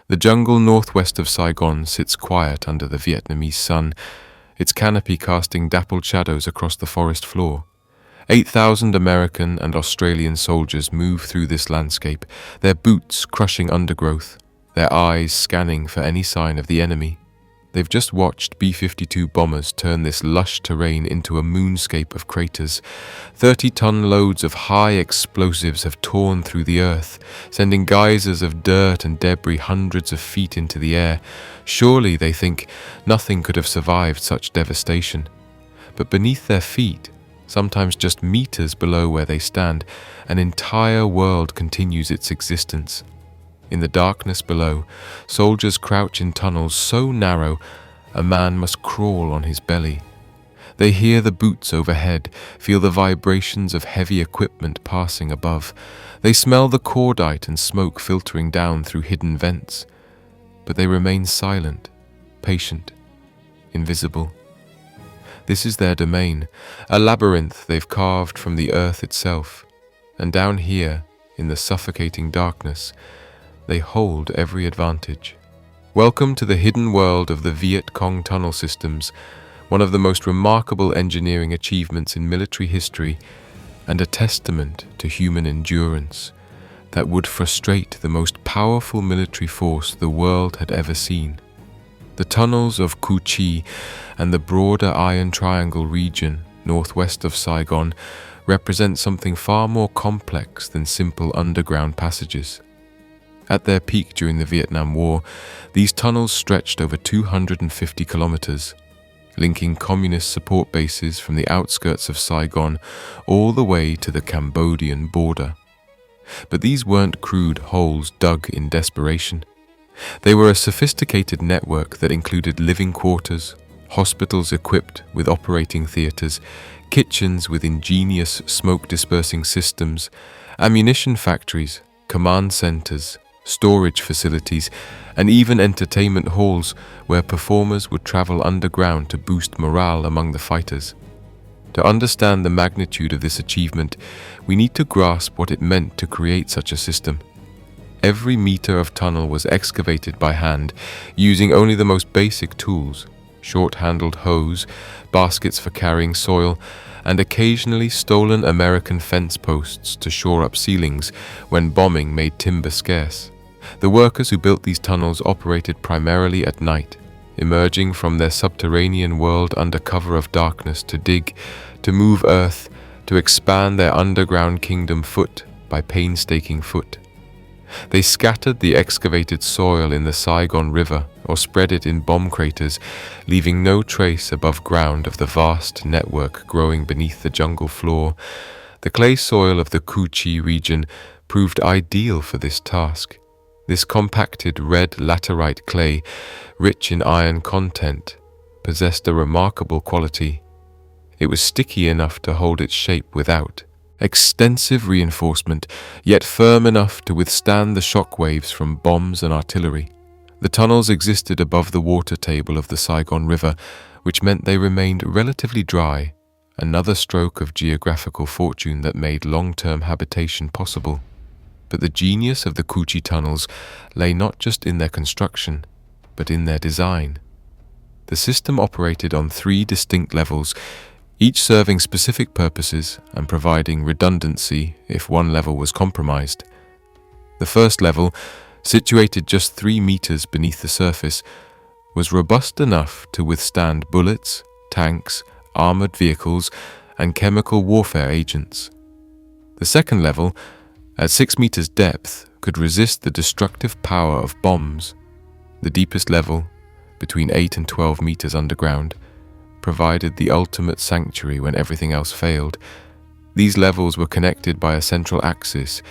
The jungle northwest of Saigon sits quiet under the Vietnamese sun, its canopy casting dappled shadows across the forest floor. 8,000 American and Australian soldiers move through this landscape, their boots crushing undergrowth, their eyes scanning for any sign of the enemy. They've just watched B-52 bombers turn this lush terrain into a moonscape of craters. 30-ton loads of high explosives have torn through the earth, sending geysers of dirt and debris hundreds of feet into the air. Surely, they think, nothing could have survived such devastation. But beneath their feet, sometimes just meters below where they stand, an entire world continues its existence. In the darkness below, soldiers crouch in tunnels so narrow, a man must crawl on his belly. They hear the boots overhead, feel the vibrations of heavy equipment passing above. They smell the cordite and smoke filtering down through hidden vents. But they remain silent, patient, invisible. This is their domain, a labyrinth they've carved from the earth itself. And down here, in the suffocating darkness, they hold every advantage. Welcome to the hidden world of the Viet Cong tunnel systems, one of the most remarkable engineering achievements in military history and a testament to human endurance that would frustrate the most powerful military force the world had ever seen. The tunnels of Cu Chi and the broader Iron Triangle region northwest of Saigon represent something far more complex than simple underground passages. At their peak during the Vietnam War, these tunnels stretched over 250 kilometers, linking communist support bases from the outskirts of Saigon all the way to the Cambodian border. But these weren't crude holes dug in desperation. They were a sophisticated network that included living quarters, hospitals equipped with operating theaters, kitchens with ingenious smoke-dispersing systems, ammunition factories, command centers, storage facilities, and even entertainment halls where performers would travel underground to boost morale among the fighters. To understand the magnitude of this achievement, we need to grasp what it meant to create such a system. Every meter of tunnel was excavated by hand, using only the most basic tools: short-handled hose, baskets for carrying soil, and occasionally stolen American fence posts to shore up ceilings when bombing made timber scarce. The workers who built these tunnels operated primarily at night, emerging from their subterranean world under cover of darkness to dig, to move earth, to expand their underground kingdom foot by painstaking foot. They scattered the excavated soil in the Saigon River or spread it in bomb craters, leaving no trace above ground of the vast network growing beneath the jungle floor. The clay soil of the Cu Chi region proved ideal for this task. This compacted red laterite clay, rich in iron content, possessed a remarkable quality. It was sticky enough to hold its shape without extensive reinforcement, yet firm enough to withstand the shock waves from bombs and artillery. The tunnels existed above the water table of the Saigon River, which meant they remained relatively dry, another stroke of geographical fortune that made long-term habitation possible. But the genius of the Cu Chi tunnels lay not just in their construction, but in their design. The system operated on 3 distinct levels, each serving specific purposes and providing redundancy if one level was compromised. The first level, situated just 3 meters beneath the surface, was robust enough to withstand bullets, tanks, armored vehicles, and chemical warfare agents. The second level, at 6 meters depth, could resist the destructive power of bombs. The deepest level, between 8 and 12 meters underground, provided the ultimate sanctuary when everything else failed. These levels were connected by a central axis,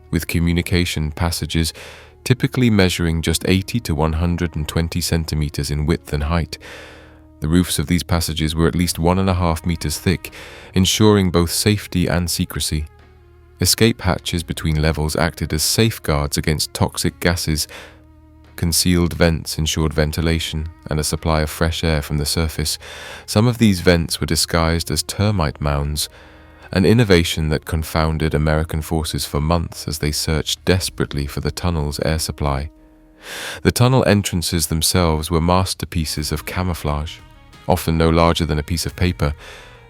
with communication passages typically measuring just 80 to 120 centimeters in width and height. The roofs of these passages were at least 1.5 meters thick, ensuring both safety and secrecy. Escape hatches between levels acted as safeguards against toxic gases. Concealed vents ensured ventilation and a supply of fresh air from the surface. Some of these vents were disguised as termite mounds, an innovation that confounded American forces for months as they searched desperately for the tunnel's air supply. The tunnel entrances themselves were masterpieces of camouflage, often no larger than a piece of paper.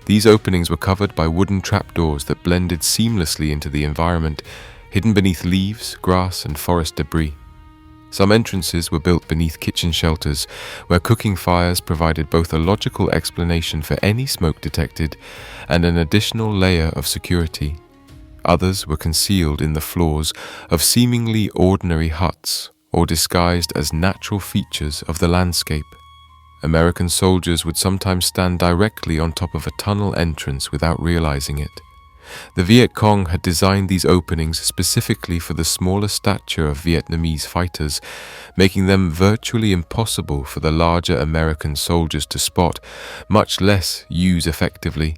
These openings were covered by wooden trapdoors that blended seamlessly into the environment, hidden beneath leaves, grass, and forest debris. Some entrances were built beneath kitchen shelters, where cooking fires provided both a logical explanation for any smoke detected and an additional layer of security. Others were concealed in the floors of seemingly ordinary huts or disguised as natural features of the landscape. American soldiers would sometimes stand directly on top of a tunnel entrance without realizing it. The Viet Cong had designed these openings specifically for the smaller stature of Vietnamese fighters, making them virtually impossible for the larger American soldiers to spot, much less use effectively.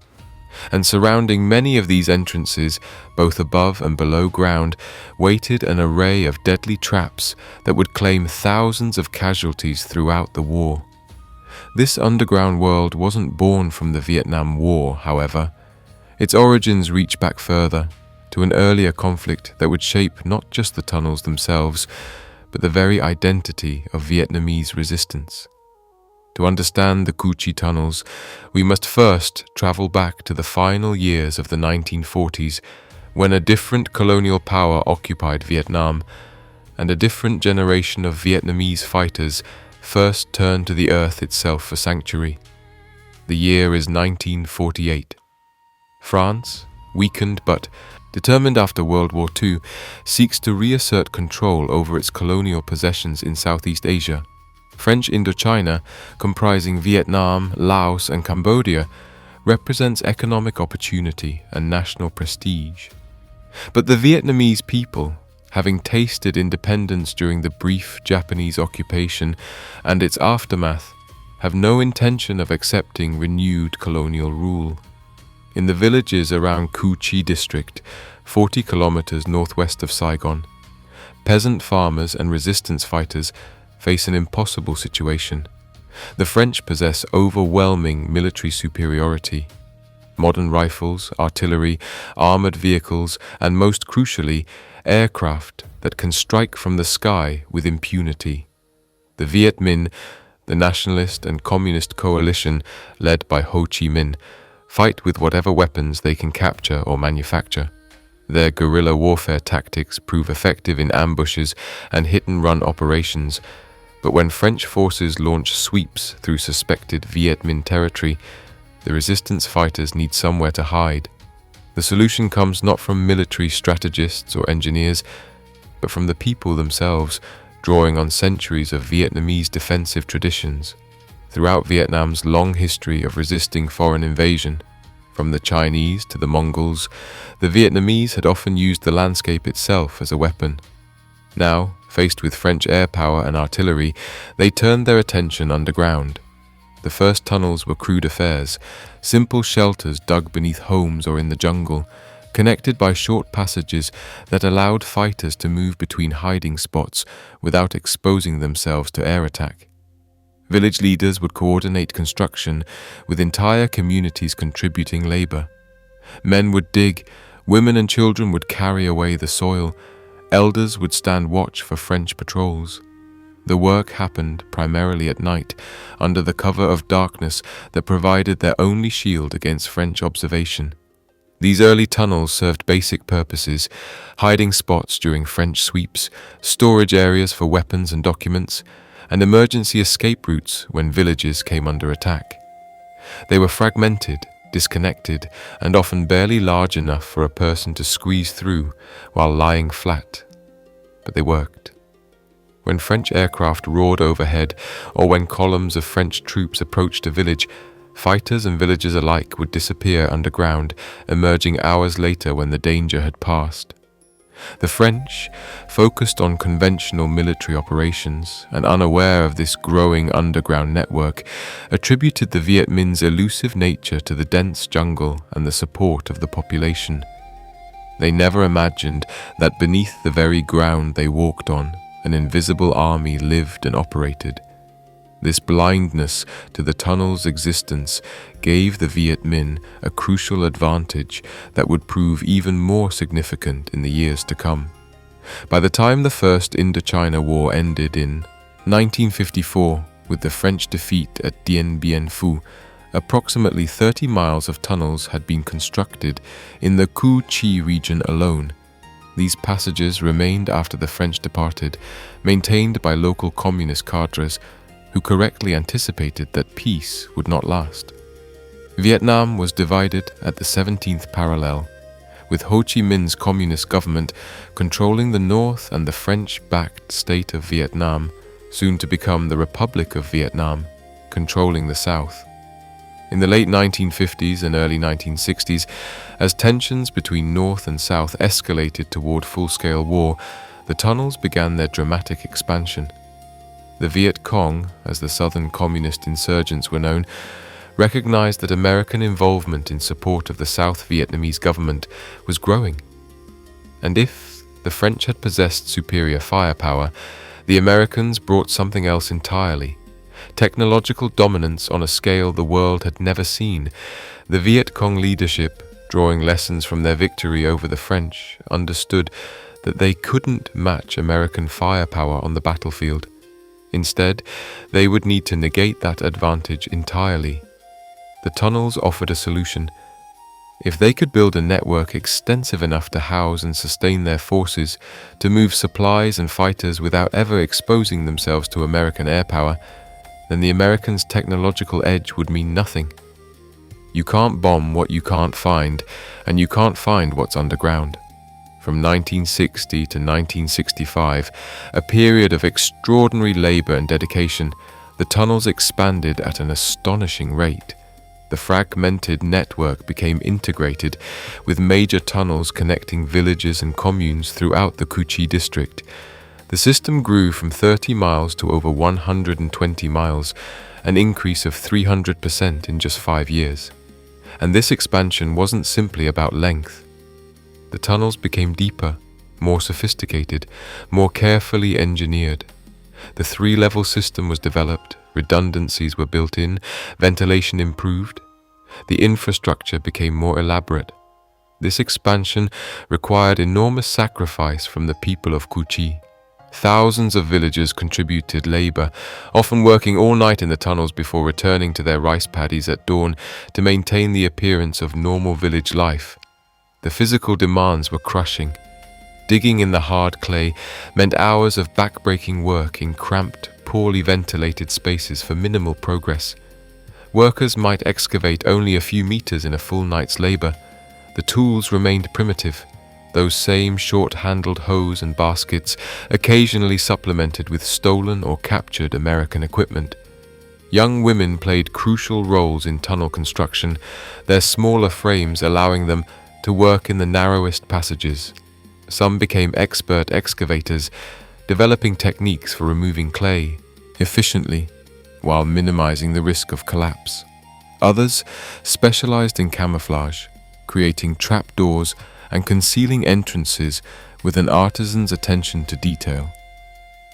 And surrounding many of these entrances, both above and below ground, waited an array of deadly traps that would claim thousands of casualties throughout the war. This underground world wasn't born from the Vietnam War, however. Its origins reach back further, to an earlier conflict that would shape not just the tunnels themselves, but the very identity of Vietnamese resistance. To understand the Cu Chi tunnels, we must first travel back to the final years of the 1940s, when a different colonial power occupied Vietnam, and a different generation of Vietnamese fighters first turned to the earth itself for sanctuary. The year is 1948. France, weakened but determined after World War II, seeks to reassert control over its colonial possessions in Southeast Asia. French Indochina, comprising Vietnam, Laos, and Cambodia, represents economic opportunity and national prestige. But the Vietnamese people, having tasted independence during the brief Japanese occupation and its aftermath, have no intention of accepting renewed colonial rule. In the villages around Cu Chi district, 40 kilometers northwest of Saigon, peasant farmers and resistance fighters face an impossible situation. The French possess overwhelming military superiority. Modern rifles, artillery, armored vehicles, and most crucially, aircraft that can strike from the sky with impunity. The Viet Minh, the nationalist and communist coalition led by Ho Chi Minh, fight with whatever weapons they can capture or manufacture. Their guerrilla warfare tactics prove effective in ambushes and hit-and-run operations, but when French forces launch sweeps through suspected Viet Minh territory, the resistance fighters need somewhere to hide. The solution comes not from military strategists or engineers, but from the people themselves, drawing on centuries of Vietnamese defensive traditions. Throughout Vietnam's long history of resisting foreign invasion, from the Chinese to the Mongols, the Vietnamese had often used the landscape itself as a weapon. Now, faced with French air power and artillery, they turned their attention underground. The first tunnels were crude affairs, simple shelters dug beneath homes or in the jungle, connected by short passages that allowed fighters to move between hiding spots without exposing themselves to air attack. Village leaders would coordinate construction, with entire communities contributing labor. Men would dig, women and children would carry away the soil, elders would stand watch for French patrols. The work happened primarily at night, under the cover of darkness that provided their only shield against French observation. These early tunnels served basic purposes: hiding spots during French sweeps, storage areas for weapons and documents, and emergency escape routes when villages came under attack. They were fragmented, disconnected, and often barely large enough for a person to squeeze through while lying flat. But they worked. When French aircraft roared overhead, or when columns of French troops approached a village, fighters and villagers alike would disappear underground, emerging hours later when the danger had passed. The French, focused on conventional military operations and unaware of this growing underground network, attributed the Viet Minh's elusive nature to the dense jungle and the support of the population. They never imagined that beneath the very ground they walked on, an invisible army lived and operated. This blindness to the tunnel's existence gave the Viet Minh a crucial advantage that would prove even more significant in the years to come. By the time the First Indochina War ended in 1954 with the French defeat at Dien Bien Phu, approximately 30 miles of tunnels had been constructed in the Cu Chi region alone. These passages remained after the French departed, maintained by local communist cadres who correctly anticipated that peace would not last. Vietnam was divided at the 17th parallel, with Ho Chi Minh's communist government controlling the north and the French-backed state of Vietnam, soon to become the Republic of Vietnam, controlling the south. In the late 1950s and early 1960s, as tensions between North and South escalated toward full-scale war, the tunnels began their dramatic expansion. The Viet Cong, as the Southern Communist insurgents were known, recognized that American involvement in support of the South Vietnamese government was growing. And if the French had possessed superior firepower, the Americans brought something else entirely: technological dominance on a scale the world had never seen. The Viet Cong leadership, drawing lessons from their victory over the French, understood that they couldn't match American firepower on the battlefield. Instead, they would need to negate that advantage entirely. The tunnels offered a solution. If they could build a network extensive enough to house and sustain their forces, to move supplies and fighters without ever exposing themselves to American air power, then the Americans' technological edge would mean nothing. You can't bomb what you can't find, and you can't find what's underground. From 1960 to 1965, a period of extraordinary labor and dedication, the tunnels expanded at an astonishing rate. The fragmented network became integrated, with major tunnels connecting villages and communes throughout the Cu Chi district. The system grew from 30 miles to over 120 miles, an increase of 300% in just 5 years. And this expansion wasn't simply about length. The tunnels became deeper, more sophisticated, more carefully engineered. The 3-level system was developed, redundancies were built in, ventilation improved. The infrastructure became more elaborate. This expansion required enormous sacrifice from the people of Cu Chi. Thousands of villagers contributed labor, often working all night in the tunnels before returning to their rice paddies at dawn to maintain the appearance of normal village life. The physical demands were crushing. Digging in the hard clay meant hours of back-breaking work in cramped, poorly ventilated spaces for minimal progress. Workers might excavate only a few meters in a full night's labor. The tools remained primitive, those same short-handled hoes and baskets, occasionally supplemented with stolen or captured American equipment. Young women played crucial roles in tunnel construction, their smaller frames allowing them to work in the narrowest passages. Some became expert excavators, developing techniques for removing clay efficiently while minimizing the risk of collapse. Others specialized in camouflage, creating trapdoors and concealing entrances with an artisan's attention to detail.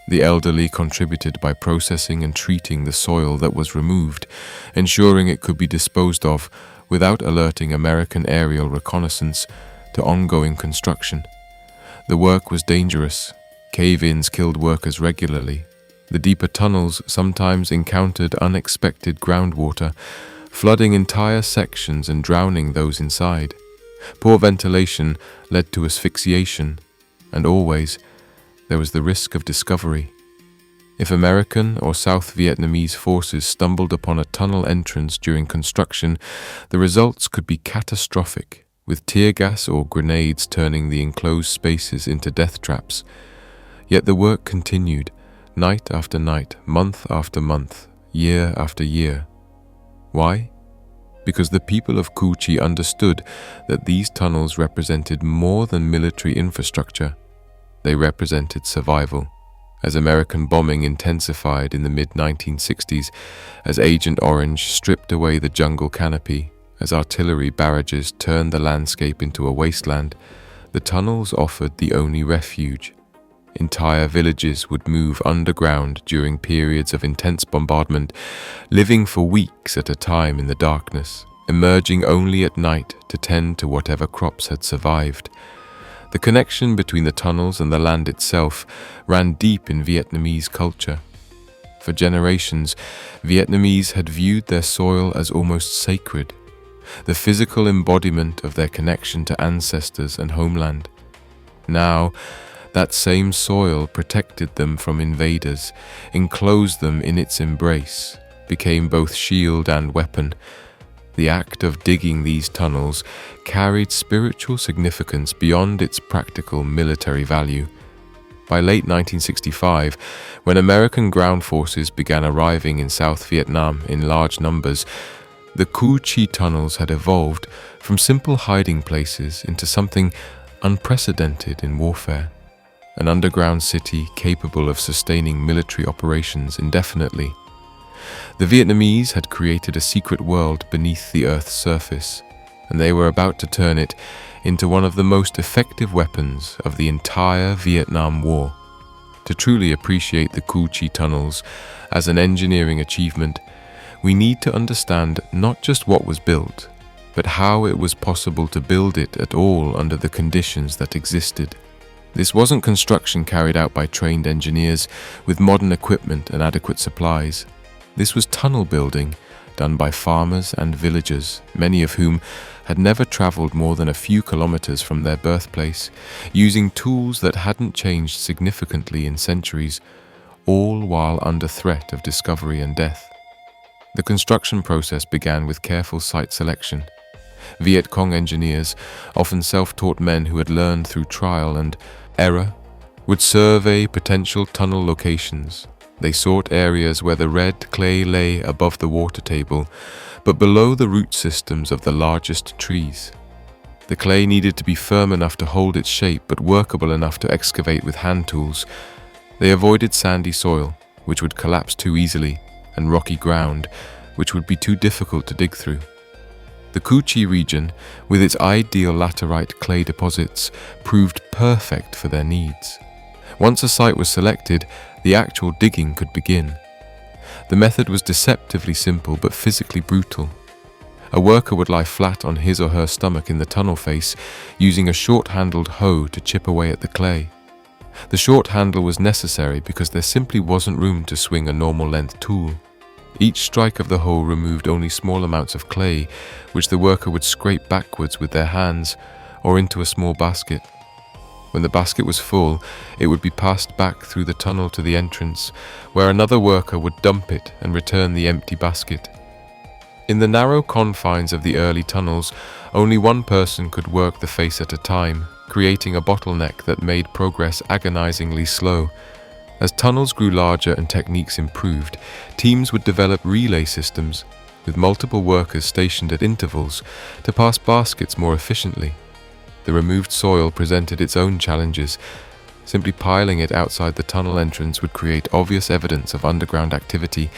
The elderly contributed by processing and treating the soil that was removed, ensuring it could be disposed of without alerting American aerial reconnaissance to ongoing construction. The work was dangerous. Cave-ins killed workers regularly. The deeper tunnels sometimes encountered unexpected groundwater, flooding entire sections and drowning those inside. Poor ventilation led to asphyxiation, and always there was the risk of discovery. If American or South Vietnamese forces stumbled upon a tunnel entrance during construction, the results could be catastrophic, with tear gas or grenades turning the enclosed spaces into death traps. Yet the work continued, night after night, month after month, year after year. Why? Because the people of Cu Chi understood that these tunnels represented more than military infrastructure. They represented survival. As American bombing intensified in the mid-1960s, as Agent Orange stripped away the jungle canopy, as artillery barrages turned the landscape into a wasteland, the tunnels offered the only refuge. Entire villages would move underground during periods of intense bombardment, living for weeks at a time in the darkness, emerging only at night to tend to whatever crops had survived. The connection between the tunnels and the land itself ran deep in Vietnamese culture. For generations, Vietnamese had viewed their soil as almost sacred, the physical embodiment of their connection to ancestors and homeland. Now, that same soil protected them from invaders, enclosed them in its embrace, became both shield and weapon. The act of digging these tunnels carried spiritual significance beyond its practical military value. By late 1965, when American ground forces began arriving in South Vietnam in large numbers, the Cu Chi tunnels had evolved from simple hiding places into something unprecedented in warfare, an underground city capable of sustaining military operations indefinitely. The Vietnamese had created a secret world beneath the Earth's surface, and they were about to turn it into one of the most effective weapons of the entire Vietnam War. To truly appreciate the Cu Chi tunnels as an engineering achievement, we need to understand not just what was built, but how it was possible to build it at all under the conditions that existed. This wasn't construction carried out by trained engineers with modern equipment and adequate supplies. This was tunnel building done by farmers and villagers, many of whom had never traveled more than a few kilometers from their birthplace, using tools that hadn't changed significantly in centuries, all while under threat of discovery and death. The construction process began with careful site selection. Viet Cong engineers, often self-taught men who had learned through trial and error, would survey potential tunnel locations. They sought areas where the red clay lay above the water table, but below the root systems of the largest trees. The clay needed to be firm enough to hold its shape, but workable enough to excavate with hand tools. They avoided sandy soil, which would collapse too easily, and rocky ground, which would be too difficult to dig through. The Cu Chi region, with its ideal laterite clay deposits, proved perfect for their needs. Once a site was selected, the actual digging could begin. The method was deceptively simple but physically brutal. A worker would lie flat on his or her stomach in the tunnel face, using a short-handled hoe to chip away at the clay. The short handle was necessary because there simply wasn't room to swing a normal-length tool. Each strike of the hoe removed only small amounts of clay, which the worker would scrape backwards with their hands or into a small basket. When the basket was full, it would be passed back through the tunnel to the entrance, where another worker would dump it and return the empty basket. In the narrow confines of the early tunnels, only one person could work the face at a time, creating a bottleneck that made progress agonizingly slow. As tunnels grew larger and techniques improved, teams would develop relay systems, with multiple workers stationed at intervals to pass baskets more efficiently. The removed soil presented its own challenges. Simply piling it outside the tunnel entrance would create obvious evidence of underground activity,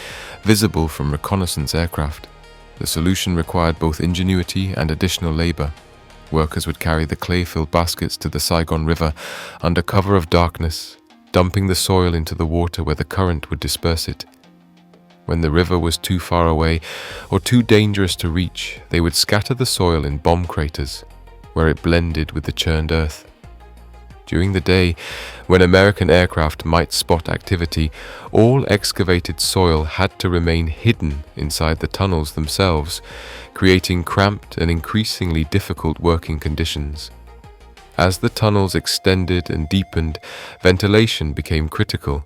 visible from reconnaissance aircraft. The solution required both ingenuity and additional labor. Workers would carry the clay-filled baskets to the Saigon River under cover of darkness, dumping the soil into the water where the current would disperse it. When the river was too far away or too dangerous to reach, they would scatter the soil in bomb craters, where it blended with the churned earth. During the day, when American aircraft might spot activity, all excavated soil had to remain hidden inside the tunnels themselves, creating cramped and increasingly difficult working conditions. As the tunnels extended and deepened, ventilation became critical.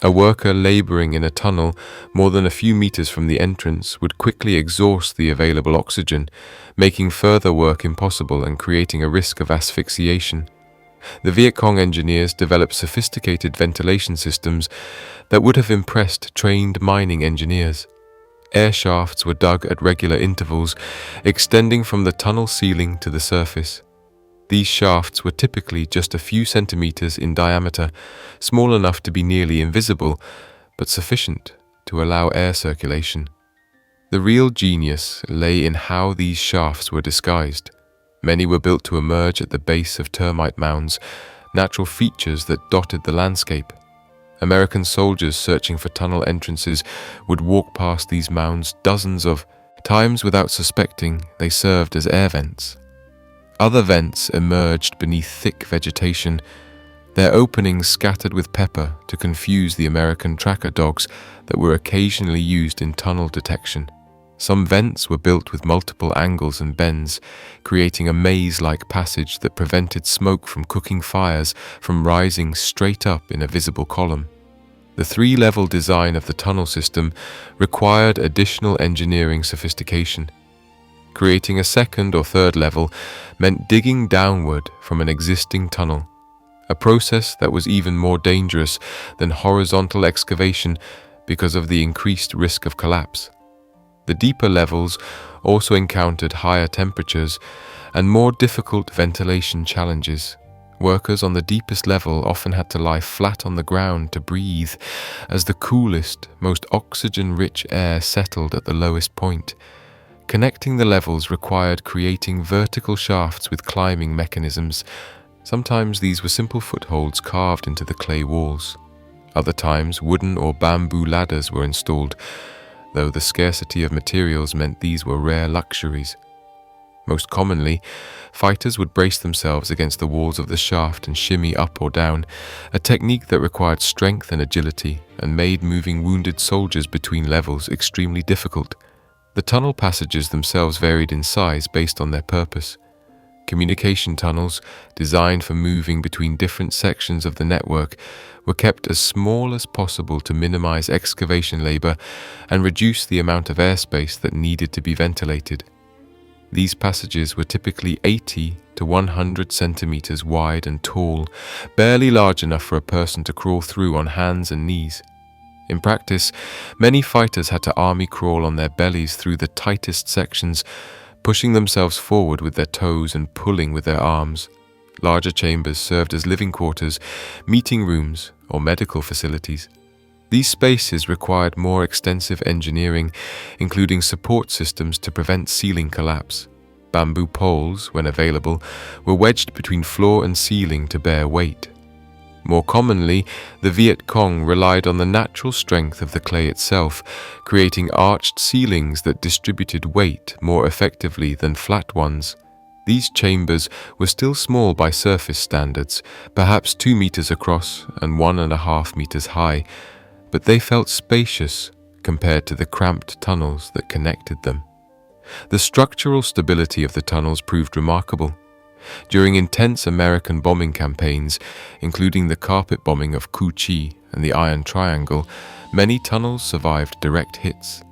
A worker laboring in a tunnel more than a few meters from the entrance would quickly exhaust the available oxygen, making further work impossible and creating a risk of asphyxiation. The Viet Cong engineers developed sophisticated ventilation systems that would have impressed trained mining engineers. Air shafts were dug at regular intervals, extending from the tunnel ceiling to the surface. These shafts were typically just a few centimeters in diameter, small enough to be nearly invisible, but sufficient to allow air circulation. The real genius lay in how these shafts were disguised. Many were built to emerge at the base of termite mounds, natural features that dotted the landscape. American soldiers searching for tunnel entrances would walk past these mounds dozens of times without suspecting they served as air vents. Other vents emerged beneath thick vegetation, their openings scattered with pepper to confuse the American tracker dogs that were occasionally used in tunnel detection. Some vents were built with multiple angles and bends, creating a maze-like passage that prevented smoke from cooking fires from rising straight up in a visible column. The three-level design of the tunnel system required additional engineering sophistication. Creating a second or third level meant digging downward from an existing tunnel, a process that was even more dangerous than horizontal excavation because of the increased risk of collapse. The deeper levels also encountered higher temperatures and more difficult ventilation challenges. Workers on the deepest level often had to lie flat on the ground to breathe, as the coolest, most oxygen-rich air settled at the lowest point. Connecting the levels required creating vertical shafts with climbing mechanisms. Sometimes these were simple footholds carved into the clay walls. Other times, wooden or bamboo ladders were installed, though the scarcity of materials meant these were rare luxuries. Most commonly, fighters would brace themselves against the walls of the shaft and shimmy up or down, a technique that required strength and agility and made moving wounded soldiers between levels extremely difficult. The tunnel passages themselves varied in size based on their purpose. Communication tunnels, designed for moving between different sections of the network, were kept as small as possible to minimize excavation labor and reduce the amount of airspace that needed to be ventilated. These passages were typically 80 to 100 centimeters wide and tall, barely large enough for a person to crawl through on hands and knees. In practice, many fighters had to army crawl on their bellies through the tightest sections, pushing themselves forward with their toes and pulling with their arms. Larger chambers served as living quarters, meeting rooms, or medical facilities. These spaces required more extensive engineering, including support systems to prevent ceiling collapse. Bamboo poles, when available, were wedged between floor and ceiling to bear weight. More commonly, the Viet Cong relied on the natural strength of the clay itself, creating arched ceilings that distributed weight more effectively than flat ones. These chambers were still small by surface standards, perhaps 2 meters across and 1.5 meters high, but they felt spacious compared to the cramped tunnels that connected them. The structural stability of the tunnels proved remarkable. During intense American bombing campaigns, including the carpet bombing of Cu Chi and the Iron Triangle, many tunnels survived direct hits.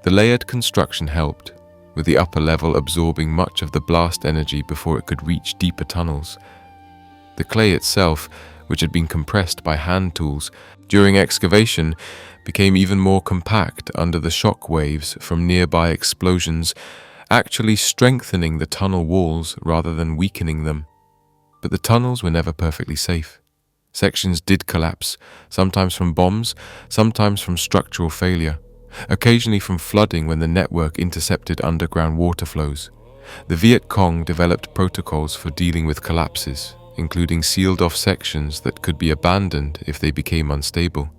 The layered construction helped, with the upper level absorbing much of the blast energy before it could reach deeper tunnels. The clay itself, which had been compressed by hand tools during excavation, became even more compact under the shock waves from nearby explosions, actually strengthening the tunnel walls rather than weakening them. But the tunnels were never perfectly safe. Sections did collapse, sometimes from bombs, sometimes from structural failure, occasionally from flooding when the network intercepted underground water flows. The Viet Cong developed protocols for dealing with collapses, including sealed-off sections that could be abandoned if they became unstable.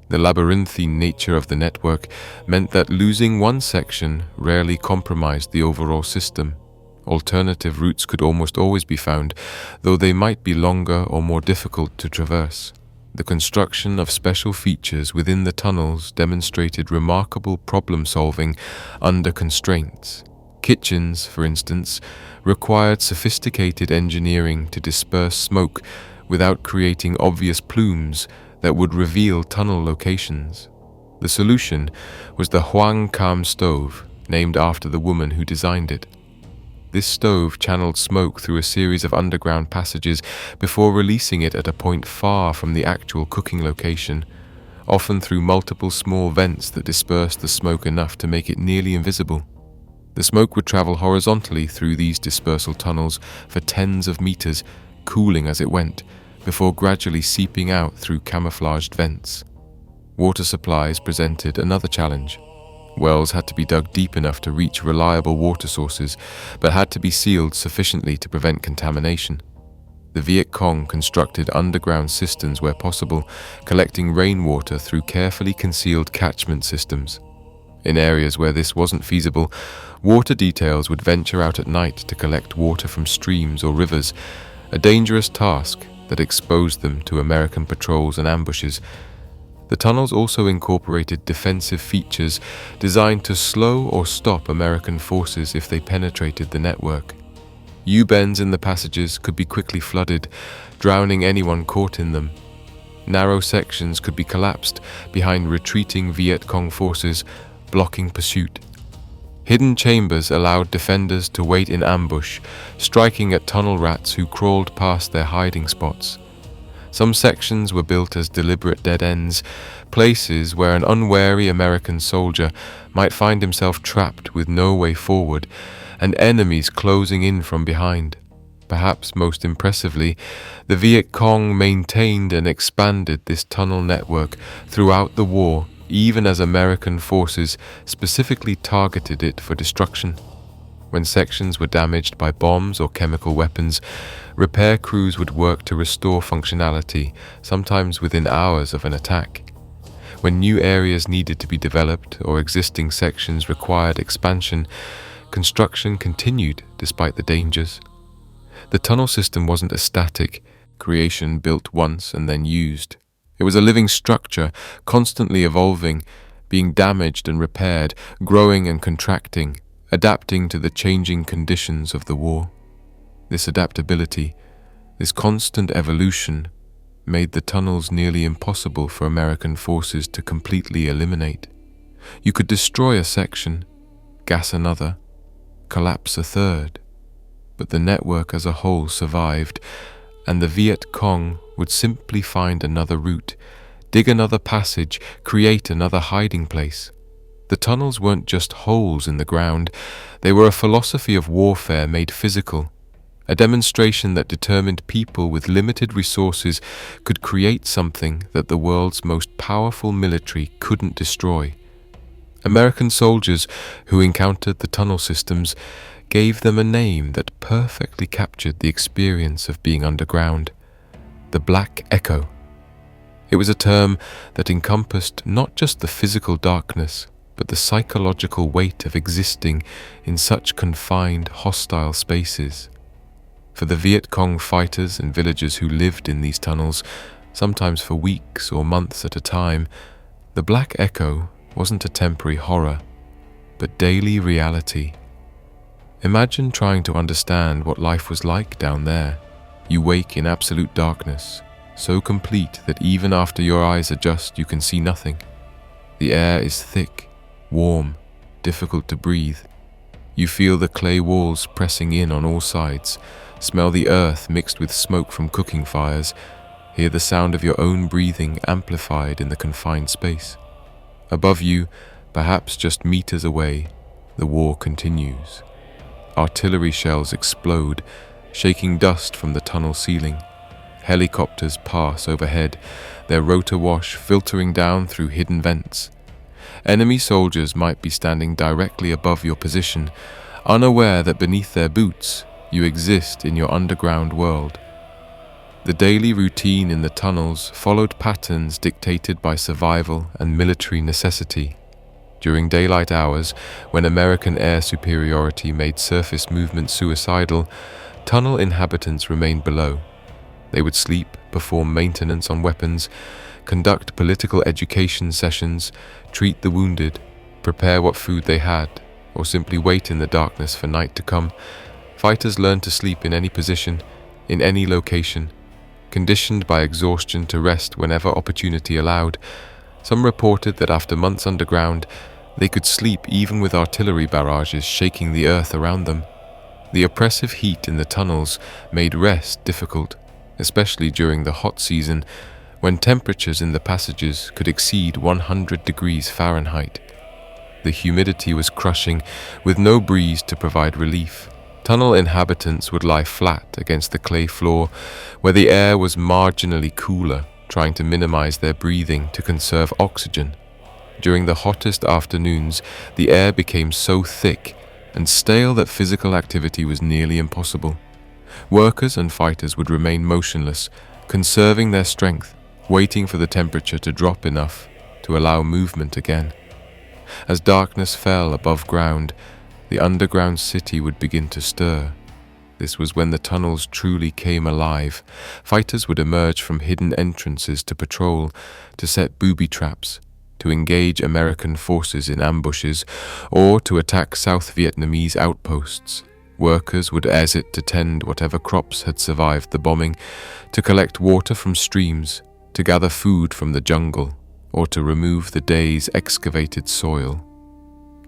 The labyrinthine nature of the network meant that losing one section rarely compromised the overall system. Alternative routes could almost always be found, though they might be longer or more difficult to traverse. The construction of special features within the tunnels demonstrated remarkable problem-solving under constraints. Kitchens, for instance, required sophisticated engineering to disperse smoke without creating obvious plumes that would reveal tunnel locations. The solution was the Hoang Cam stove, named after the woman who designed it. This stove channeled smoke through a series of underground passages before releasing it at a point far from the actual cooking location, often through multiple small vents that dispersed the smoke enough to make it nearly invisible. The smoke would travel horizontally through these dispersal tunnels for tens of meters, cooling as it went, before gradually seeping out through camouflaged vents. Water supplies presented another challenge. Wells had to be dug deep enough to reach reliable water sources, but had to be sealed sufficiently to prevent contamination. The Viet Cong constructed underground cisterns where possible, collecting rainwater through carefully concealed catchment systems. In areas where this wasn't feasible, Water details would venture out at night to collect water from streams or rivers, a dangerous task that exposed them to American patrols and ambushes. The tunnels also incorporated defensive features designed to slow or stop American forces if they penetrated the network. U-bends in the passages could be quickly flooded, drowning anyone caught in them. Narrow sections could be collapsed behind retreating Viet Cong forces, blocking pursuit. Hidden chambers allowed defenders to wait in ambush, striking at tunnel rats who crawled past their hiding spots. Some sections were built as deliberate dead ends, places where an unwary American soldier might find himself trapped with no way forward and enemies closing in from behind. Perhaps most impressively, the Viet Cong maintained and expanded this tunnel network throughout the war, even as American forces specifically targeted it for destruction. When sections were damaged by bombs or chemical weapons, repair crews would work to restore functionality, sometimes within hours of an attack. When new areas needed to be developed or existing sections required expansion, construction continued despite the dangers. The tunnel system wasn't a static creation built once and then used. It was a living structure, constantly evolving, being damaged and repaired, growing and contracting, adapting to the changing conditions of the war. This adaptability, this constant evolution, made the tunnels nearly impossible for American forces to completely eliminate. You could destroy a section, gas another, collapse a third, but the network as a whole survived, and the Viet Cong would simply find another route, dig another passage, create another hiding place. The tunnels weren't just holes in the ground, they were a philosophy of warfare made physical, a demonstration that determined people with limited resources could create something that the world's most powerful military couldn't destroy. American soldiers who encountered the tunnel systems gave them a name that perfectly captured the experience of being underground: the Black Echo. It was a term that encompassed not just the physical darkness, but the psychological weight of existing in such confined, hostile spaces. For the Viet Cong fighters and villagers who lived in these tunnels, sometimes for weeks or months at a time, the Black Echo wasn't a temporary horror, but daily reality. Imagine trying to understand what life was like down there. You wake in absolute darkness, so complete that even after your eyes adjust, you can see nothing. The air is thick, warm, difficult to breathe. You feel the clay walls pressing in on all sides, smell the earth mixed with smoke from cooking fires, hear the sound of your own breathing amplified in the confined space. Above you, perhaps just meters away, the war continues. Artillery shells explode, shaking dust from the tunnel ceiling. Helicopters pass overhead, their rotor wash filtering down through hidden vents. Enemy soldiers might be standing directly above your position, unaware that beneath their boots, you exist in your underground world. The daily routine in the tunnels followed patterns dictated by survival and military necessity. During daylight hours, when American air superiority made surface movement suicidal, tunnel inhabitants remained below. They would sleep, perform maintenance on weapons, conduct political education sessions, treat the wounded, prepare what food they had, or simply wait in the darkness for night to come. Fighters learned to sleep in any position, in any location, conditioned by exhaustion to rest whenever opportunity allowed. Some reported that after months underground, they could sleep even with artillery barrages shaking the earth around them. The oppressive heat in the tunnels made rest difficult, especially during the hot season, when temperatures in the passages could exceed 100 degrees Fahrenheit. The humidity was crushing, with no breeze to provide relief. Tunnel inhabitants would lie flat against the clay floor, where the air was marginally cooler, trying to minimize their breathing to conserve oxygen. During the hottest afternoons, the air became so thick and stale that physical activity was nearly impossible. Workers and fighters would remain motionless, conserving their strength, waiting for the temperature to drop enough to allow movement again. As darkness fell above ground, the underground city would begin to stir. This was when the tunnels truly came alive. Fighters would emerge from hidden entrances to patrol, to set booby traps, to engage American forces in ambushes, or to attack South Vietnamese outposts. Workers would exit to tend whatever crops had survived the bombing, to collect water from streams, to gather food from the jungle, or to remove the day's excavated soil.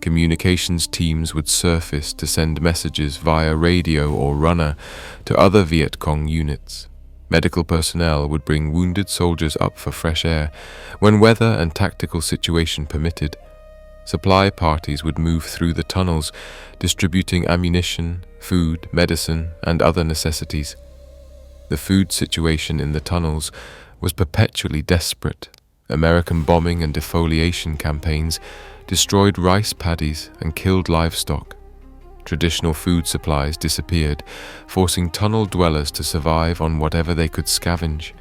Communications teams would surface to send messages via radio or runner to other Viet Cong units. Medical personnel would bring wounded soldiers up for fresh air when weather and tactical situation permitted. Supply parties would move through the tunnels, distributing ammunition, food, medicine, and other necessities. The food situation in the tunnels was perpetually desperate. American bombing and defoliation campaigns destroyed rice paddies and killed livestock. Traditional food supplies disappeared, forcing tunnel dwellers to survive on whatever they could scavenge.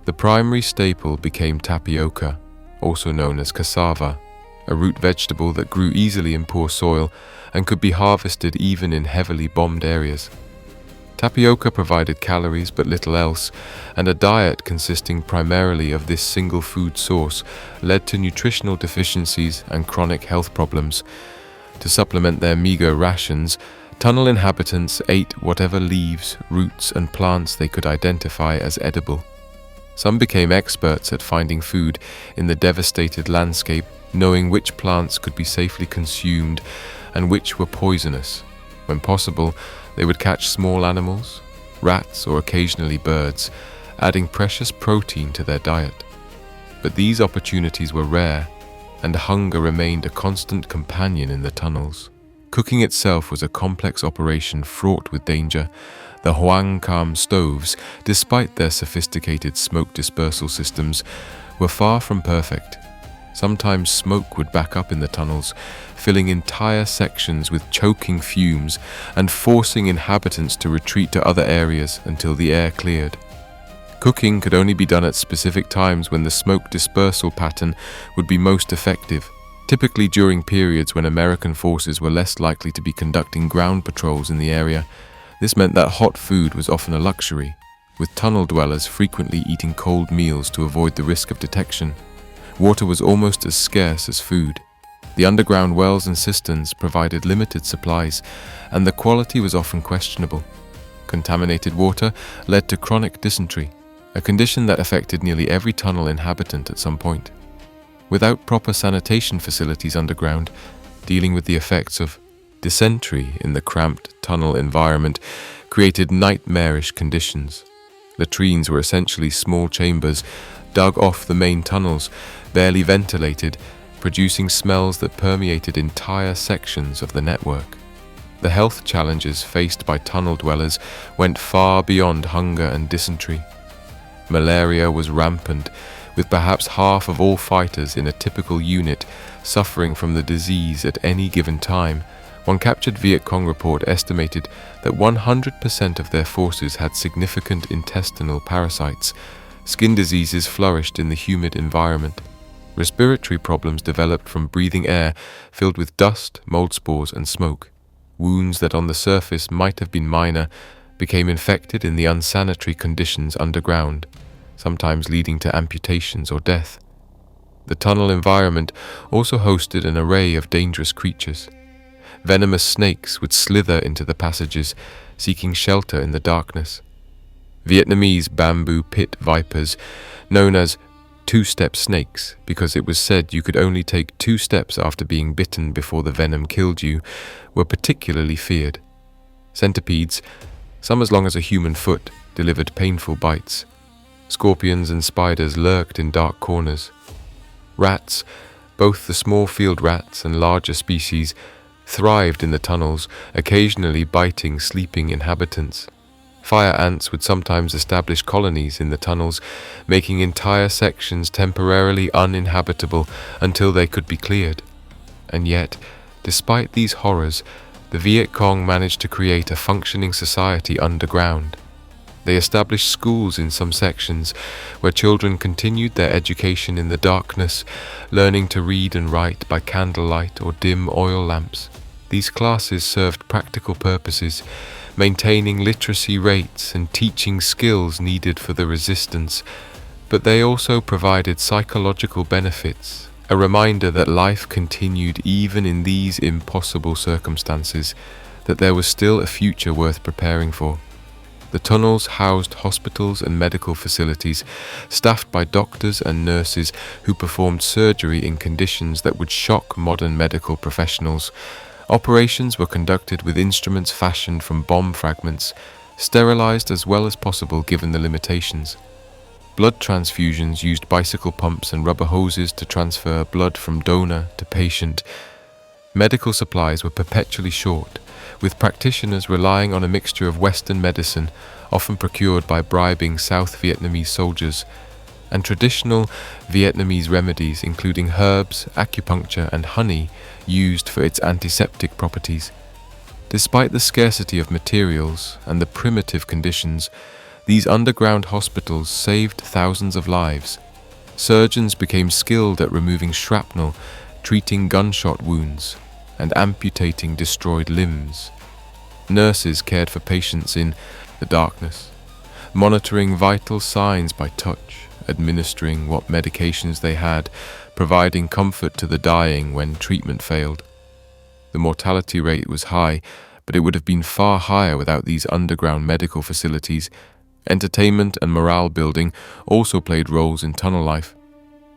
The primary staple became tapioca, also known as cassava, a root vegetable that grew easily in poor soil and could be harvested even in heavily bombed areas. Tapioca provided calories but little else, and a diet consisting primarily of this single food source led to nutritional deficiencies and chronic health problems. To supplement their meager rations, tunnel inhabitants ate whatever leaves, roots, and plants they could identify as edible. Some became experts at finding food in the devastated landscape, knowing which plants could be safely consumed and which were poisonous. When possible, they would catch small animals, rats, or occasionally birds, adding precious protein to their diet. But these opportunities were rare, and hunger remained a constant companion in the tunnels. Cooking itself was a complex operation fraught with danger. The Hoang Cam stoves, despite their sophisticated smoke dispersal systems, were far from perfect. Sometimes smoke would back up in the tunnels, filling entire sections with choking fumes and forcing inhabitants to retreat to other areas until the air cleared. Cooking could only be done at specific times when the smoke dispersal pattern would be most effective, typically during periods when American forces were less likely to be conducting ground patrols in the area. This meant that hot food was often a luxury, with tunnel dwellers frequently eating cold meals to avoid the risk of detection. Water was almost as scarce as food. The underground wells and cisterns provided limited supplies, and the quality was often questionable. Contaminated water led to chronic dysentery, a condition that affected nearly every tunnel inhabitant at some point. Without proper sanitation facilities underground, dealing with the effects of dysentery in the cramped tunnel environment created nightmarish conditions. Latrines were essentially small chambers dug off the main tunnels, barely ventilated, producing smells that permeated entire sections of the network. The health challenges faced by tunnel dwellers went far beyond hunger and dysentery. Malaria was rampant, with perhaps half of all fighters in a typical unit suffering from the disease at any given time. One captured Viet Cong report estimated that 100% of their forces had significant intestinal parasites. Skin diseases flourished in the humid environment. Respiratory problems developed from breathing air filled with dust, mold spores, and smoke. Wounds that on the surface might have been minor became infected in the unsanitary conditions underground, sometimes leading to amputations or death. The tunnel environment also hosted an array of dangerous creatures. Venomous snakes would slither into the passages, seeking shelter in the darkness. Vietnamese bamboo pit vipers, known as two-step snakes because it was said you could only take 2 steps after being bitten before the venom killed you, were particularly feared. Centipedes, some as long as a human foot, delivered painful bites. Scorpions and spiders lurked in dark corners. Rats, both the small field rats and larger species, thrived in the tunnels, occasionally biting sleeping inhabitants. Fire ants would sometimes establish colonies in the tunnels, making entire sections temporarily uninhabitable until they could be cleared. And yet, despite these horrors, the Viet Cong managed to create a functioning society underground. They established schools in some sections where children continued their education in the darkness, learning to read and write by candlelight or dim oil lamps. These classes served practical purposes, maintaining literacy rates and teaching skills needed for the resistance, but they also provided psychological benefits, a reminder that life continued even in these impossible circumstances, that there was still a future worth preparing for. The tunnels housed hospitals and medical facilities, staffed by doctors and nurses who performed surgery in conditions that would shock modern medical professionals. Operations were conducted with instruments fashioned from bomb fragments, sterilized as well as possible given the limitations. Blood transfusions used bicycle pumps and rubber hoses to transfer blood from donor to patient. Medical supplies were perpetually short, with practitioners relying on a mixture of Western medicine, often procured by bribing South Vietnamese soldiers, and traditional Vietnamese remedies including herbs, acupuncture, and honey used for its antiseptic properties. Despite the scarcity of materials and the primitive conditions, these underground hospitals saved thousands of lives. Surgeons became skilled at removing shrapnel, treating gunshot wounds, and amputating destroyed limbs. Nurses cared for patients in the darkness, monitoring vital signs by touch, administering what medications they had, providing comfort to the dying when treatment failed. The mortality rate was high, but it would have been far higher without these underground medical facilities. Entertainment and morale building also played roles in tunnel life.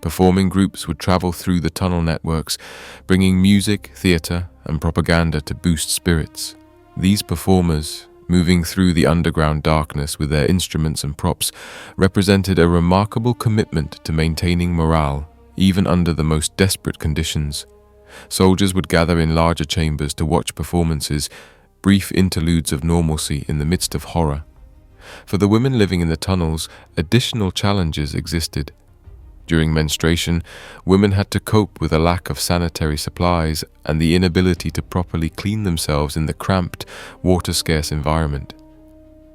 Performing groups would travel through the tunnel networks, bringing music, theater, and propaganda to boost spirits. These performers, moving through the underground darkness with their instruments and props, represented a remarkable commitment to maintaining morale, even under the most desperate conditions. Soldiers would gather in larger chambers to watch performances, brief interludes of normalcy in the midst of horror. For the women living in the tunnels, additional challenges existed. During menstruation, women had to cope with a lack of sanitary supplies and the inability to properly clean themselves in the cramped, water-scarce environment.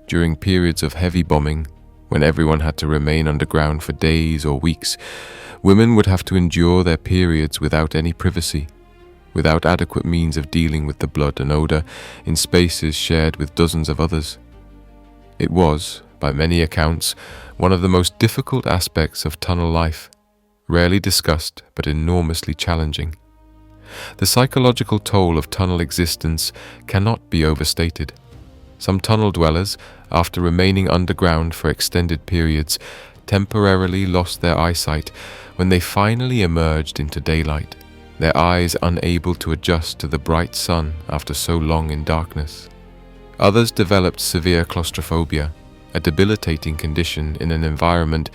During periods of heavy bombing, when everyone had to remain underground for days or weeks, women would have to endure their periods without any privacy, without adequate means of dealing with the blood and odor in spaces shared with dozens of others. It was, by many accounts, one of the most difficult aspects of tunnel life, rarely discussed but enormously challenging. The psychological toll of tunnel existence cannot be overstated. Some tunnel dwellers, after remaining underground for extended periods, temporarily lost their eyesight when they finally emerged into daylight, their eyes unable to adjust to the bright sun after so long in darkness. Others developed severe claustrophobia, a debilitating condition in an environment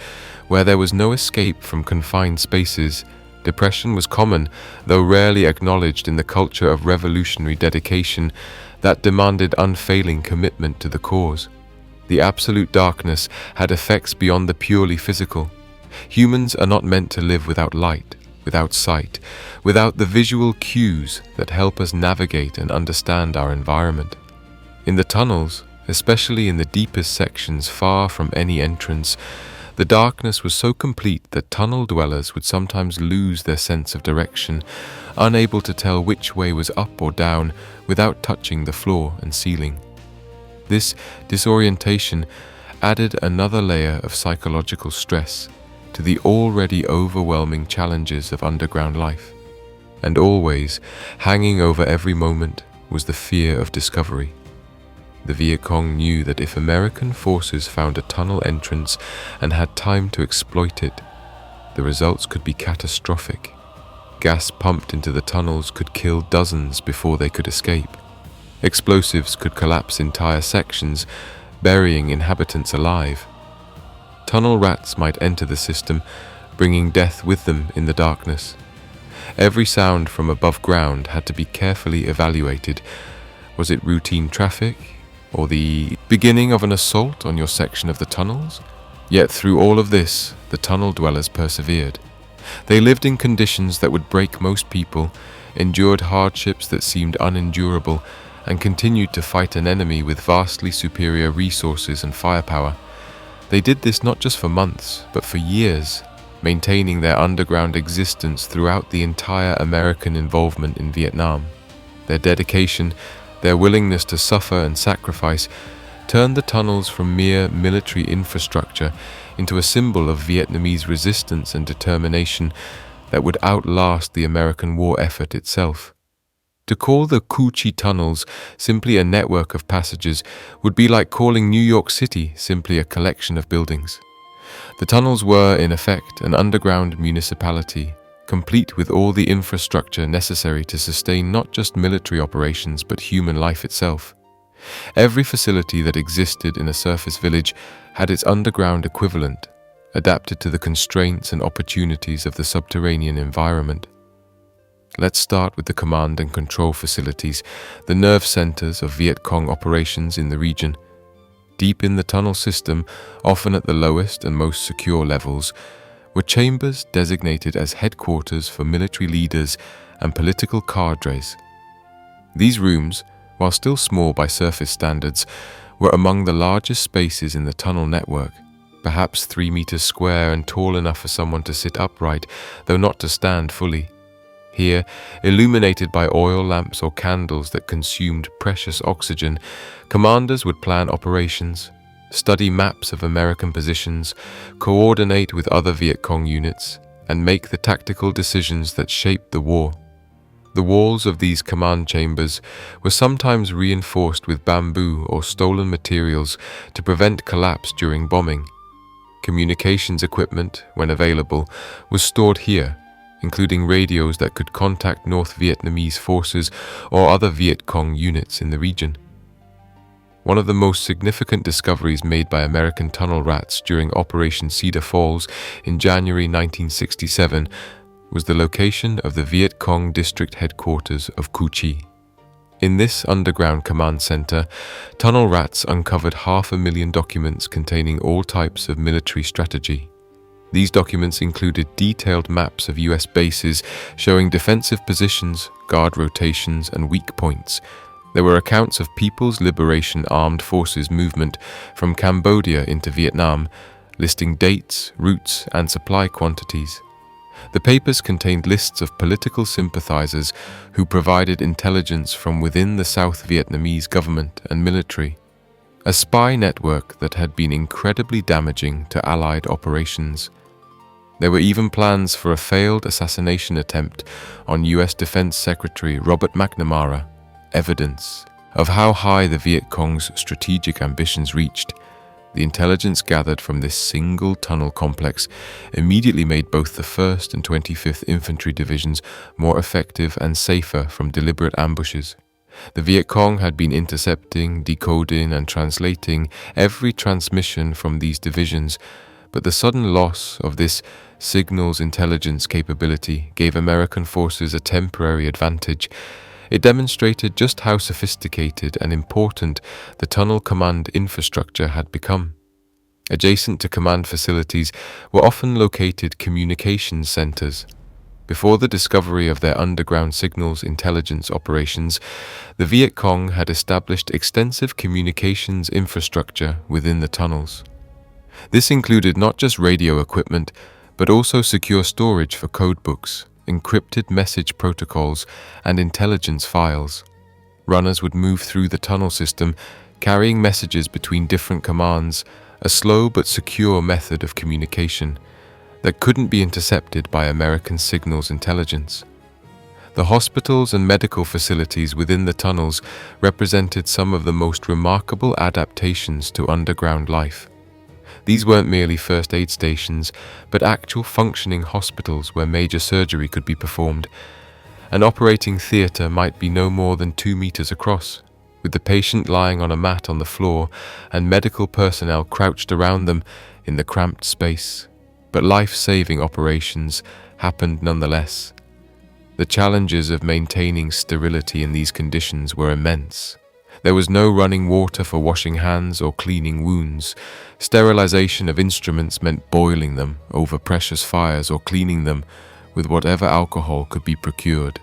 where there was no escape from confined spaces. Depression was common, though rarely acknowledged in the culture of revolutionary dedication that demanded unfailing commitment to the cause. The absolute darkness had effects beyond the purely physical. Humans are not meant to live without light, without sight, without the visual cues that help us navigate and understand our environment. In the tunnels, especially in the deepest sections far from any entrance, the darkness was so complete that tunnel dwellers would sometimes lose their sense of direction, unable to tell which way was up or down without touching the floor and ceiling. This disorientation added another layer of psychological stress to the already overwhelming challenges of underground life. And always, hanging over every moment, was the fear of discovery. The Viet Cong knew that if American forces found a tunnel entrance and had time to exploit it, the results could be catastrophic. Gas pumped into the tunnels could kill dozens before they could escape. Explosives could collapse entire sections, burying inhabitants alive. Tunnel rats might enter the system, bringing death with them in the darkness. Every sound from above ground had to be carefully evaluated. Was it routine traffic, or the beginning of an assault on your section of the tunnels? Yet through all of this, the tunnel dwellers persevered. They lived in conditions that would break most people, endured hardships that seemed unendurable, and continued to fight an enemy with vastly superior resources and firepower. They did this not just for months, but for years, maintaining their underground existence throughout the entire American involvement in Vietnam. Their dedication, their willingness to suffer and sacrifice, turned the tunnels from mere military infrastructure into a symbol of Vietnamese resistance and determination that would outlast the American war effort itself. To call the Cu Chi tunnels simply a network of passages would be like calling New York City simply a collection of buildings. The tunnels were, in effect, an underground municipality, complete with all the infrastructure necessary to sustain not just military operations but human life itself. Every facility that existed in a surface village had its underground equivalent, adapted to the constraints and opportunities of the subterranean environment. Let's start with the command and control facilities, the nerve centers of Viet Cong operations in the region. Deep in the tunnel system, often at the lowest and most secure levels, were chambers designated as headquarters for military leaders and political cadres. These rooms, while still small by surface standards, were among the largest spaces in the tunnel network, perhaps 3 meters square and tall enough for someone to sit upright, though not to stand fully. Here, illuminated by oil lamps or candles that consumed precious oxygen, commanders would plan operations, study maps of American positions, coordinate with other Viet Cong units, and make the tactical decisions that shaped the war. The walls of these command chambers were sometimes reinforced with bamboo or stolen materials to prevent collapse during bombing. Communications equipment, when available, was stored here, including radios that could contact North Vietnamese forces or other Viet Cong units in the region. One of the most significant discoveries made by American tunnel rats during Operation Cedar Falls in January 1967 was the location of the Viet Cong district headquarters of Cu Chi. In this underground command center, tunnel rats uncovered 500,000 documents containing all types of military strategy. These documents included detailed maps of US bases showing defensive positions, guard rotations, and weak points. There were accounts of People's Liberation Armed Forces movement from Cambodia into Vietnam, listing dates, routes, and supply quantities. The papers contained lists of political sympathizers who provided intelligence from within the South Vietnamese government and military, a spy network that had been incredibly damaging to Allied operations. There were even plans for a failed assassination attempt on US Defense Secretary Robert McNamara, evidence of how high the Viet Cong's strategic ambitions reached. The intelligence gathered from this single tunnel complex immediately made both the 1st and 25th Infantry Divisions more effective and safer from deliberate ambushes. The Viet Cong had been intercepting, decoding, and translating every transmission from these divisions, but the sudden loss of this signals intelligence capability gave American forces a temporary advantage. It demonstrated just how sophisticated and important the tunnel command infrastructure had become. Adjacent to command facilities were often located communications centers. Before the discovery of their underground signals intelligence operations, the Viet Cong had established extensive communications infrastructure within the tunnels. This included not just radio equipment, but also secure storage for codebooks, encrypted message protocols, and intelligence files. Runners would move through the tunnel system, carrying messages between different commands, a slow but secure method of communication that couldn't be intercepted by American signals intelligence. The hospitals and medical facilities within the tunnels represented some of the most remarkable adaptations to underground life. These weren't merely first aid stations, but actual functioning hospitals where major surgery could be performed. An operating theater might be no more than 2 meters across, with the patient lying on a mat on the floor and medical personnel crouched around them in the cramped space. But life-saving operations happened nonetheless. The challenges of maintaining sterility in these conditions were immense. There was no running water for washing hands or cleaning wounds. Sterilization of instruments meant boiling them over precious fires or cleaning them with whatever alcohol could be procured.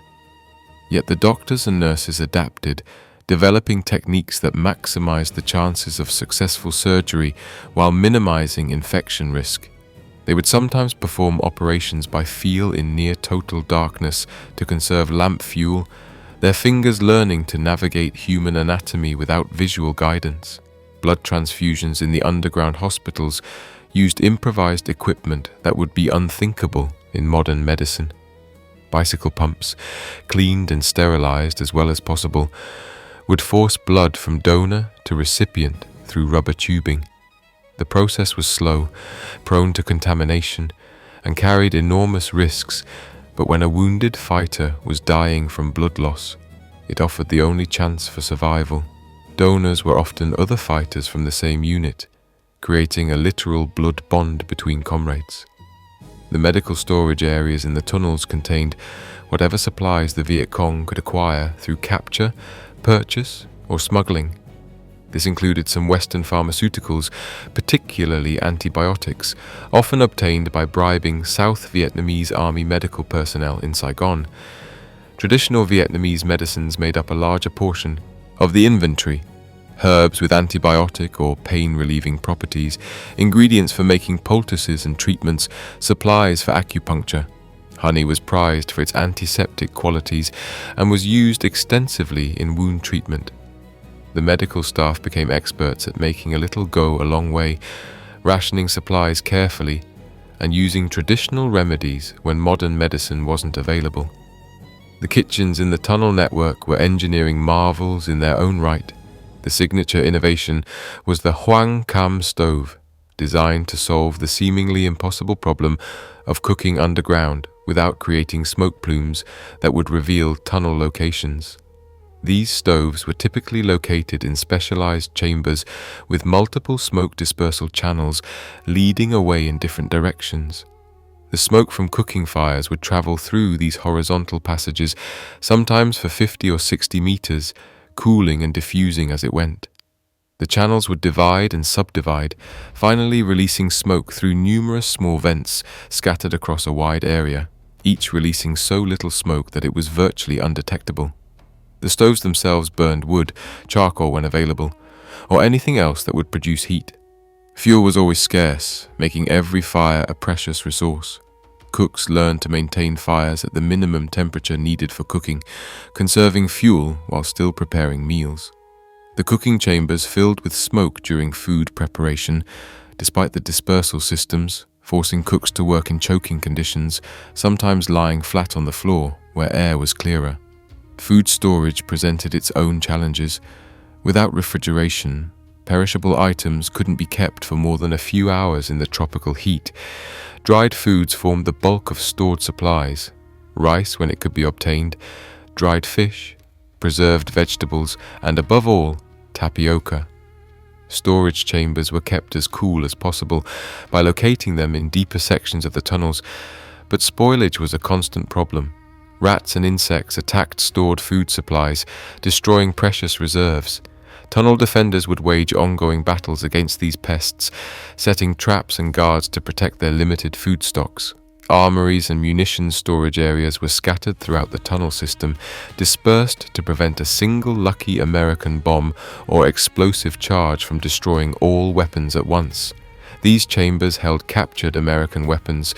Yet the doctors and nurses adapted, developing techniques that maximized the chances of successful surgery while minimizing infection risk. They would sometimes perform operations by feel in near total darkness to conserve lamp fuel, their fingers learning to navigate human anatomy without visual guidance. Blood transfusions in the underground hospitals used improvised equipment that would be unthinkable in modern medicine. Bicycle pumps, cleaned and sterilized as well as possible, would force blood from donor to recipient through rubber tubing. The process was slow, prone to contamination, and carried enormous risks, but when a wounded fighter was dying from blood loss, it offered the only chance for survival. Donors were often other fighters from the same unit, creating a literal blood bond between comrades. The medical storage areas in the tunnels contained whatever supplies the Viet Cong could acquire through capture, purchase, or smuggling. This included some Western pharmaceuticals, particularly antibiotics, often obtained by bribing South Vietnamese Army medical personnel in Saigon. Traditional Vietnamese medicines made up a larger portion of the inventory. Herbs with antibiotic or pain-relieving properties, ingredients for making poultices and treatments, supplies for acupuncture. Honey was prized for its antiseptic qualities and was used extensively in wound treatment. The medical staff became experts at making a little go a long way, rationing supplies carefully, and using traditional remedies when modern medicine wasn't available. The kitchens in the tunnel network were engineering marvels in their own right. The signature innovation was the Hoang Cam stove, designed to solve the seemingly impossible problem of cooking underground without creating smoke plumes that would reveal tunnel locations. These stoves were typically located in specialized chambers with multiple smoke dispersal channels leading away in different directions. The smoke from cooking fires would travel through these horizontal passages, sometimes for 50 or 60 meters, cooling and diffusing as it went. The channels would divide and subdivide, finally releasing smoke through numerous small vents scattered across a wide area, each releasing so little smoke that it was virtually undetectable. The stoves themselves burned wood, charcoal when available, or anything else that would produce heat. Fuel was always scarce, making every fire a precious resource. Cooks learned to maintain fires at the minimum temperature needed for cooking, conserving fuel while still preparing meals. The cooking chambers filled with smoke during food preparation, despite the dispersal systems, forcing cooks to work in choking conditions, sometimes lying flat on the floor where air was clearer. Food storage presented its own challenges. Without refrigeration, perishable items couldn't be kept for more than a few hours in the tropical heat. Dried foods formed the bulk of stored supplies: rice when it could be obtained, dried fish, preserved vegetables, and above all, tapioca. Storage chambers were kept as cool as possible by locating them in deeper sections of the tunnels, but spoilage was a constant problem. Rats and insects attacked stored food supplies, destroying precious reserves. Tunnel defenders would wage ongoing battles against these pests, setting traps and guards to protect their limited food stocks. Armories and munitions storage areas were scattered throughout the tunnel system, dispersed to prevent a single lucky American bomb or explosive charge from destroying all weapons at once. These chambers held captured American weapons,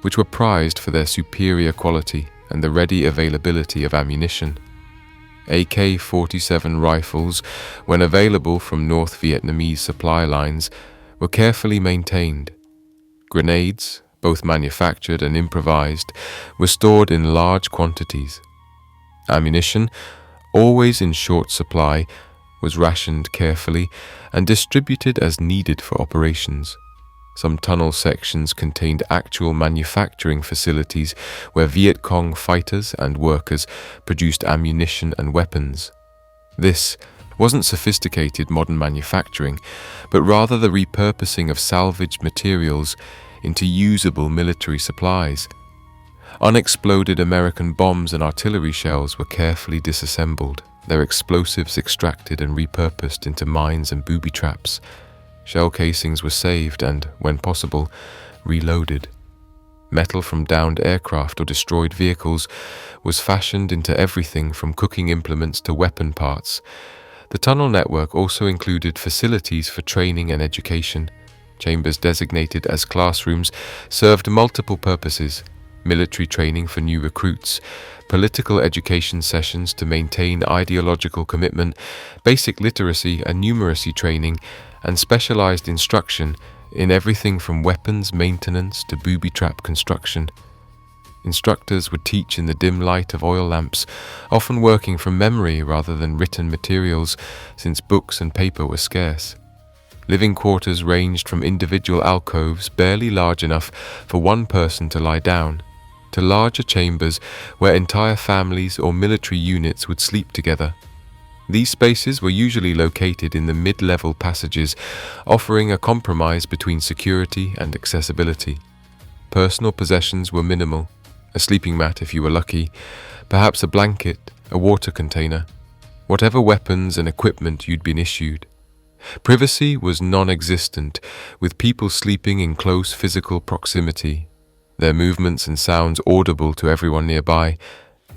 which were prized for their superior quality and the ready availability of ammunition. AK-47 rifles, when available from North Vietnamese supply lines, were carefully maintained. Grenades, both manufactured and improvised, were stored in large quantities. Ammunition, always in short supply, was rationed carefully and distributed as needed for operations. Some tunnel sections contained actual manufacturing facilities where Viet Cong fighters and workers produced ammunition and weapons. This wasn't sophisticated modern manufacturing, but rather the repurposing of salvaged materials into usable military supplies. Unexploded American bombs and artillery shells were carefully disassembled, their explosives extracted and repurposed into mines and booby traps. Shell casings were saved and, when possible, reloaded. Metal from downed aircraft or destroyed vehicles was fashioned into everything from cooking implements to weapon parts. The tunnel network also included facilities for training and education. Chambers designated as classrooms served multiple purposes. military training for new recruits, political education sessions to maintain ideological commitment, basic literacy and numeracy training, and specialized instruction in everything from weapons maintenance to booby trap construction. Instructors would teach in the dim light of oil lamps, often working from memory rather than written materials, since books and paper were scarce. Living quarters ranged from individual alcoves barely large enough for one person to lie down, to larger chambers where entire families or military units would sleep together. These spaces were usually located in the mid-level passages, offering a compromise between security and accessibility. Personal possessions were minimal: a sleeping mat if you were lucky, perhaps a blanket, a water container, whatever weapons and equipment you'd been issued. Privacy was non-existent, with people sleeping in close physical proximity, their movements and sounds audible to everyone nearby.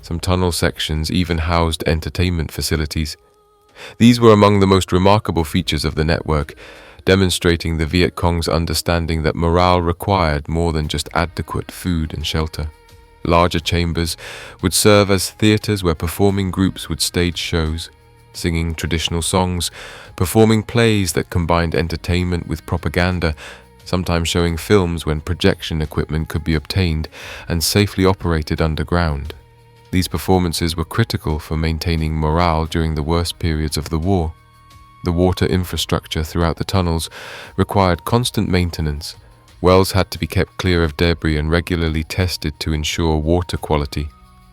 Some tunnel sections even housed entertainment facilities. These were among the most remarkable features of the network, demonstrating the Viet Cong's understanding that morale required more than just adequate food and shelter. Larger chambers would serve as theaters where performing groups would stage shows, singing traditional songs, performing plays that combined entertainment with propaganda, sometimes showing films when projection equipment could be obtained and safely operated underground. These performances were critical for maintaining morale during the worst periods of the war. The water infrastructure throughout the tunnels required constant maintenance. Wells had to be kept clear of debris and regularly tested to ensure water quality.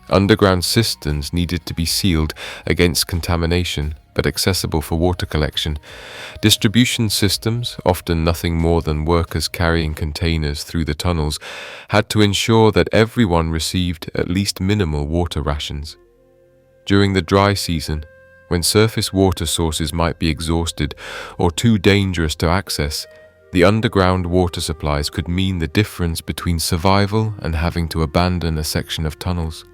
Underground cisterns needed to be sealed against contamination, but accessible for water collection. Distribution systems, often nothing more than workers carrying containers through the tunnels, had to ensure that everyone received at least minimal water rations. During the dry season, when surface water sources might be exhausted or too dangerous to access, the underground water supplies could mean the difference between survival and having to abandon a section of tunnels.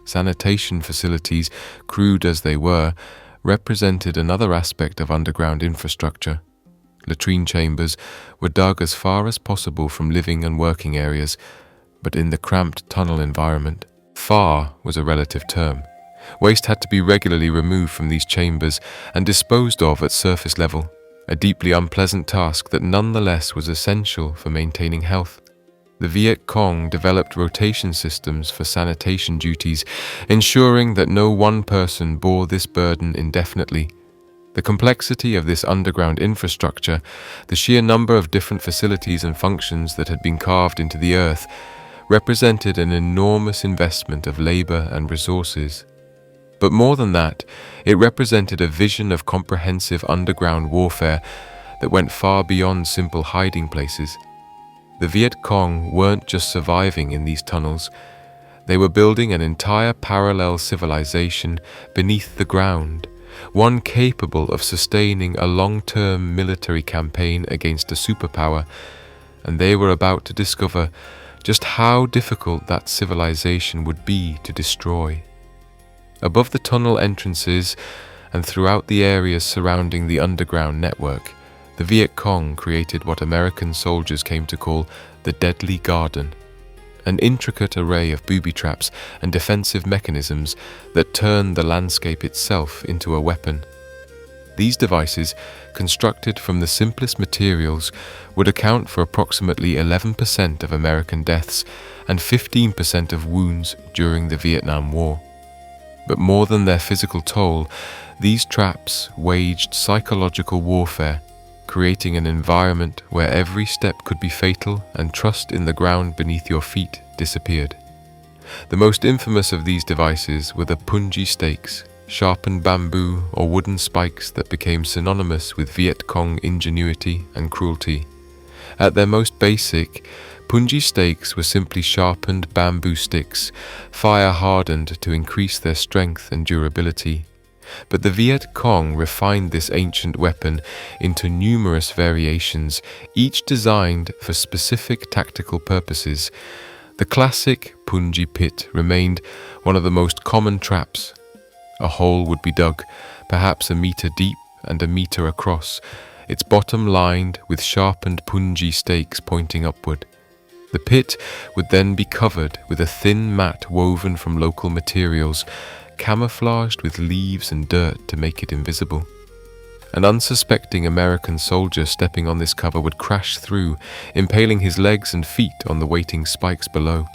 Sanitation facilities, crude as they were, represented another aspect of underground infrastructure. Latrine chambers were dug as far as possible from living and working areas, but in the cramped tunnel environment, far was a relative term. Waste had to be regularly removed from these chambers and disposed of at surface level, a deeply unpleasant task that nonetheless was essential for maintaining health. The Viet Cong developed rotation systems for sanitation duties, ensuring that no one person bore this burden indefinitely. The complexity of this underground infrastructure, the sheer number of different facilities and functions that had been carved into the earth, represented an enormous investment of labor and resources. But more than that, it represented a vision of comprehensive underground warfare that went far beyond simple hiding places. The Viet Cong weren't just surviving in these tunnels, they were building an entire parallel civilization beneath the ground, one capable of sustaining a long-term military campaign against a superpower, and they were about to discover just how difficult that civilization would be to destroy. Above the tunnel entrances and throughout the areas surrounding the underground network, the Viet Cong created what American soldiers came to call the Deadly Garden, an intricate array of booby traps and defensive mechanisms that turned the landscape itself into a weapon. These devices, constructed from the simplest materials, would account for approximately 11% of American deaths and 15% of wounds during the Vietnam War. But more than their physical toll, these traps waged psychological warfare, creating an environment where every step could be fatal and trust in the ground beneath your feet disappeared. The most infamous of these devices were the punji stakes, sharpened bamboo or wooden spikes that became synonymous with Viet Cong ingenuity and cruelty. At their most basic, punji stakes were simply sharpened bamboo sticks, fire-hardened to increase their strength and durability. But the Viet Cong refined this ancient weapon into numerous variations, each designed for specific tactical purposes. The classic punji pit remained one of the most common traps. A hole would be dug, perhaps a meter deep and a meter across, its bottom lined with sharpened punji stakes pointing upward. The The pit would then be covered with a thin mat woven from local materials, camouflaged with leaves and dirt to make it invisible. An unsuspecting American soldier stepping on this cover would crash through, impaling his legs and feet on the waiting spikes below.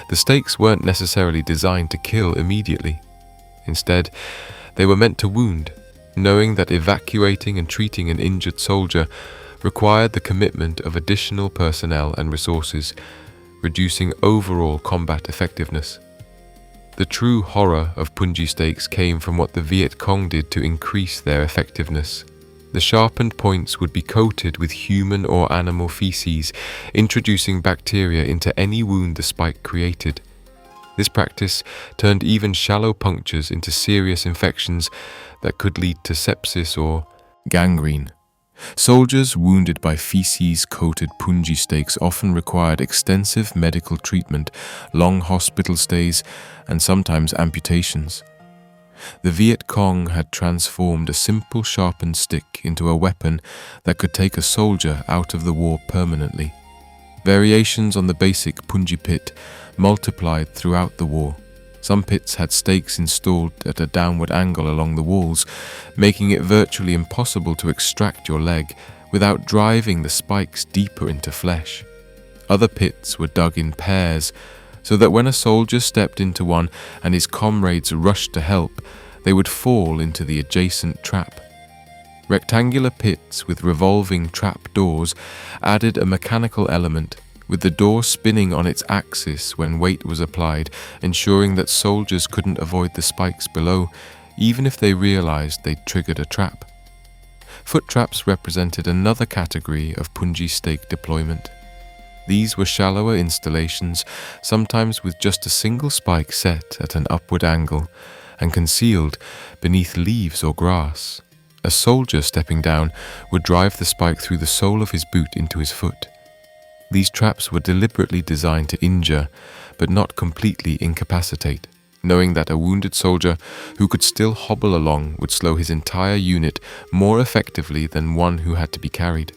The stakes weren't necessarily designed to kill immediately. Instead, they were meant to wound, knowing that evacuating and treating an injured soldier required the commitment of additional personnel and resources, reducing overall combat effectiveness. The true horror of punji stakes came from what the Viet Cong did to increase their effectiveness. The sharpened points would be coated with human or animal feces, introducing bacteria into any wound the spike created. This practice turned even shallow punctures into serious infections that could lead to sepsis or gangrene. Soldiers wounded by feces-coated punji stakes often required extensive medical treatment, long hospital stays, and sometimes amputations. The Viet Cong had transformed a simple sharpened stick into a weapon that could take a soldier out of the war permanently. Variations on the basic punji pit multiplied throughout the war. Some pits had stakes installed at a downward angle along the walls, making it virtually impossible to extract your leg without driving the spikes deeper into flesh. Other pits were dug in pairs, so that when a soldier stepped into one and his comrades rushed to help, they would fall into the adjacent trap. Rectangular pits with revolving trap doors added a mechanical element, with the door spinning on its axis when weight was applied, ensuring that soldiers couldn't avoid the spikes below, even if they realized they'd triggered a trap. Foot traps represented another category of punji stake deployment. These were shallower installations, sometimes with just a single spike set at an upward angle and concealed beneath leaves or grass. A soldier stepping down would drive the spike through the sole of his boot into his foot. These traps were deliberately designed to injure, but not completely incapacitate, knowing that a wounded soldier who could still hobble along would slow his entire unit more effectively than one who had to be carried.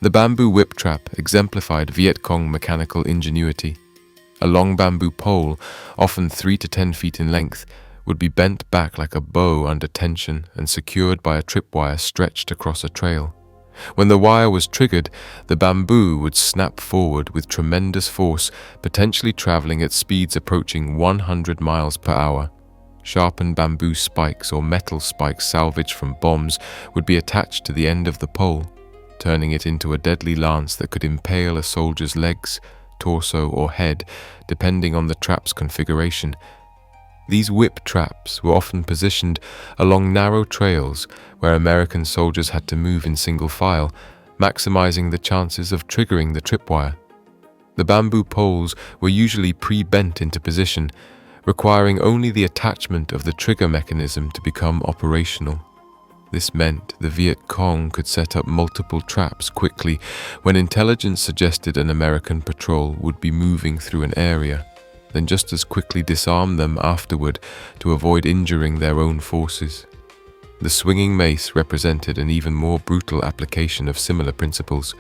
The bamboo whip trap exemplified Viet Cong mechanical ingenuity. A long bamboo pole, often 3 to 10 feet in length, would be bent back like a bow under tension and secured by a tripwire stretched across a trail. When the wire was triggered, the bamboo would snap forward with tremendous force, potentially traveling at speeds approaching 100 miles per hour. Sharpened bamboo spikes or metal spikes salvaged from bombs would be attached to the end of the pole, turning it into a deadly lance that could impale a soldier's legs, torso, or head, depending on the trap's configuration. These whip traps were often positioned along narrow trails where American soldiers had to move in single file, maximizing the chances of triggering the tripwire. The bamboo poles were usually pre-bent into position, requiring only the attachment of the trigger mechanism to become operational. This meant the Viet Cong could set up multiple traps quickly when intelligence suggested an American patrol would be moving through an area, then just as quickly disarm them afterward to avoid injuring their own forces. The swinging mace represented an even more brutal application of similar principles.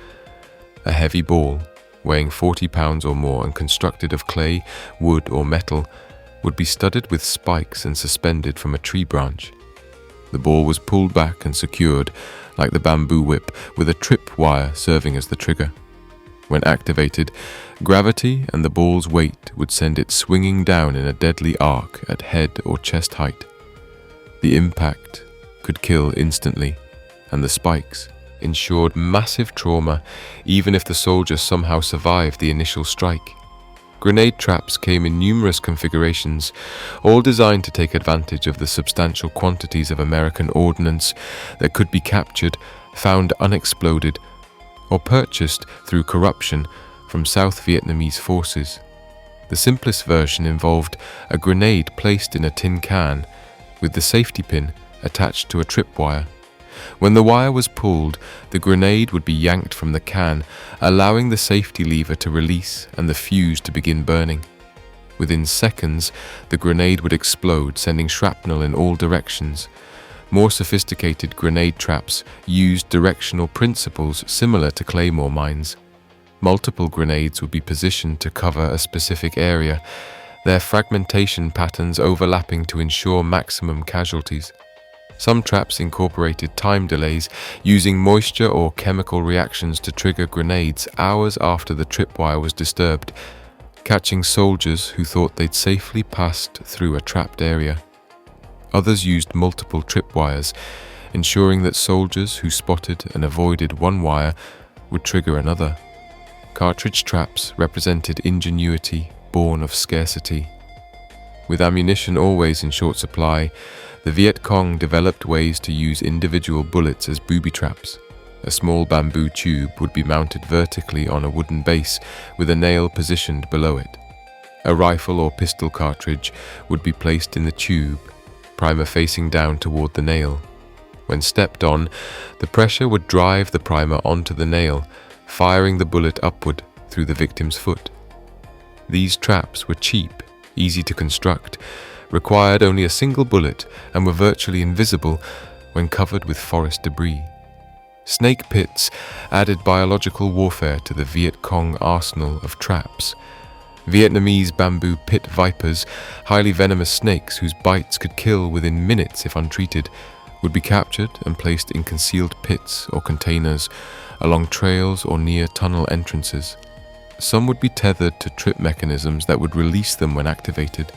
A heavy ball, weighing 40 pounds or more and constructed of clay, wood, or metal, would be studded with spikes and suspended from a tree branch. The ball was pulled back and secured, like the bamboo whip, with a trip wire serving as the trigger. When activated, gravity and the ball's weight would send it swinging down in a deadly arc at head or chest height. The impact could kill instantly, and the spikes ensured massive trauma even if the soldier somehow survived the initial strike. Grenade traps came in numerous configurations, all designed to take advantage of the substantial quantities of American ordnance that could be captured, found unexploded, or purchased through corruption from South Vietnamese forces. The simplest version involved a grenade placed in a tin can, with the safety pin attached to a tripwire. When the wire was pulled, the grenade would be yanked from the can, allowing the safety lever to release and the fuse to begin burning. Within seconds, the grenade would explode, sending shrapnel in all directions. More sophisticated grenade traps used directional principles similar to claymore mines. Multiple grenades would be positioned to cover a specific area, their fragmentation patterns overlapping to ensure maximum casualties. Some traps incorporated time delays, using moisture or chemical reactions to trigger grenades hours after the tripwire was disturbed, catching soldiers who thought they'd safely passed through a trapped area. Others used multiple tripwires, ensuring that soldiers who spotted and avoided one wire would trigger another. Cartridge traps represented ingenuity born of scarcity. With ammunition always in short supply, the Viet Cong developed ways to use individual bullets as booby traps. A small bamboo tube would be mounted vertically on a wooden base with a nail positioned below it. A rifle or pistol cartridge would be placed in the tube, primer facing down toward the nail. When stepped on, the pressure would drive the primer onto the nail, firing the bullet upward through the victim's foot. These traps were cheap, easy to construct, required only a single bullet, and were virtually invisible when covered with forest debris. Snake pits added biological warfare to the Viet Cong arsenal of traps. Vietnamese bamboo pit vipers, highly venomous snakes whose bites could kill within minutes if untreated, would be captured and placed in concealed pits or containers along trails or near tunnel entrances. Some would be tethered to trip mechanisms that would release them when activated.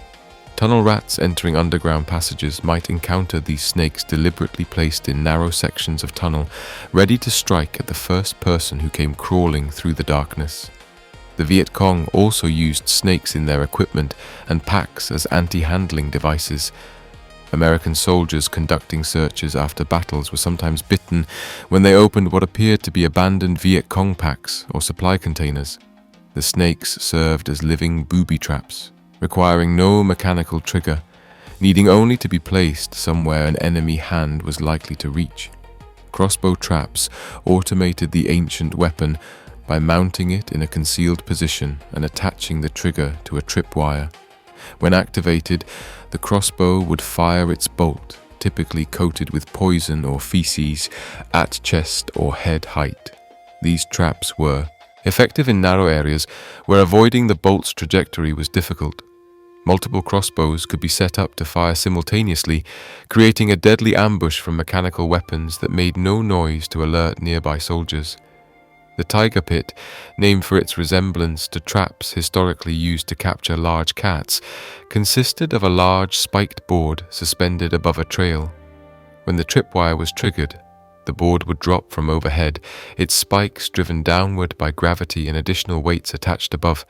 Tunnel rats entering underground passages might encounter these snakes deliberately placed in narrow sections of tunnel, ready to strike at the first person who came crawling through the darkness. The Viet Cong also used snakes in their equipment and packs as anti-handling devices. American soldiers conducting searches after battles were sometimes bitten when they opened what appeared to be abandoned Viet Cong packs or supply containers. The snakes served as living booby traps, requiring no mechanical trigger, needing only to be placed somewhere an enemy hand was likely to reach. Crossbow traps automated the ancient weapon by mounting it in a concealed position and attaching the trigger to a tripwire. When activated, the crossbow would fire its bolt, typically coated with poison or feces, at chest or head height. These traps were effective in narrow areas where avoiding the bolt's trajectory was difficult. Multiple crossbows could be set up to fire simultaneously, creating a deadly ambush from mechanical weapons that made no noise to alert nearby soldiers. The tiger pit, named for its resemblance to traps historically used to capture large cats, consisted of a large spiked board suspended above a trail. When the tripwire was triggered, the board would drop from overhead, its spikes driven downward by gravity and additional weights attached above.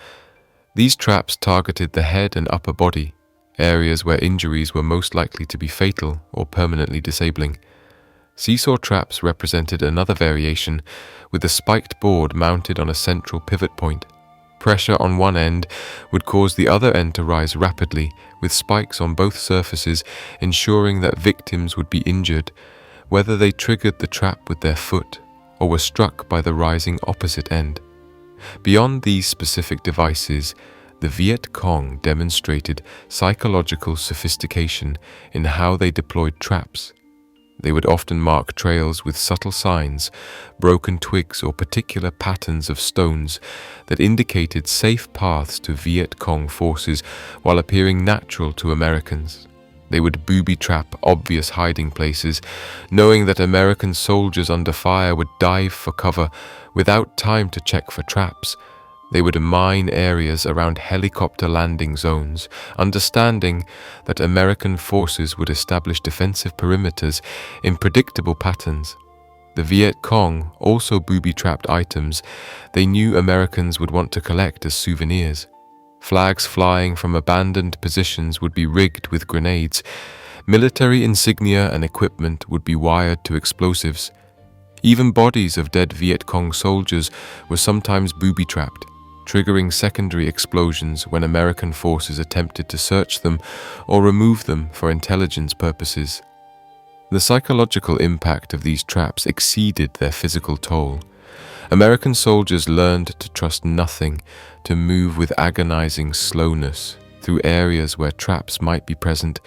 These traps targeted the head and upper body, areas where injuries were most likely to be fatal or permanently disabling. Seesaw traps represented another variation, with a spiked board mounted on a central pivot point. Pressure on one end would cause the other end to rise rapidly, with spikes on both surfaces, ensuring that victims would be injured, whether they triggered the trap with their foot or were struck by the rising opposite end. Beyond these specific devices, the Viet Cong demonstrated psychological sophistication in how they deployed traps. They would often mark trails with subtle signs, broken twigs or particular patterns of stones that indicated safe paths to Viet Cong forces while appearing natural to Americans. They would booby trap obvious hiding places, knowing that American soldiers under fire would dive for cover without time to check for traps. They would mine areas around helicopter landing zones, understanding that American forces would establish defensive perimeters in predictable patterns. The Viet Cong also booby-trapped items they knew Americans would want to collect as souvenirs. Flags flying from abandoned positions would be rigged with grenades. Military insignia and equipment would be wired to explosives. Even bodies of dead Viet Cong soldiers were sometimes booby-trapped, triggering secondary explosions when American forces attempted to search them or remove them for intelligence purposes. The psychological impact of these traps exceeded their physical toll. American soldiers learned to trust nothing, to move with agonizing slowness through areas where traps might be present,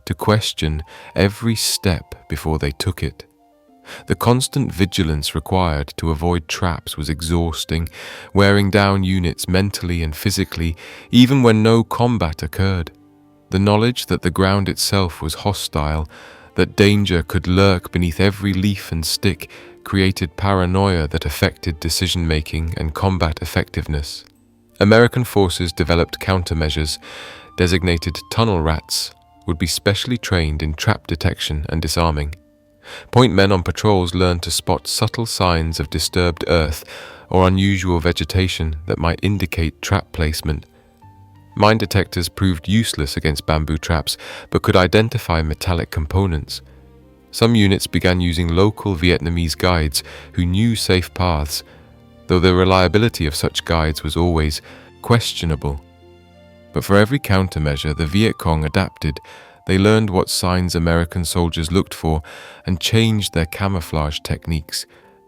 to question every step before they took it. The constant vigilance required to avoid traps was exhausting, wearing down units mentally and physically, even when no combat occurred. The knowledge that the ground itself was hostile, that danger could lurk beneath every leaf and stick, created paranoia that affected decision-making and combat effectiveness. American forces developed countermeasures. Designated tunnel rats would be specially trained in trap detection and disarming. Point men on patrols learned to spot subtle signs of disturbed earth or unusual vegetation that might indicate trap placement. Mine detectors proved useless against bamboo traps, but could identify metallic components. Some units began using local Vietnamese guides who knew safe paths, though the reliability of such guides was always questionable. But for every countermeasure the Viet Cong adapted, they learned what signs American soldiers looked for and changed their camouflage techniques.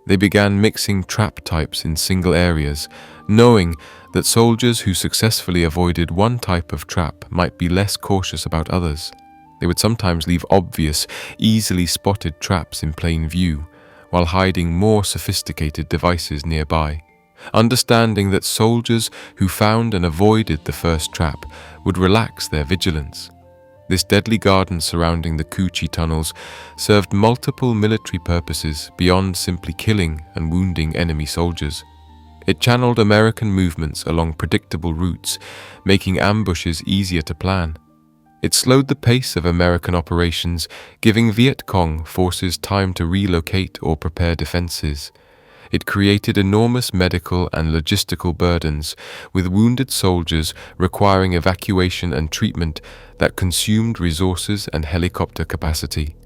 They began mixing trap types in single areas, knowing that soldiers who successfully avoided one type of trap might be less cautious about others. They would sometimes leave obvious, easily spotted traps in plain view, while hiding more sophisticated devices nearby. Understanding that soldiers who found and avoided the first trap would relax their vigilance. This deadly garden surrounding the Cu Chi tunnels served multiple military purposes beyond simply killing and wounding enemy soldiers. It channeled American movements along predictable routes, making ambushes easier to plan. It slowed the pace of American operations, giving Viet Cong forces time to relocate or prepare defenses. It created enormous medical and logistical burdens, with wounded soldiers requiring evacuation and treatment that consumed resources and helicopter capacity.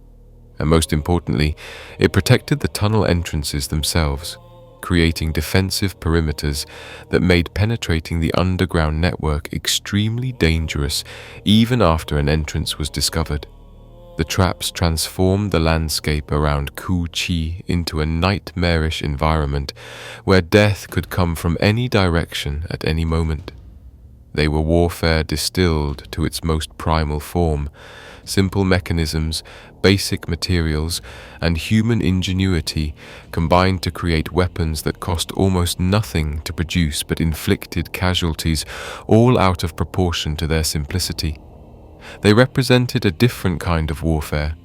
And most importantly, it protected the tunnel entrances themselves, creating defensive perimeters that made penetrating the underground network extremely dangerous even after an entrance was discovered. The traps transformed the landscape around Cu Chi into a nightmarish environment where death could come from any direction at any moment. They were warfare distilled to its most primal form: simple mechanisms, basic materials, and human ingenuity combined to create weapons that cost almost nothing to produce but inflicted casualties, all out of proportion to their simplicity. They represented a different kind of warfare,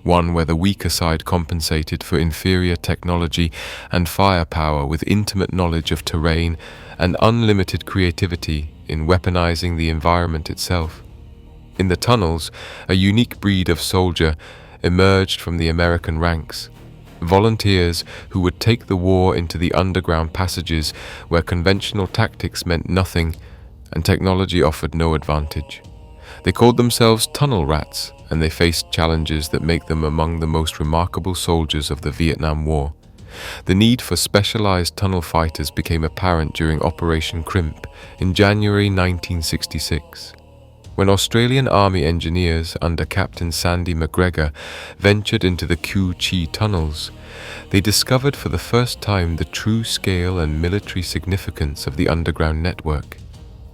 one where the weaker side compensated for inferior technology and firepower with intimate knowledge of terrain and unlimited creativity in weaponizing the environment itself. In the tunnels, a unique breed of soldier emerged from the American ranks, volunteers who would take the war into the underground passages where conventional tactics meant nothing and technology offered no advantage. They called themselves tunnel rats, and they faced challenges that make them among the most remarkable soldiers of the Vietnam War. The need for specialized tunnel fighters became apparent during Operation Crimp in January 1966. When Australian Army engineers under Captain Sandy McGregor ventured into the Cu Chi tunnels, they discovered for the first time the true scale and military significance of the underground network.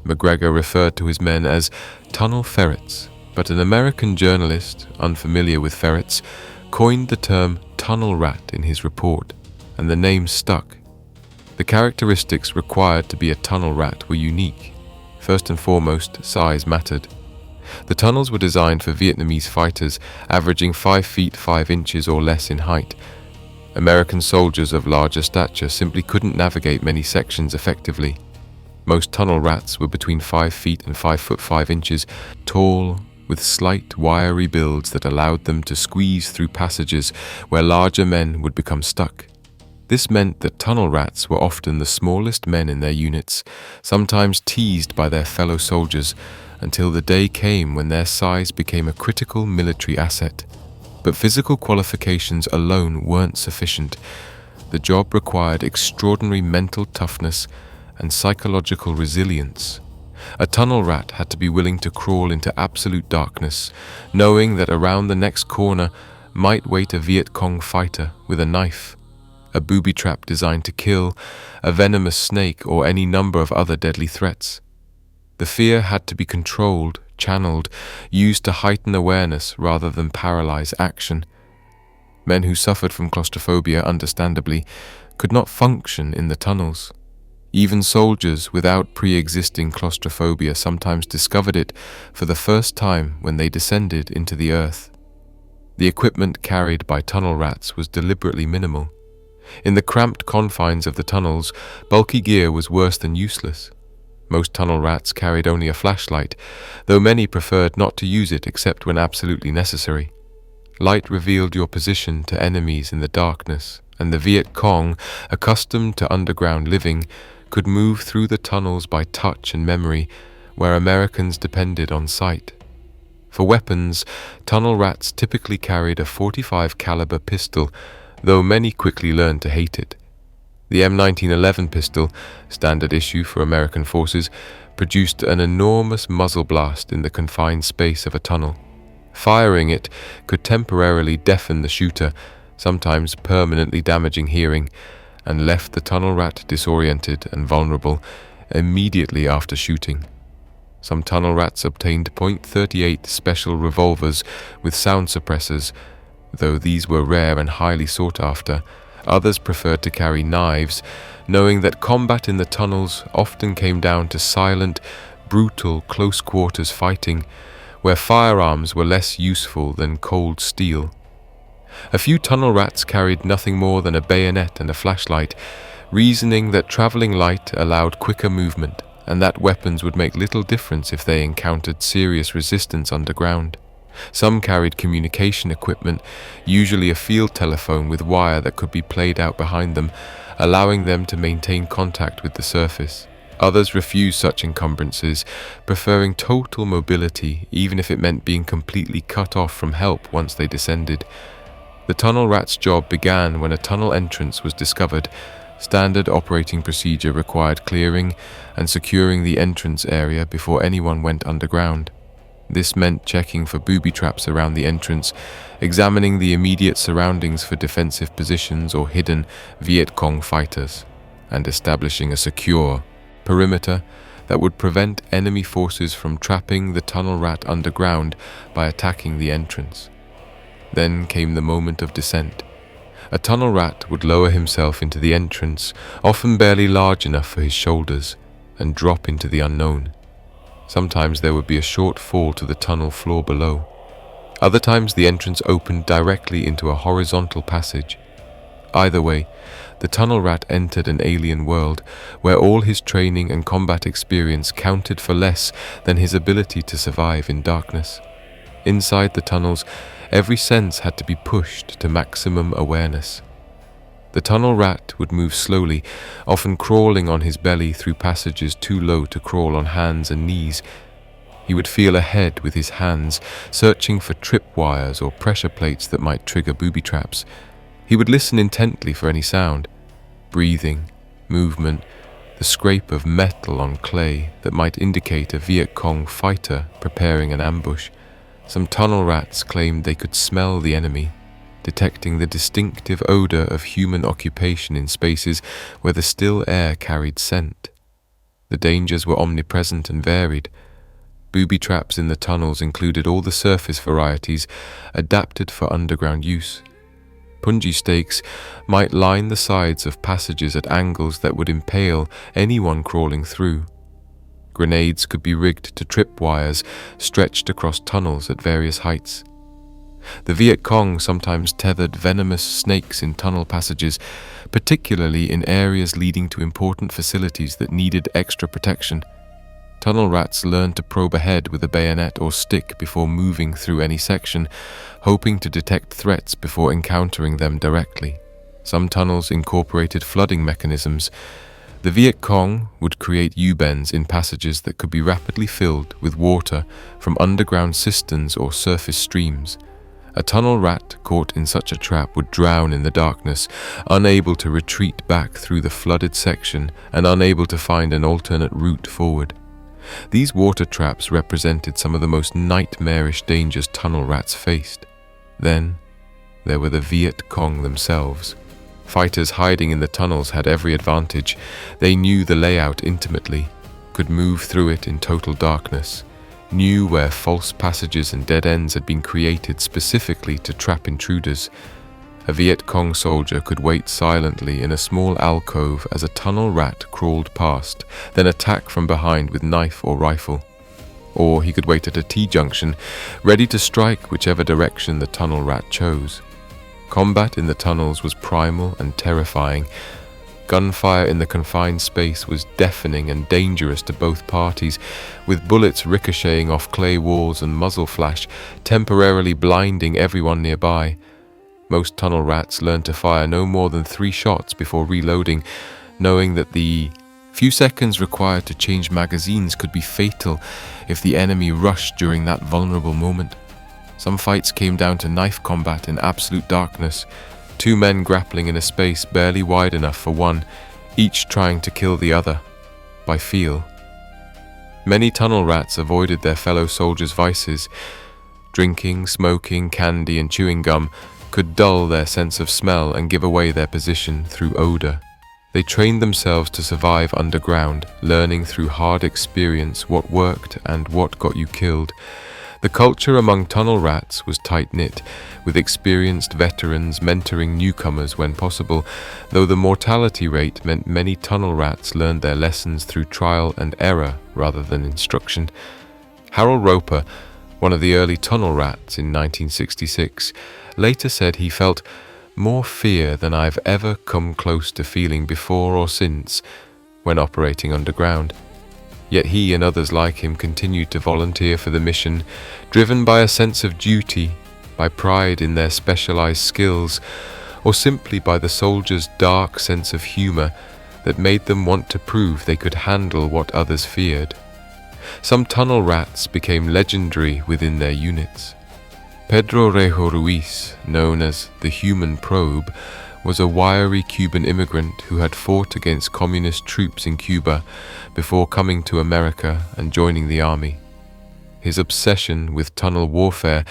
McGregor referred to his men as tunnel ferrets, but an American journalist, unfamiliar with ferrets, coined the term tunnel rat in his report, and the name stuck. The characteristics required to be a tunnel rat were unique. First and foremost, size mattered. The tunnels were designed for Vietnamese fighters, averaging 5 feet 5 inches or less in height. American soldiers of larger stature simply couldn't navigate many sections effectively. Most tunnel rats were between 5 feet and 5 foot 5 inches tall, with slight, wiry builds that allowed them to squeeze through passages where larger men would become stuck. This meant that tunnel rats were often the smallest men in their units, sometimes teased by their fellow soldiers, until the day came when their size became a critical military asset. But physical qualifications alone weren't sufficient. The job required extraordinary mental toughness and psychological resilience. A tunnel rat had to be willing to crawl into absolute darkness, knowing that around the next corner might wait a Viet Cong fighter with a knife, a booby trap designed to kill, a venomous snake, or any number of other deadly threats. The fear had to be controlled, channeled, used to heighten awareness rather than paralyze action. Men who suffered from claustrophobia, understandably, could not function in the tunnels. Even soldiers without pre-existing claustrophobia sometimes discovered it for the first time when they descended into the earth. The equipment carried by tunnel rats was deliberately minimal. In the cramped confines of the tunnels, bulky gear was worse than useless. Most tunnel rats carried only a flashlight, though many preferred not to use it except when absolutely necessary. Light revealed your position to enemies in the darkness, and the Viet Cong, accustomed to underground living, could move through the tunnels by touch and memory, where Americans depended on sight. For weapons, tunnel rats typically carried a .45 caliber pistol, though many quickly learned to hate it. The M1911 pistol, standard issue for American forces, produced an enormous muzzle blast in the confined space of a tunnel. Firing it could temporarily deafen the shooter, sometimes permanently damaging hearing, and left the tunnel rat disoriented and vulnerable immediately after shooting. Some tunnel rats obtained .38 special revolvers with sound suppressors, though these were rare and highly sought after. Others preferred to carry knives, knowing that combat in the tunnels often came down to silent, brutal, close-quarters fighting, where firearms were less useful than cold steel. A few tunnel rats carried nothing more than a bayonet and a flashlight, reasoning that traveling light allowed quicker movement, and that weapons would make little difference if they encountered serious resistance underground. Some carried communication equipment, usually a field telephone with wire that could be played out behind them, allowing them to maintain contact with the surface. Others refused such encumbrances, preferring total mobility even if it meant being completely cut off from help once they descended. The tunnel rat's job began when a tunnel entrance was discovered. Standard operating procedure required clearing and securing the entrance area before anyone went underground. This meant checking for booby traps around the entrance, examining the immediate surroundings for defensive positions or hidden Viet Cong fighters, and establishing a secure perimeter that would prevent enemy forces from trapping the tunnel rat underground by attacking the entrance. Then came the moment of descent. A tunnel rat would lower himself into the entrance, often barely large enough for his shoulders, and drop into the unknown. Sometimes there would be a short fall to the tunnel floor below. Other times the entrance opened directly into a horizontal passage. Either way, the tunnel rat entered an alien world where all his training and combat experience counted for less than his ability to survive in darkness. Inside the tunnels, every sense had to be pushed to maximum awareness. The tunnel rat would move slowly, often crawling on his belly through passages too low to crawl on hands and knees. He would feel ahead with his hands, searching for tripwires or pressure plates that might trigger booby traps. He would listen intently for any sound, breathing, movement, the scrape of metal on clay that might indicate a Viet Cong fighter preparing an ambush. Some tunnel rats claimed they could smell the enemy, detecting the distinctive odor of human occupation in spaces where the still air carried scent. The dangers were omnipresent and varied. Booby traps in the tunnels included all the surface varieties adapted for underground use. Punji stakes might line the sides of passages at angles that would impale anyone crawling through. Grenades could be rigged to tripwires stretched across tunnels at various heights. The Viet Cong sometimes tethered venomous snakes in tunnel passages, particularly in areas leading to important facilities that needed extra protection. Tunnel rats learned to probe ahead with a bayonet or stick before moving through any section, hoping to detect threats before encountering them directly. Some tunnels incorporated flooding mechanisms. The Viet Cong would create U-bends in passages that could be rapidly filled with water from underground cisterns or surface streams. A tunnel rat caught in such a trap would drown in the darkness, unable to retreat back through the flooded section and unable to find an alternate route forward. These water traps represented some of the most nightmarish dangers tunnel rats faced. Then, there were the Viet Cong themselves. Fighters hiding in the tunnels had every advantage. They knew the layout intimately, could move through it in total darkness, knew where false passages and dead ends had been created specifically to trap intruders. A Viet Cong soldier could wait silently in a small alcove as a tunnel rat crawled past, then attack from behind with knife or rifle. Or he could wait at a T-junction, ready to strike whichever direction the tunnel rat chose. Combat in the tunnels was primal and terrifying. Gunfire in the confined space was deafening and dangerous to both parties, with bullets ricocheting off clay walls and muzzle flash, temporarily blinding everyone nearby. Most tunnel rats learned to fire no more than 3 shots before reloading, knowing that the few seconds required to change magazines could be fatal if the enemy rushed during that vulnerable moment. Some fights came down to knife combat in absolute darkness, 2 men grappling in a space barely wide enough for one, each trying to kill the other, by feel. Many tunnel rats avoided their fellow soldiers' vices. Drinking, smoking, candy and chewing gum could dull their sense of smell and give away their position through odor. They trained themselves to survive underground, learning through hard experience what worked and what got you killed. The culture among tunnel rats was tight-knit, with experienced veterans mentoring newcomers when possible, though the mortality rate meant many tunnel rats learned their lessons through trial and error rather than instruction. Harold Roper, one of the early tunnel rats in 1966, later said he felt more fear than I've ever come close to feeling before or since when operating underground. Yet he and others like him continued to volunteer for the mission, driven by a sense of duty, by pride in their specialized skills, or simply by the soldiers' dark sense of humor that made them want to prove they could handle what others feared. Some tunnel rats became legendary within their units. Pedro Rejo Ruiz, known as the Human Probe, was a wiry Cuban immigrant who had fought against communist troops in Cuba before coming to America and joining the army. His obsession with tunnel warfare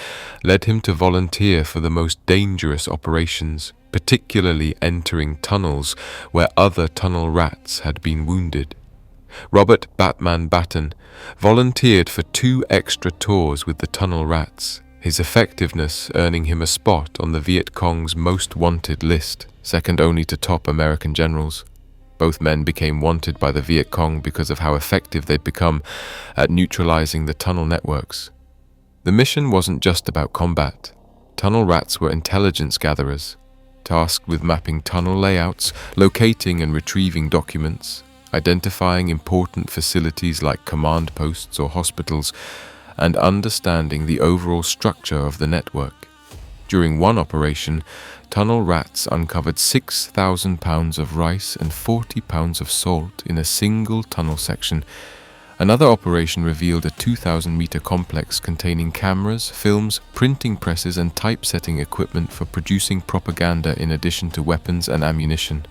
led him to volunteer for the most dangerous operations, particularly entering tunnels where other tunnel rats had been wounded. Robert Batman Batten volunteered for 2 extra tours with the tunnel rats, his effectiveness earning him a spot on the Viet Cong's most wanted list, second only to top American generals. Both men became wanted by the Viet Cong because of how effective they'd become at neutralizing the tunnel networks. The mission wasn't just about combat. Tunnel rats were intelligence gatherers, tasked with mapping tunnel layouts, locating and retrieving documents, identifying important facilities like command posts or hospitals, and understanding the overall structure of the network. During one operation, tunnel rats uncovered 6,000 pounds of rice and 40 pounds of salt in a single tunnel section. Another operation revealed a 2,000-meter complex containing cameras, films, printing presses and typesetting equipment for producing propaganda in addition to weapons and ammunition.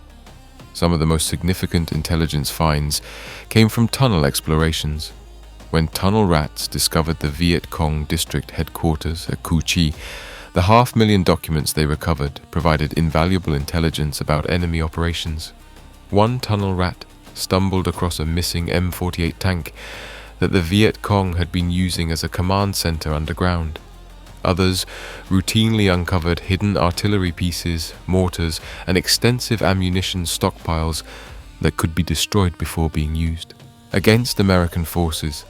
Some of the most significant intelligence finds came from tunnel explorations. When tunnel rats discovered the Viet Cong district headquarters at Cu Chi, the 500,000 documents they recovered provided invaluable intelligence about enemy operations. One tunnel rat stumbled across a missing M48 tank that the Viet Cong had been using as a command center underground. Others routinely uncovered hidden artillery pieces, mortars, and extensive ammunition stockpiles that could be destroyed before being used against American forces.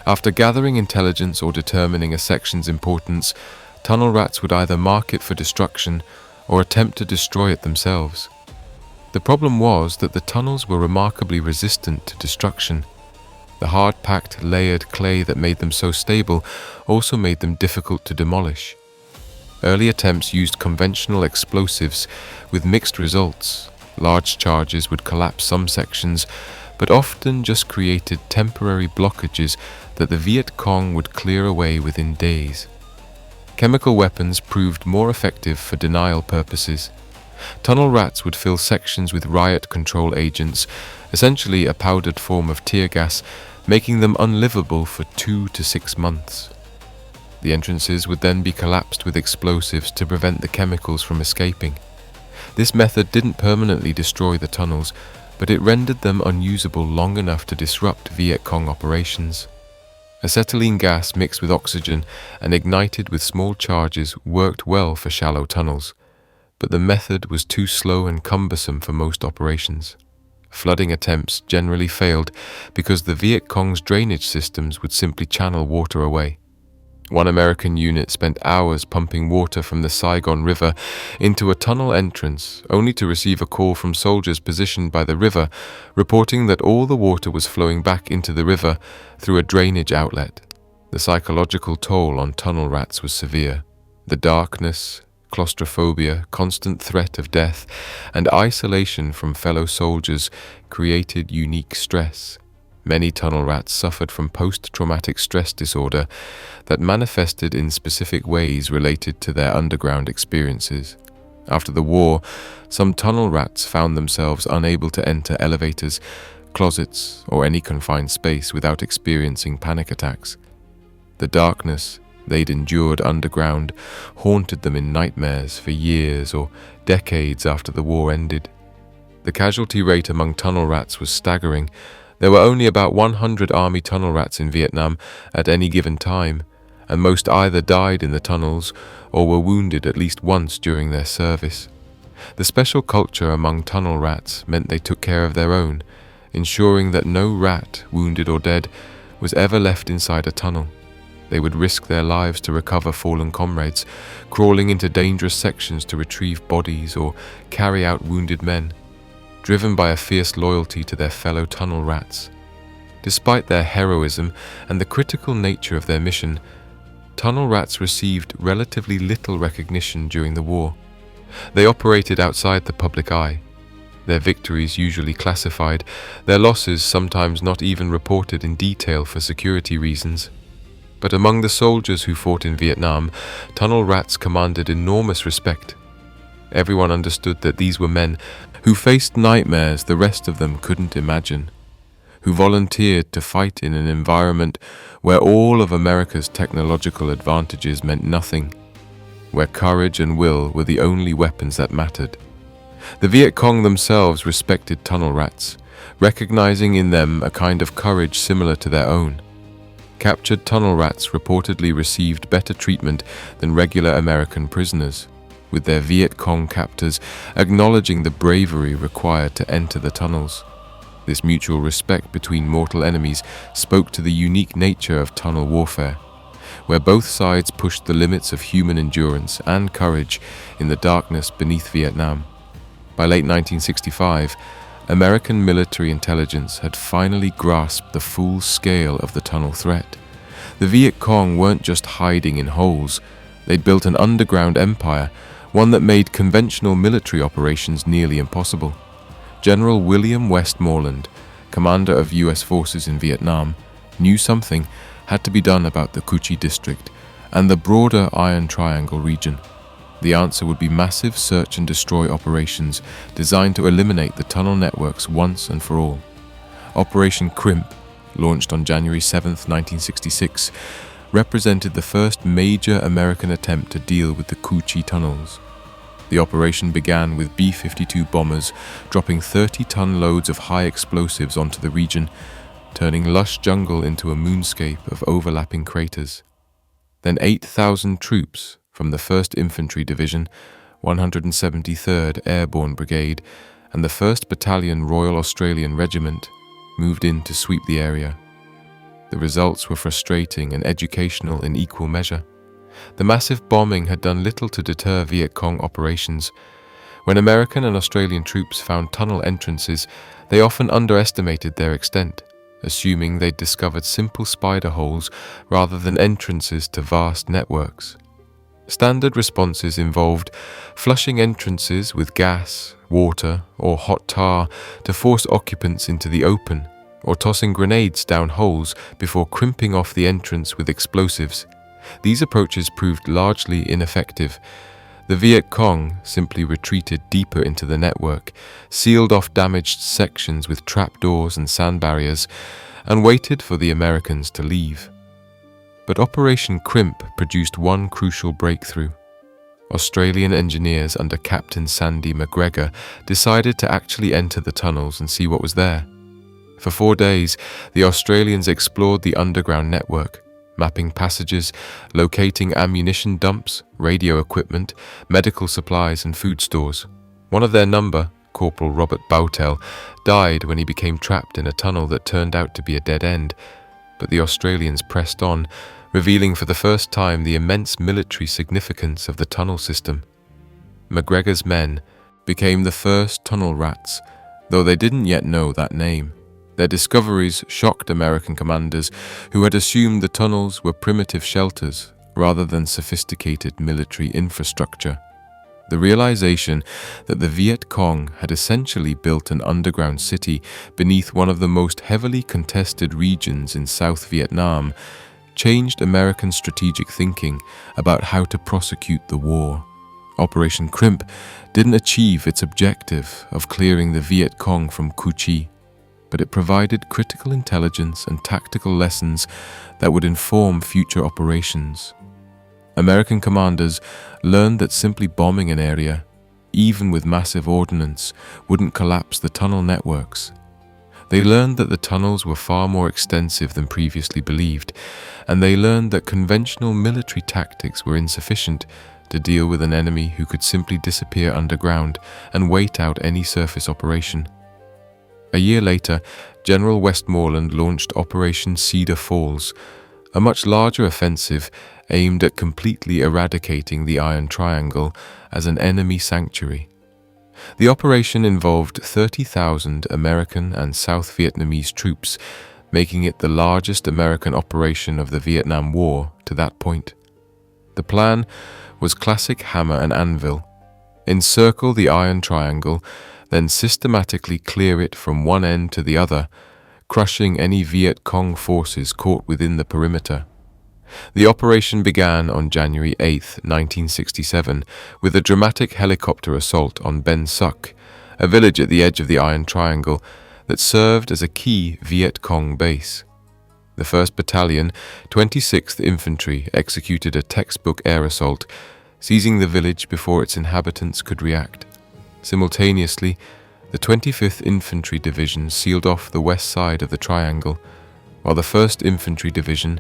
After gathering intelligence or determining a section's importance, tunnel rats would either mark it for destruction or attempt to destroy it themselves. The problem was that the tunnels were remarkably resistant to destruction. The hard-packed, layered clay that made them so stable also made them difficult to demolish. Early attempts used conventional explosives with mixed results. Large charges would collapse some sections, but often just created temporary blockages that the Viet Cong would clear away within days. Chemical weapons proved more effective for denial purposes. Tunnel rats would fill sections with riot control agents, essentially a powdered form of tear gas, making them unlivable for 2 to 6 months. The entrances would then be collapsed with explosives to prevent the chemicals from escaping. This method didn't permanently destroy the tunnels, but it rendered them unusable long enough to disrupt Viet Cong operations. Acetylene gas mixed with oxygen and ignited with small charges worked well for shallow tunnels. but the method was too slow and cumbersome for most operations. Flooding attempts generally failed because the Viet Cong's drainage systems would simply channel water away. One American unit spent hours pumping water from the Saigon River into a tunnel entrance, only to receive a call from soldiers positioned by the river, reporting that all the water was flowing back into the river through a drainage outlet. The psychological toll on tunnel rats was severe. The darkness, claustrophobia, constant threat of death, and isolation from fellow soldiers created unique stress. Many tunnel rats suffered from post-traumatic stress disorder that manifested in specific ways related to their underground experiences. After the war, some tunnel rats found themselves unable to enter elevators, closets, or any confined space without experiencing panic attacks. The darkness they'd endured underground haunted them in nightmares for years or decades after the war ended. The casualty rate among tunnel rats was staggering. There were only about 100 army tunnel rats in Vietnam at any given time, and most either died in the tunnels or were wounded at least once during their service. The special culture among tunnel rats meant they took care of their own, ensuring that no rat, wounded or dead, was ever left inside a tunnel. They would risk their lives to recover fallen comrades, crawling into dangerous sections to retrieve bodies or carry out wounded men, driven by a fierce loyalty to their fellow tunnel rats. Despite their heroism and the critical nature of their mission, tunnel rats received relatively little recognition during the war. They operated outside the public eye, their victories usually classified, their losses sometimes not even reported in detail for security reasons. But among the soldiers who fought in Vietnam, tunnel rats commanded enormous respect. Everyone understood that these were men who faced nightmares the rest of them couldn't imagine, who volunteered to fight in an environment where all of America's technological advantages meant nothing, where courage and will were the only weapons that mattered. The Viet Cong themselves respected tunnel rats, recognizing in them a kind of courage similar to their own. Captured tunnel rats reportedly received better treatment than regular American prisoners, with their Viet Cong captors acknowledging the bravery required to enter the tunnels. This mutual respect between mortal enemies spoke to the unique nature of tunnel warfare, where both sides pushed the limits of human endurance and courage in the darkness beneath Vietnam. By late 1965, American military intelligence had finally grasped the full scale of the tunnel threat. The Viet Cong weren't just hiding in holes. They'd built an underground empire, one that made conventional military operations nearly impossible. General William Westmoreland, commander of U.S. forces in Vietnam, knew something had to be done about the Cu Chi district and the broader Iron Triangle region. The answer would be massive search and destroy operations designed to eliminate the tunnel networks once and for all. Operation Crimp, launched on January 7, 1966, represented the first major American attempt to deal with the Cu Chi tunnels. The operation began with B-52 bombers dropping 30-ton loads of high explosives onto the region, turning lush jungle into a moonscape of overlapping craters. Then 8,000 troops from the 1st Infantry Division, 173rd Airborne Brigade, and the 1st Battalion Royal Australian Regiment moved in to sweep the area. The results were frustrating and educational in equal measure. The massive bombing had done little to deter Viet Cong operations. When American and Australian troops found tunnel entrances, they often underestimated their extent, assuming they'd discovered simple spider holes rather than entrances to vast networks. Standard responses involved flushing entrances with gas, water, or hot tar to force occupants into the open, or tossing grenades down holes before crimping off the entrance with explosives. These approaches proved largely ineffective. The Viet Cong simply retreated deeper into the network, sealed off damaged sections with trapdoors and sand barriers, and waited for the Americans to leave. But Operation Crimp produced one crucial breakthrough. Australian engineers under Captain Sandy McGregor decided to actually enter the tunnels and see what was there. For 4 days, the Australians explored the underground network, mapping passages, locating ammunition dumps, radio equipment, medical supplies, and food stores. One of their number, Corporal Robert Bautel, died when he became trapped in a tunnel that turned out to be a dead end, but the Australians pressed on, revealing for the first time the immense military significance of the tunnel system. McGregor's men became the first tunnel rats, though they didn't yet know that name. Their discoveries shocked American commanders who had assumed the tunnels were primitive shelters rather than sophisticated military infrastructure. The realization that the Viet Cong had essentially built an underground city beneath one of the most heavily contested regions in South Vietnam changed American strategic thinking about how to prosecute the war. Operation Crimp didn't achieve its objective of clearing the Viet Cong from Cu Chi, but it provided critical intelligence and tactical lessons that would inform future operations. American commanders learned that simply bombing an area, even with massive ordnance, wouldn't collapse the tunnel networks. They learned that the tunnels were far more extensive than previously believed, and they learned that conventional military tactics were insufficient to deal with an enemy who could simply disappear underground and wait out any surface operation. A year later, General Westmoreland launched Operation Cedar Falls, a much larger offensive aimed at completely eradicating the Iron Triangle as an enemy sanctuary. The operation involved 30,000 American and South Vietnamese troops, making it the largest American operation of the Vietnam War to that point. The plan was classic hammer and anvil. Encircle the Iron Triangle, then systematically clear it from one end to the other, crushing any Viet Cong forces caught within the perimeter. The operation began on January 8, 1967, with a dramatic helicopter assault on Ben Suc, a village at the edge of the Iron Triangle that served as a key Viet Cong base. The 1st Battalion, 26th Infantry executed a textbook air assault, seizing the village before its inhabitants could react. Simultaneously, the 25th Infantry Division sealed off the west side of the triangle, while the 1st Infantry Division,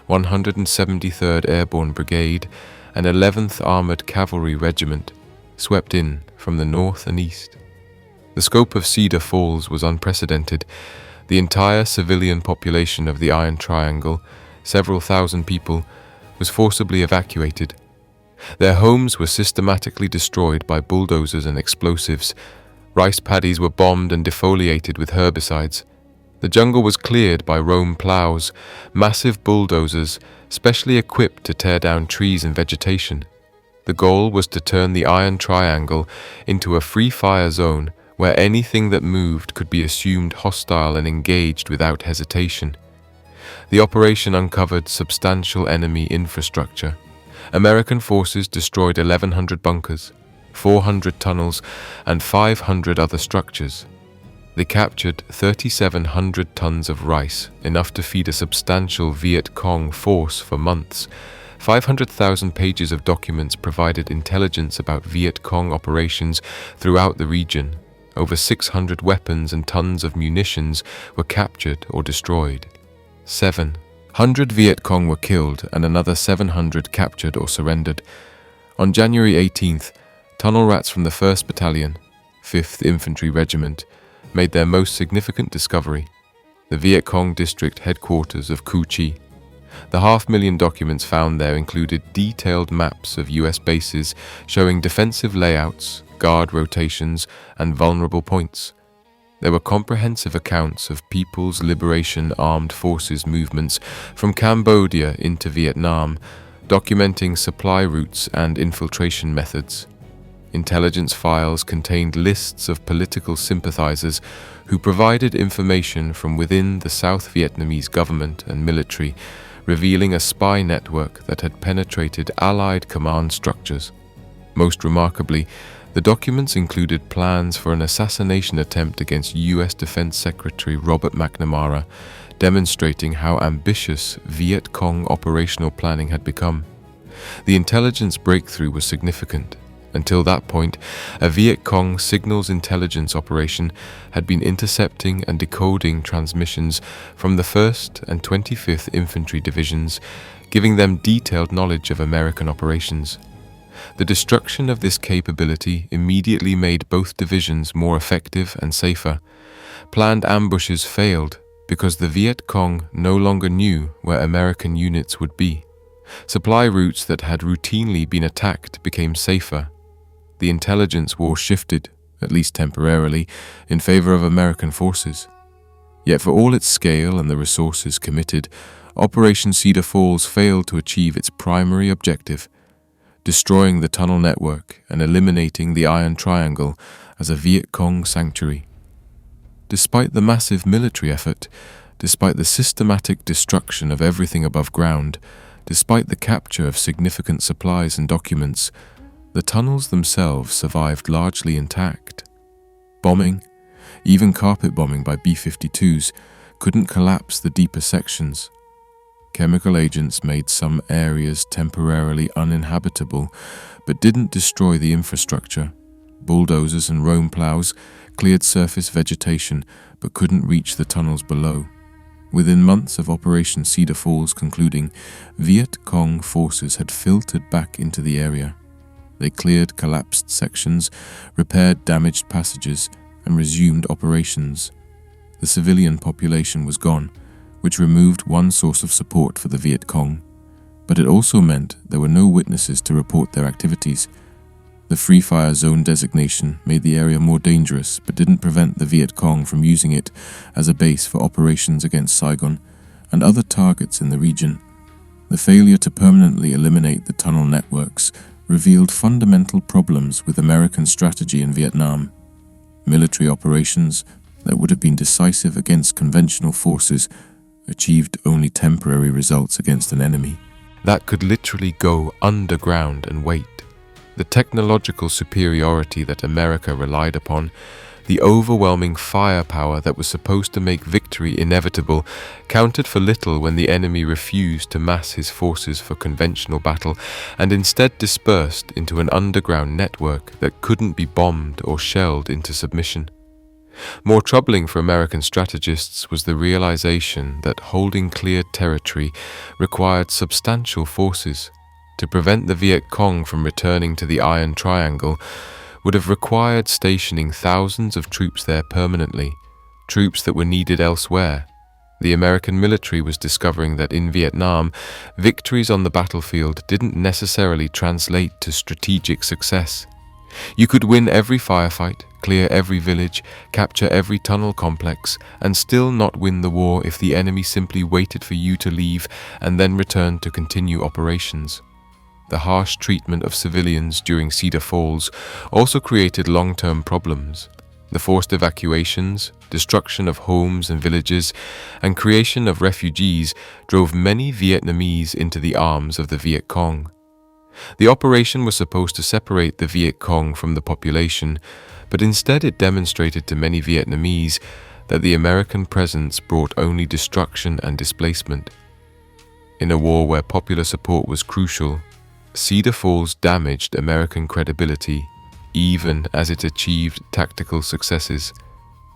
173rd Airborne Brigade, and 11th Armored Cavalry Regiment swept in from the north and east. The scope of Cedar Falls was unprecedented. The entire civilian population of the Iron Triangle, several thousand people, was forcibly evacuated. Their homes were systematically destroyed by bulldozers and explosives. Rice paddies were bombed and defoliated with herbicides. The jungle was cleared by roam plows, massive bulldozers specially equipped to tear down trees and vegetation. The goal was to turn the Iron Triangle into a free-fire zone where anything that moved could be assumed hostile and engaged without hesitation. The operation uncovered substantial enemy infrastructure. American forces destroyed 1,100 bunkers, 400 tunnels, and 500 other structures. They captured 3,700 tons of rice, enough to feed a substantial Viet Cong force for months. 500,000 pages of documents provided intelligence about Viet Cong operations throughout the region. Over 600 weapons and tons of munitions were captured or destroyed. 700 Viet Cong were killed and another 700 captured or surrendered. On January 18th, tunnel rats from the 1st Battalion, 5th Infantry Regiment, made their most significant discovery, the Viet Cong district headquarters of Cu Chi. The 500,000 documents found there included detailed maps of US bases showing defensive layouts, guard rotations, and vulnerable points. There were comprehensive accounts of People's Liberation Armed Forces movements from Cambodia into Vietnam, documenting supply routes and infiltration methods. Intelligence files contained lists of political sympathizers who provided information from within the South Vietnamese government and military, revealing a spy network that had penetrated Allied command structures. Most remarkably, the documents included plans for an assassination attempt against U.S. Defense Secretary Robert McNamara, demonstrating how ambitious Viet Cong operational planning had become. The intelligence breakthrough was significant, Until that point, a Viet Cong signals intelligence operation had been intercepting and decoding transmissions from the 1st and 25th Infantry Divisions, giving them detailed knowledge of American operations. The destruction of this capability immediately made both divisions more effective and safer. Planned ambushes failed because the Viet Cong no longer knew where American units would be. Supply routes that had routinely been attacked became safer. The intelligence war shifted, at least temporarily, in favor of American forces. Yet for all its scale and the resources committed, Operation Cedar Falls failed to achieve its primary objective, destroying the tunnel network and eliminating the Iron Triangle as a Viet Cong sanctuary. Despite the massive military effort, despite the systematic destruction of everything above ground, despite the capture of significant supplies and documents, the tunnels themselves survived largely intact. Bombing, even carpet bombing by B-52s, couldn't collapse the deeper sections. Chemical agents made some areas temporarily uninhabitable, but didn't destroy the infrastructure. Bulldozers and roam plows cleared surface vegetation, but couldn't reach the tunnels below. Within months of Operation Cedar Falls concluding, Viet Cong forces had filtered back into the area. They cleared collapsed sections, repaired damaged passages, and resumed operations. The civilian population was gone, which removed one source of support for the Viet Cong, but it also meant there were no witnesses to report their activities. The Free Fire Zone designation made the area more dangerous, but didn't prevent the Viet Cong from using it as a base for operations against Saigon and other targets in the region. The failure to permanently eliminate the tunnel networks revealed fundamental problems with American strategy in Vietnam. Military operations that would have been decisive against conventional forces achieved only temporary results against an enemy that could literally go underground and wait. The technological superiority that America relied upon, the overwhelming firepower that was supposed to make victory inevitable, counted for little when the enemy refused to mass his forces for conventional battle and instead dispersed into an underground network that couldn't be bombed or shelled into submission. More troubling for American strategists was the realization that holding cleared territory required substantial forces. To prevent the Viet Cong from returning to the Iron Triangle would have required stationing thousands of troops there permanently, troops that were needed elsewhere. The American military was discovering that in Vietnam, victories on the battlefield didn't necessarily translate to strategic success. You could win every firefight, clear every village, capture every tunnel complex, and still not win the war if the enemy simply waited for you to leave and then returned to continue operations. The harsh treatment of civilians during Cedar Falls also created long-term problems. The forced evacuations, destruction of homes and villages, and creation of refugees drove many Vietnamese into the arms of the Viet Cong. The operation was supposed to separate the Viet Cong from the population, but instead it demonstrated to many Vietnamese that the American presence brought only destruction and displacement. In a war where popular support was crucial, Cedar Falls damaged American credibility, even as it achieved tactical successes.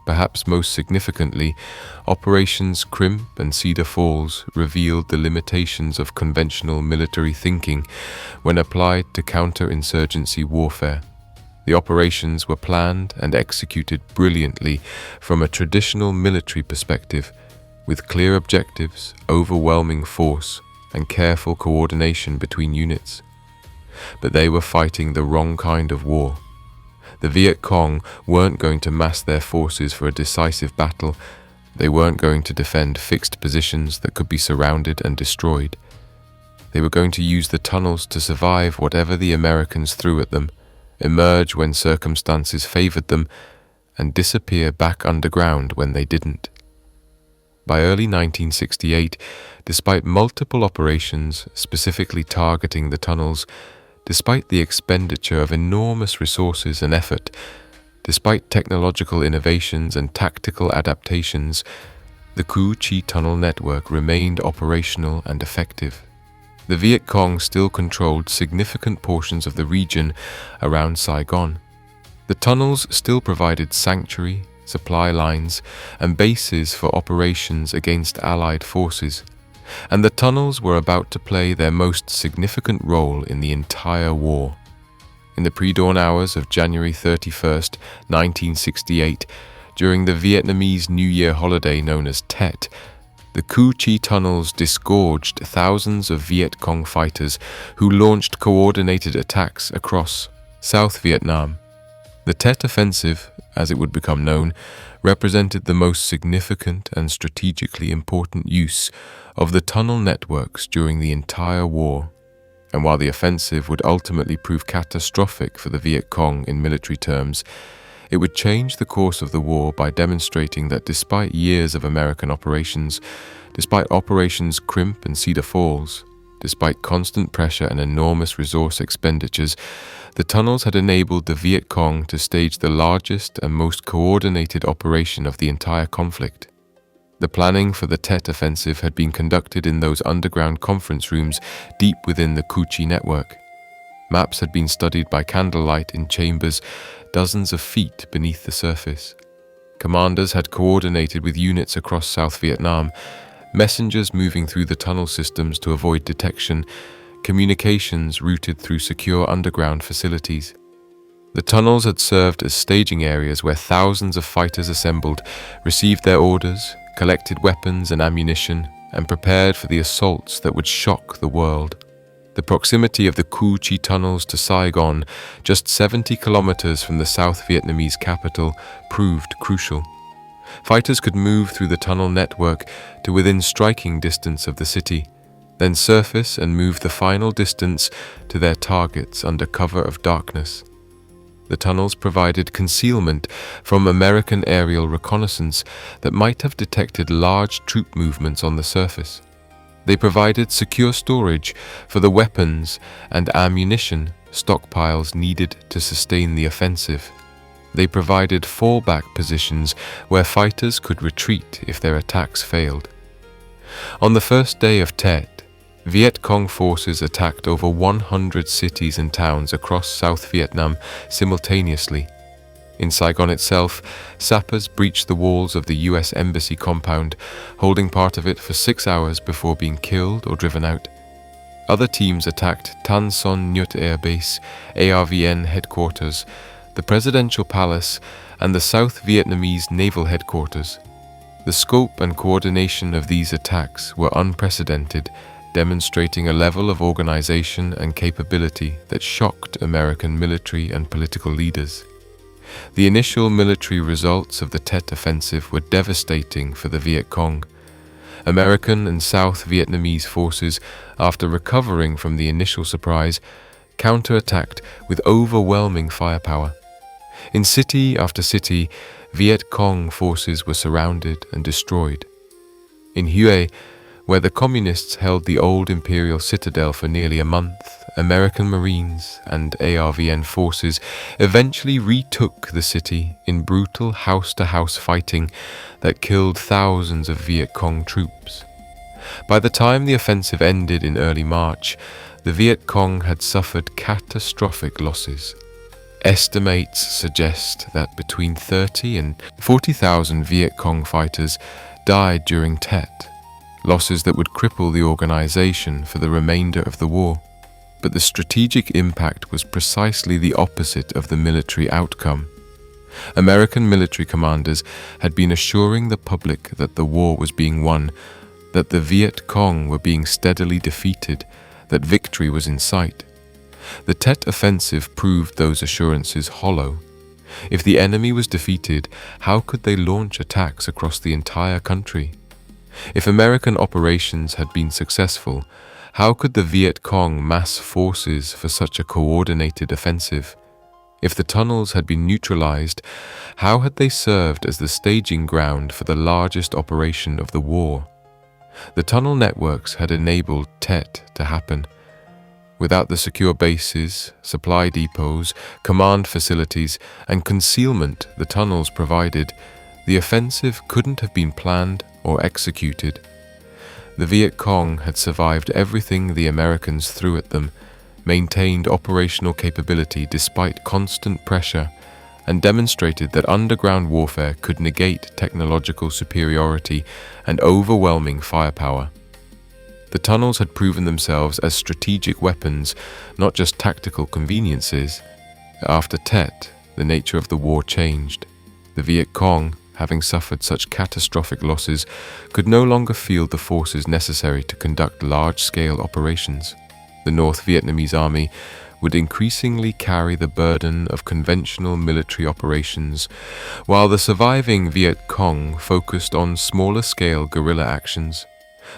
Perhaps most significantly, Operations Crimp and Cedar Falls revealed the limitations of conventional military thinking when applied to counterinsurgency warfare. The operations were planned and executed brilliantly from a traditional military perspective, with clear objectives, overwhelming force, and careful coordination between units. But they were fighting the wrong kind of war. The Viet Cong weren't going to mass their forces for a decisive battle. They weren't going to defend fixed positions that could be surrounded and destroyed. They were going to use the tunnels to survive whatever the Americans threw at them, emerge when circumstances favored them, and disappear back underground when they didn't. By early 1968, despite multiple operations specifically targeting the tunnels, despite the expenditure of enormous resources and effort, despite technological innovations and tactical adaptations, the Cu Chi Tunnel network remained operational and effective. the Viet Cong still controlled significant portions of the region around Saigon. The tunnels still provided sanctuary, supply lines, and bases for operations against Allied forces, and the tunnels were about to play their most significant role in the entire war. In the pre-dawn hours of January 31st, 1968, during the Vietnamese New Year holiday known as Tet, the Cu Chi tunnels disgorged thousands of Viet Cong fighters who launched coordinated attacks across South Vietnam. The Tet Offensive, as it would become known, represented the most significant and strategically important use of the tunnel networks during the entire war. And while the offensive would ultimately prove catastrophic for the Viet Cong in military terms, it would change the course of the war by demonstrating that despite years of American operations, despite Operations Crimp and Cedar Falls, despite constant pressure and enormous resource expenditures, the tunnels had enabled the Viet Cong to stage the largest and most coordinated operation of the entire conflict. The planning for the Tet Offensive had been conducted in those underground conference rooms deep within the Cu Chi network. Maps had been studied by candlelight in chambers dozens of feet beneath the surface. Commanders had coordinated with units across South Vietnam, messengers moving through the tunnel systems to avoid detection, communications routed through secure underground facilities. The tunnels had served as staging areas where thousands of fighters assembled, received their orders, collected weapons and ammunition, and prepared for the assaults that would shock the world. The proximity of the Cu Chi tunnels to Saigon, just 70 kilometers from the South Vietnamese capital, proved crucial. Fighters could move through the tunnel network to within striking distance of the city, then surface and move the final distance to their targets under cover of darkness. The tunnels provided concealment from American aerial reconnaissance that might have detected large troop movements on the surface. They provided secure storage for the weapons and ammunition stockpiles needed to sustain the offensive. They provided fallback positions where fighters could retreat if their attacks failed. On the first day of Tet, Viet Cong forces attacked over 100 cities and towns across South Vietnam simultaneously. In Saigon itself, sappers breached the walls of the US Embassy compound, holding part of it for 6 hours before being killed or driven out. Other teams attacked Tan Son Nhut Air Base, ARVN headquarters, the Presidential Palace, and the South Vietnamese Naval Headquarters. The scope and coordination of these attacks were unprecedented, demonstrating a level of organization and capability that shocked American military and political leaders. The initial military results of the Tet Offensive were devastating for the Viet Cong. American and South Vietnamese forces, after recovering from the initial surprise, counterattacked with overwhelming firepower. In city after city, Viet Cong forces were surrounded and destroyed. In Hue, where the communists held the old imperial citadel for nearly a month, American Marines and ARVN forces eventually retook the city in brutal house-to-house fighting that killed thousands of Viet Cong troops. By the time the offensive ended in early March, the Viet Cong had suffered catastrophic losses. Estimates suggest that between 30 and 40,000 Viet Cong fighters died during Tet, losses that would cripple the organization for the remainder of the war. But the strategic impact was precisely the opposite of the military outcome. American military commanders had been assuring the public that the war was being won, that the Viet Cong were being steadily defeated, that victory was in sight. The Tet Offensive proved those assurances hollow. If the enemy was defeated, how could they launch attacks across the entire country? If American operations had been successful, how could the Viet Cong mass forces for such a coordinated offensive? If the tunnels had been neutralized, how had they served as the staging ground for the largest operation of the war? The tunnel networks had enabled Tet to happen. Without the secure bases, supply depots, command facilities, and concealment the tunnels provided, the offensive couldn't have been planned or executed. The Viet Cong had survived everything the Americans threw at them, maintained operational capability despite constant pressure, and demonstrated that underground warfare could negate technological superiority and overwhelming firepower. The tunnels had proven themselves as strategic weapons, not just tactical conveniences. After Tet, the nature of the war changed. The Viet Cong, having suffered such catastrophic losses, could no longer field the forces necessary to conduct large-scale operations. The North Vietnamese army would increasingly carry the burden of conventional military operations, while the surviving Viet Cong focused on smaller-scale guerrilla actions.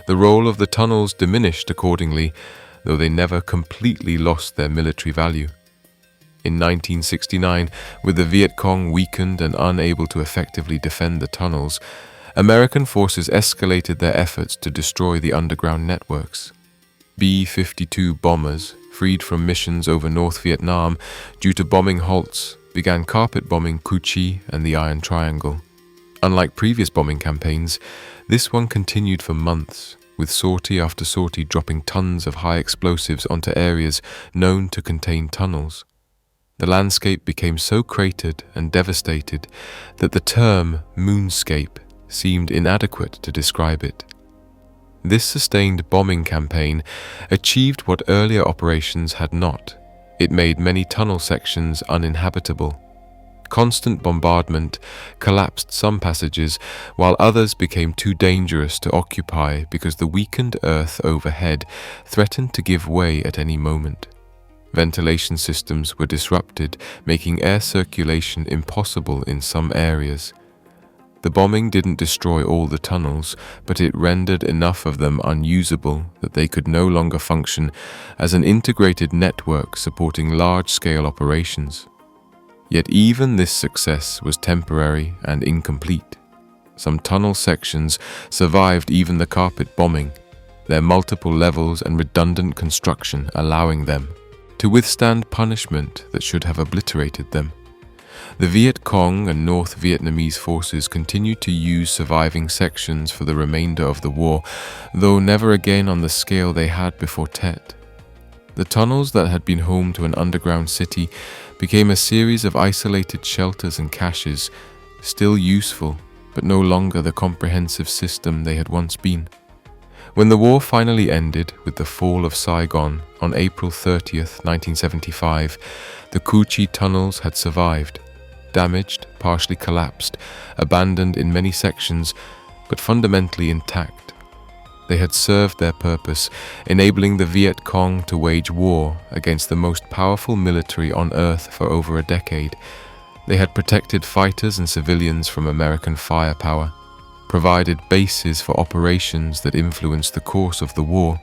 The role of the tunnels diminished accordingly, though they never completely lost their military value. In 1969, with the Viet Cong weakened and unable to effectively defend the tunnels, American forces escalated their efforts to destroy the underground networks. B-52 bombers, freed from missions over North Vietnam due to bombing halts, began carpet bombing Cu Chi and the Iron Triangle. Unlike previous bombing campaigns, this one continued for months, with sortie after sortie dropping tons of high explosives onto areas known to contain tunnels. The landscape became so cratered and devastated that the term moonscape seemed inadequate to describe it. This sustained bombing campaign achieved what earlier operations had not. It made many tunnel sections uninhabitable. Constant bombardment collapsed some passages, while others became too dangerous to occupy because the weakened earth overhead threatened to give way at any moment. Ventilation systems were disrupted, making air circulation impossible in some areas. The bombing didn't destroy all the tunnels, but it rendered enough of them unusable that they could no longer function as an integrated network supporting large-scale operations. Yet even this success was temporary and incomplete. Some tunnel sections survived even the carpet bombing, their multiple levels and redundant construction allowing them to withstand punishment that should have obliterated them. The Viet Cong and North Vietnamese forces continued to use surviving sections for the remainder of the war, though never again on the scale they had before Tet. The tunnels that had been home to an underground city became a series of isolated shelters and caches, still useful, but no longer the comprehensive system they had once been. When the war finally ended with the fall of Saigon on April 30th, 1975, the Cu Chi tunnels had survived, damaged, partially collapsed, abandoned in many sections, but fundamentally intact. They had served their purpose, enabling the Viet Cong to wage war against the most powerful military on Earth for over a decade. They had protected fighters and civilians from American firepower, provided bases for operations that influenced the course of the war,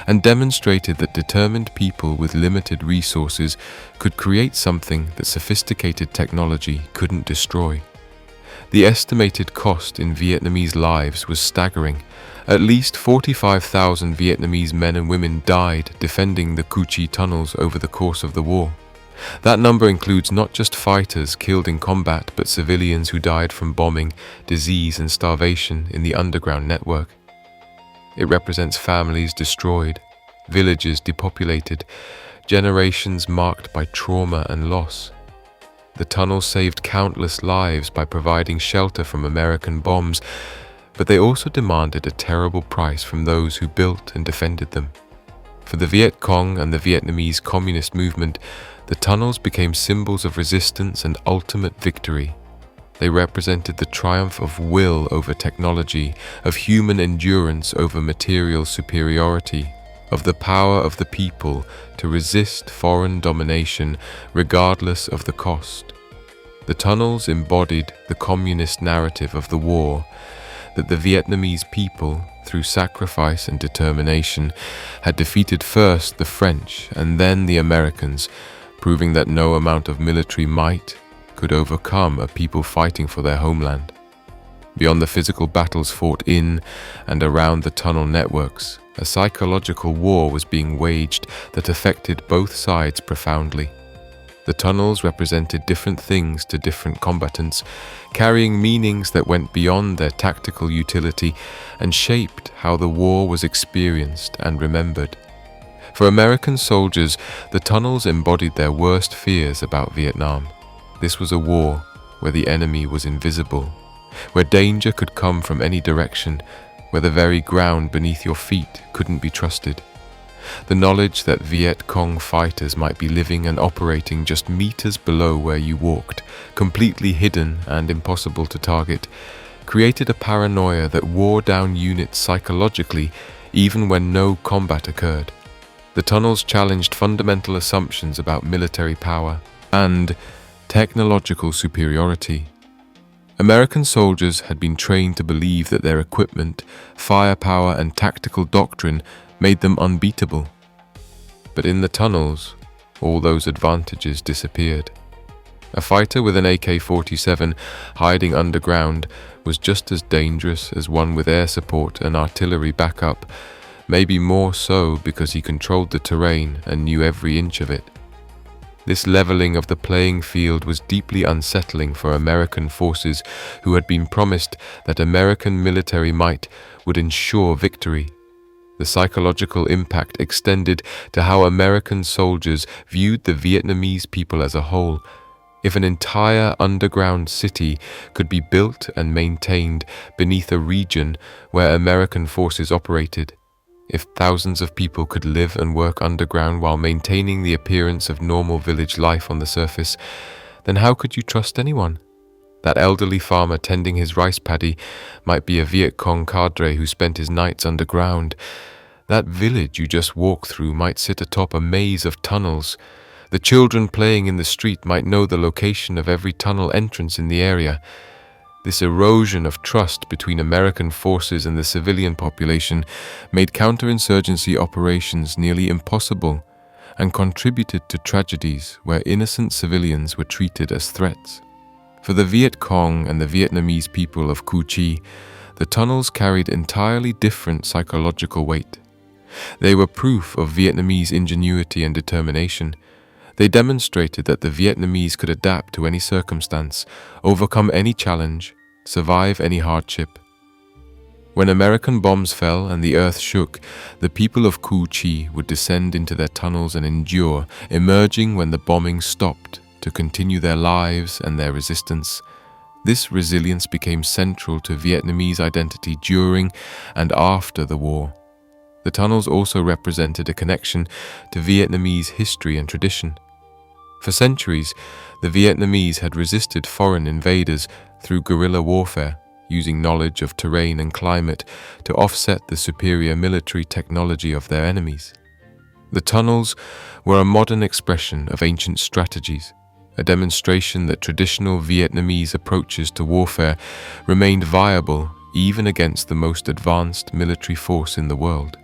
and demonstrated that determined people with limited resources could create something that sophisticated technology couldn't destroy. The estimated cost in Vietnamese lives was staggering. At least 45,000 Vietnamese men and women died defending the Cu Chi tunnels over the course of the war. That number includes not just fighters killed in combat, but civilians who died from bombing, disease, and starvation in the underground network. It represents families destroyed, villages depopulated, generations marked by trauma and loss. The tunnels saved countless lives by providing shelter from American bombs, but they also demanded a terrible price from those who built and defended them. For the Viet Cong and the Vietnamese communist movement, the tunnels became symbols of resistance and ultimate victory. They represented the triumph of will over technology, of human endurance over material superiority, of the power of the people to resist foreign domination regardless of the cost. The tunnels embodied the communist narrative of the war, that the Vietnamese people, through sacrifice and determination, had defeated first the French and then the Americans, proving that no amount of military might could overcome a people fighting for their homeland. Beyond the physical battles fought in and around the tunnel networks, a psychological war was being waged that affected both sides profoundly. The The tunnels represented different things to different combatants, carrying meanings that went beyond their tactical utility and shaped how the war was experienced and remembered. For American soldiers, the tunnels embodied their worst fears about Vietnam. This was a war where the enemy was invisible, where danger could come from any direction, where the very ground beneath your feet couldn't be trusted. The knowledge that Viet Cong fighters might be living and operating just meters below where you walked, completely hidden and impossible to target, created a paranoia that wore down units psychologically even when no combat occurred. The tunnels challenged fundamental assumptions about military power and technological superiority. American soldiers had been trained to believe that their equipment, firepower, and tactical doctrine made them unbeatable. But in the tunnels, all those advantages disappeared. A fighter with an AK-47 hiding underground was just as dangerous as one with air support and artillery backup, maybe more so because he controlled the terrain and knew every inch of it. This leveling of the playing field was deeply unsettling for American forces who had been promised that American military might would ensure victory. The psychological impact extended to how American soldiers viewed the Vietnamese people as a whole. If an entire underground city could be built and maintained beneath a region where American forces operated, if thousands of people could live and work underground while maintaining the appearance of normal village life on the surface, then how could you trust anyone? That elderly farmer tending his rice paddy might be a Viet Cong cadre who spent his nights underground. That village you just walked through might sit atop a maze of tunnels. The children playing in the street might know the location of every tunnel entrance in the area. This erosion of trust between American forces and the civilian population made counterinsurgency operations nearly impossible and contributed to tragedies where innocent civilians were treated as threats. For the Viet Cong and the Vietnamese people of Cu Chi, the tunnels carried entirely different psychological weight. They were proof of Vietnamese ingenuity and determination. They demonstrated that the Vietnamese could adapt to any circumstance, overcome any challenge, survive any hardship. When American bombs fell and the earth shook, the people of Cu Chi would descend into their tunnels and endure, emerging when the bombing stopped to continue their lives and their resistance. This resilience became central to Vietnamese identity during and after the war. The tunnels also represented a connection to Vietnamese history and tradition. For centuries, the Vietnamese had resisted foreign invaders through guerrilla warfare, using knowledge of terrain and climate to offset the superior military technology of their enemies. The tunnels were a modern expression of ancient strategies, a demonstration that traditional Vietnamese approaches to warfare remained viable even against the most advanced military force in the world.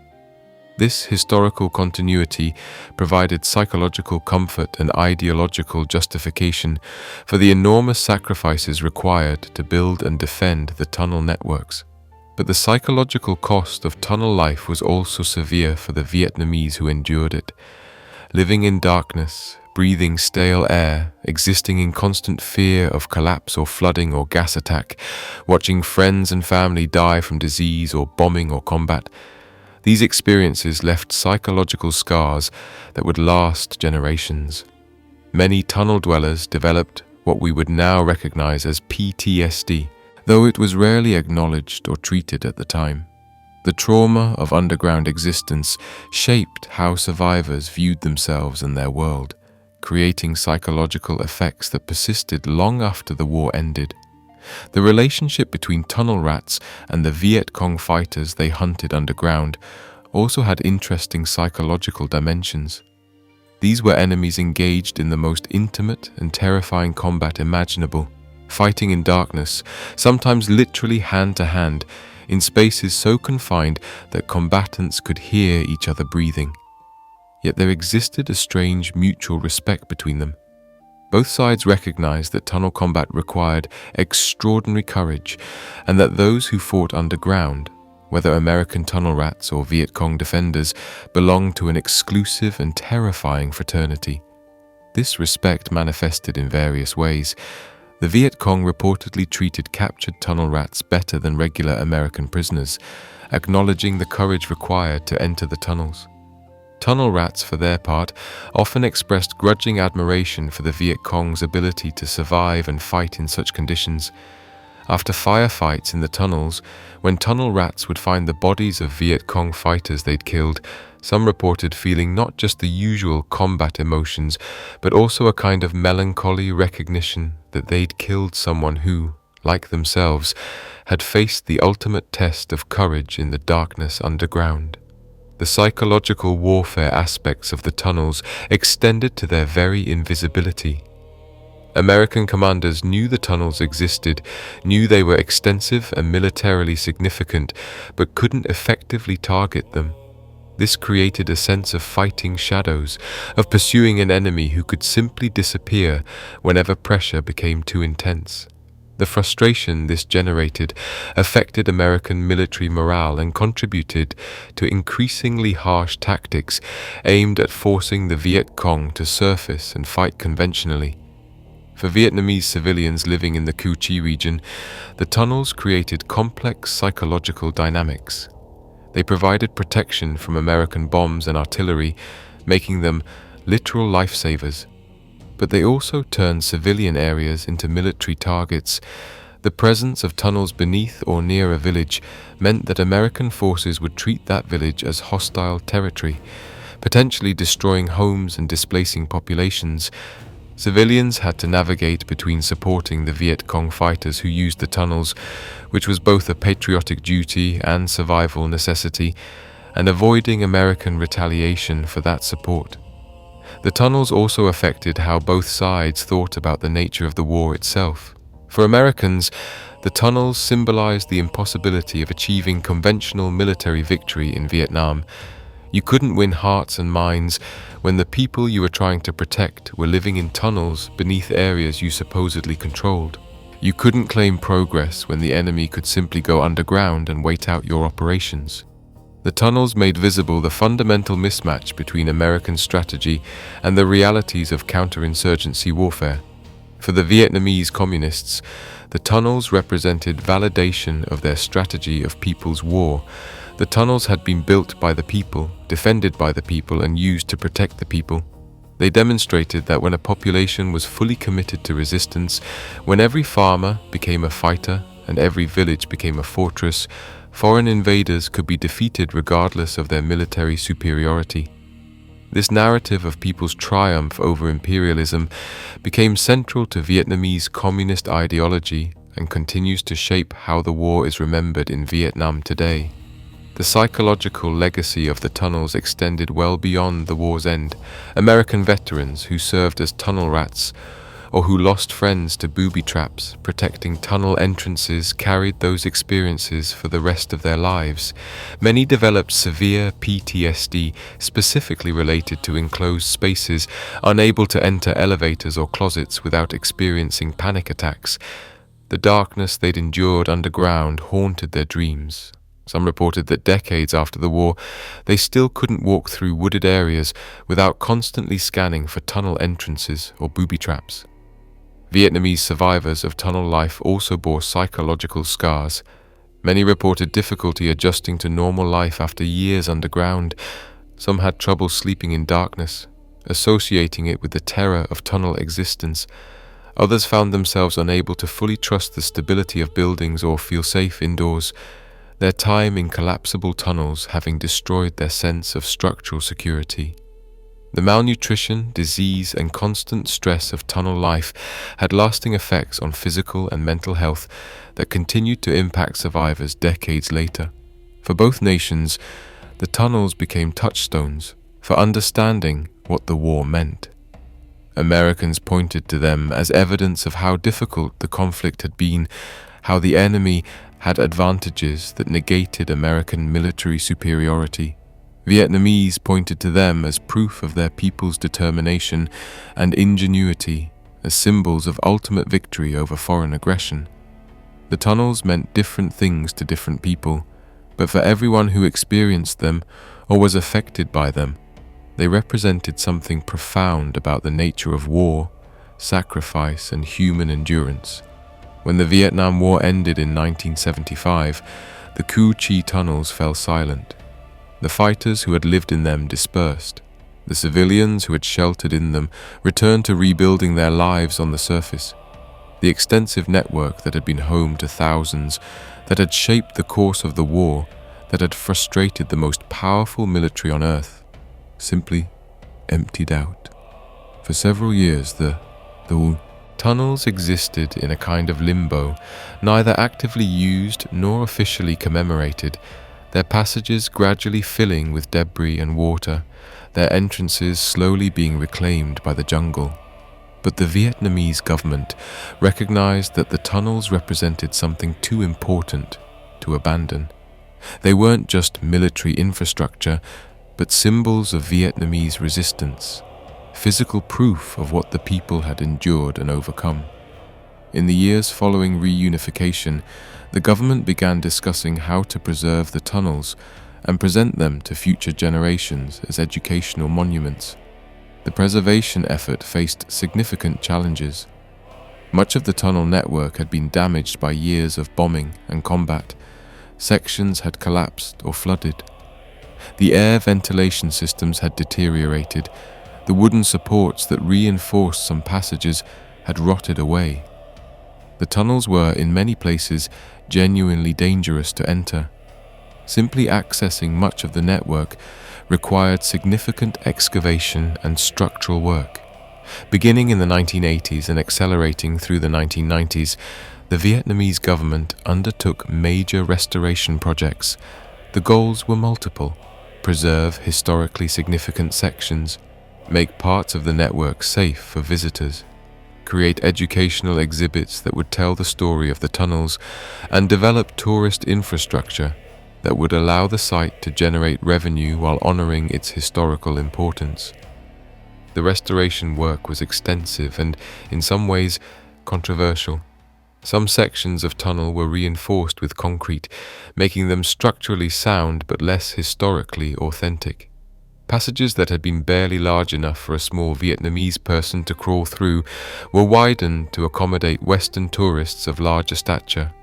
This historical continuity provided psychological comfort and ideological justification for the enormous sacrifices required to build and defend the tunnel networks. But the psychological cost of tunnel life was also severe for the Vietnamese who endured it. Living in darkness, breathing stale air, existing in constant fear of collapse or flooding or gas attack, watching friends and family die from disease or bombing or combat, these experiences left psychological scars that would last generations. Many tunnel dwellers developed what we would now recognize as PTSD, though it was rarely acknowledged or treated at the time. The trauma of underground existence shaped how survivors viewed themselves and their world, creating psychological effects that persisted long after the war ended. The relationship between tunnel rats and the Viet Cong fighters they hunted underground also had interesting psychological dimensions. These were enemies engaged in the most intimate and terrifying combat imaginable, fighting in darkness, sometimes literally hand to hand, in spaces so confined that combatants could hear each other breathing. Yet there existed a strange mutual respect between them. Both sides recognized that tunnel combat required extraordinary courage and that those who fought underground, whether American tunnel rats or Viet Cong defenders, belonged to an exclusive and terrifying fraternity. This respect manifested in various ways. The Viet Cong reportedly treated captured tunnel rats better than regular American prisoners, acknowledging the courage required to enter the tunnels. Tunnel rats, for their part, often expressed grudging admiration for the Viet Cong's ability to survive and fight in such conditions. After firefights in the tunnels, when tunnel rats would find the bodies of Viet Cong fighters they'd killed, some reported feeling not just the usual combat emotions, but also a kind of melancholy recognition that they'd killed someone who, like themselves, had faced the ultimate test of courage in the darkness underground. The psychological warfare aspects of the tunnels extended to their very invisibility. American commanders knew the tunnels existed, knew they were extensive and militarily significant, but couldn't effectively target them. This created a sense of fighting shadows, of pursuing an enemy who could simply disappear whenever pressure became too intense. The frustration this generated affected American military morale and contributed to increasingly harsh tactics aimed at forcing the Viet Cong to surface and fight conventionally. For Vietnamese civilians living in the Cu Chi region, the tunnels created complex psychological dynamics. They provided protection from American bombs and artillery, making them literal lifesavers. But they also turned civilian areas into military targets. The presence of tunnels beneath or near a village meant that American forces would treat that village as hostile territory, potentially destroying homes and displacing populations. Civilians had to navigate between supporting the Viet Cong fighters who used the tunnels, which was both a patriotic duty and survival necessity, and avoiding American retaliation for that support. The tunnels also affected how both sides thought about the nature of the war itself. For Americans, the tunnels symbolized the impossibility of achieving conventional military victory in Vietnam. You couldn't win hearts and minds when the people you were trying to protect were living in tunnels beneath areas you supposedly controlled. You couldn't claim progress when the enemy could simply go underground and wait out your operations. The tunnels made visible the fundamental mismatch between American strategy and the realities of counterinsurgency warfare. For the Vietnamese communists, the tunnels represented validation of their strategy of people's war. The tunnels had been built by the people, defended by the people, and used to protect the people. They demonstrated that when a population was fully committed to resistance, when every farmer became a fighter and every village became a fortress, foreign invaders could be defeated regardless of their military superiority. This narrative of people's triumph over imperialism became central to Vietnamese communist ideology and continues to shape how the war is remembered in Vietnam today. The psychological legacy of the tunnels extended well beyond the war's end. American veterans who served as tunnel rats or who lost friends to booby traps protecting tunnel entrances carried those experiences for the rest of their lives. Many developed severe PTSD specifically related to enclosed spaces, unable to enter elevators or closets without experiencing panic attacks. The darkness they'd endured underground haunted their dreams. Some reported that decades after the war, they still couldn't walk through wooded areas without constantly scanning for tunnel entrances or booby traps. Vietnamese survivors of tunnel life also bore psychological scars. Many reported difficulty adjusting to normal life after years underground. Some had trouble sleeping in darkness, associating it with the terror of tunnel existence. Others found themselves unable to fully trust the stability of buildings or feel safe indoors, their time in collapsible tunnels having destroyed their sense of structural security. The malnutrition, disease, and constant stress of tunnel life had lasting effects on physical and mental health that continued to impact survivors decades later. For both nations, the tunnels became touchstones for understanding what the war meant. Americans pointed to them as evidence of how difficult the conflict had been, how the enemy had advantages that negated American military superiority. Vietnamese pointed to them as proof of their people's determination and ingenuity, as symbols of ultimate victory over foreign aggression. The tunnels meant different things to different people, but for everyone who experienced them or was affected by them, They represented something profound about the nature of war, sacrifice, and human endurance. When the Vietnam War ended in 1975, the Cu Chi tunnels fell silent. The fighters who had lived in them dispersed. The civilians who had sheltered in them returned to rebuilding their lives on the surface. The extensive network that had been home to thousands, that had shaped the course of the war, that had frustrated the most powerful military on earth, simply emptied out. For several years, the tunnels existed in a kind of limbo, neither actively used nor officially commemorated, their passages gradually filling with debris and water, their entrances slowly being reclaimed by the jungle. But the Vietnamese government recognized that the tunnels represented something too important to abandon. They weren't just military infrastructure, but symbols of Vietnamese resistance, physical proof of what the people had endured and overcome. In the years following reunification, the government began discussing how to preserve the tunnels and present them to future generations as educational monuments. The preservation effort faced significant challenges. Much of the tunnel network had been damaged by years of bombing and combat. Sections had collapsed or flooded. The air ventilation systems had deteriorated. The wooden supports that reinforced some passages had rotted away. The tunnels were, in many places, genuinely dangerous to enter. Simply accessing much of the network required significant excavation and structural work. Beginning in the 1980s and accelerating through the 1990s, the Vietnamese government undertook major restoration projects. The goals were multiple: preserve historically significant sections, make parts of the network safe for visitors, create educational exhibits that would tell the story of the tunnels, and develop tourist infrastructure that would allow the site to generate revenue while honoring its historical importance. The restoration work was extensive and, in some ways, controversial. Some sections of tunnel were reinforced with concrete, making them structurally sound but less historically authentic. Passages that had been barely large enough for a small Vietnamese person to crawl through were widened to accommodate Western tourists of larger stature.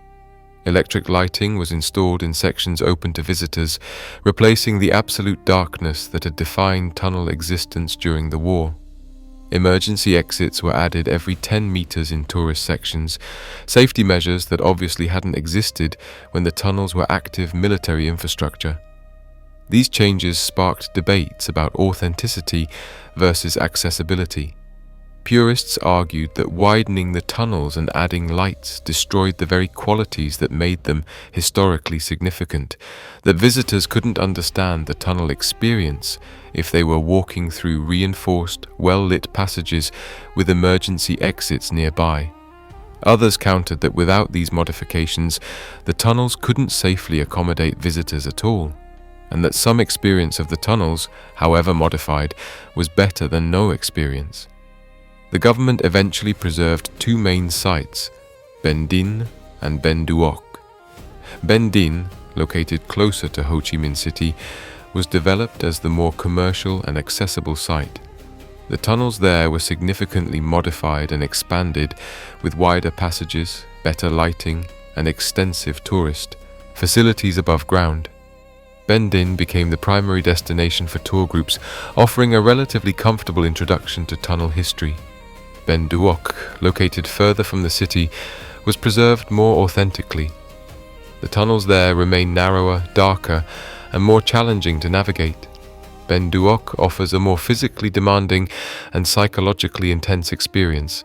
Electric lighting was installed in sections open to visitors, replacing the absolute darkness that had defined tunnel existence during the war. Emergency exits were added every 10 meters in tourist sections, safety measures that obviously hadn't existed when the tunnels were active military infrastructure. These changes sparked debates about authenticity versus accessibility. Purists argued that widening the tunnels and adding lights destroyed the very qualities that made them historically significant, that visitors couldn't understand the tunnel experience if they were walking through reinforced, well-lit passages with emergency exits nearby. Others countered that without these modifications, the tunnels couldn't safely accommodate visitors at all, and that some experience of the tunnels, however modified, was better than no experience. The government eventually preserved two main sites, Ben Dinh and Ben Duoc. Ben Dinh, located closer to Ho Chi Minh City, was developed as the more commercial and accessible site. The tunnels there were significantly modified and expanded, with wider passages, better lighting, and extensive tourist facilities above ground. Ben Dinh became the primary destination for tour groups, offering a relatively comfortable introduction to tunnel history. Ben Duoc, located further from the city, was preserved more authentically. The tunnels there remain narrower, darker, and more challenging to navigate. Ben Duoc offers a more physically demanding and psychologically intense experience,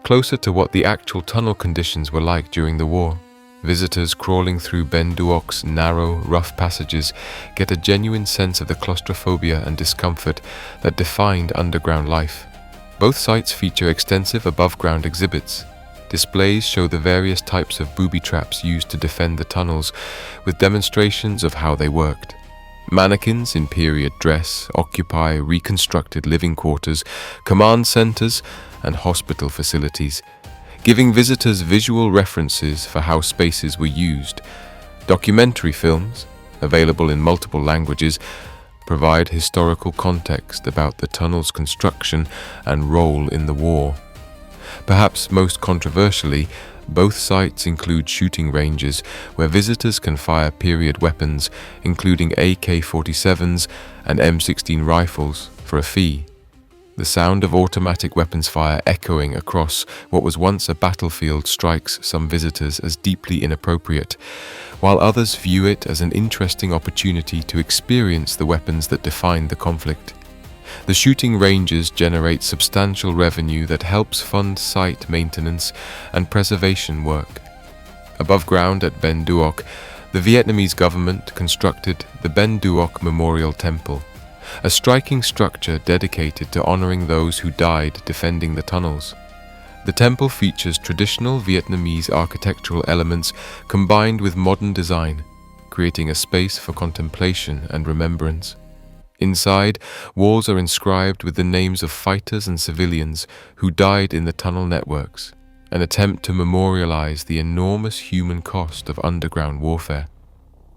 closer to what the actual tunnel conditions were like during the war. Visitors crawling through Ben Duoc's narrow, rough passages get a genuine sense of the claustrophobia and discomfort that defined underground life. Both sites feature extensive above-ground exhibits. Displays show the various types of booby traps used to defend the tunnels, with demonstrations of how they worked. Mannequins in period dress occupy reconstructed living quarters, command centers, and hospital facilities, giving visitors visual references for how spaces were used. Documentary films, available in multiple languages, provide historical context about the tunnel's construction and role in the war. Perhaps most controversially, both sites include shooting ranges where visitors can fire period weapons, including AK-47s and M16 rifles, for a fee. The sound of automatic weapons fire echoing across what was once a battlefield strikes some visitors as deeply inappropriate, while others view it as an interesting opportunity to experience the weapons that defined the conflict. The shooting ranges generate substantial revenue that helps fund site maintenance and preservation work. Above ground at Ben Duoc, the Vietnamese government constructed the Ben Duoc Memorial Temple, a striking structure dedicated to honoring those who died defending the tunnels. The temple features traditional Vietnamese architectural elements combined with modern design, creating a space for contemplation and remembrance. Inside, walls are inscribed with the names of fighters and civilians who died in the tunnel networks, an attempt to memorialize the enormous human cost of underground warfare.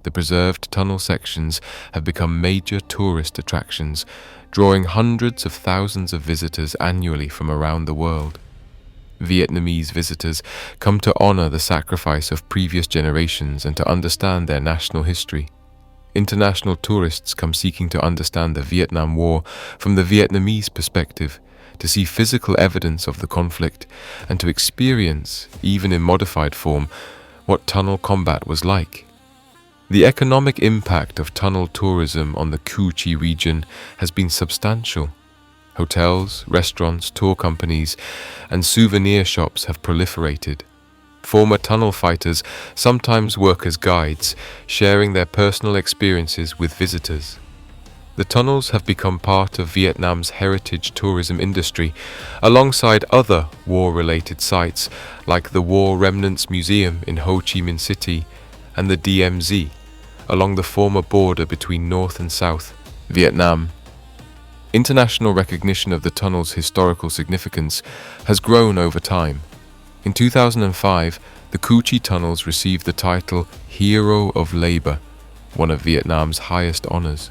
The preserved tunnel sections have become major tourist attractions, drawing hundreds of thousands of visitors annually from around the world. Vietnamese visitors come to honor the sacrifice of previous generations and to understand their national history. International tourists come seeking to understand the Vietnam War from the Vietnamese perspective, to see physical evidence of the conflict, and to experience, even in modified form, what tunnel combat was like. The economic impact of tunnel tourism on the Cu Chi region has been substantial. Hotels, restaurants, tour companies, and souvenir shops have proliferated. Former tunnel fighters sometimes work as guides, sharing their personal experiences with visitors. The tunnels have become part of Vietnam's heritage tourism industry, alongside other war-related sites like the War Remnants Museum in Ho Chi Minh City and the DMZ, along the former border between North and South Vietnam. International recognition of the tunnel's historical significance has grown over time. In 2005, the Cu Chi tunnels received the title Hero of Labor, one of Vietnam's highest honors.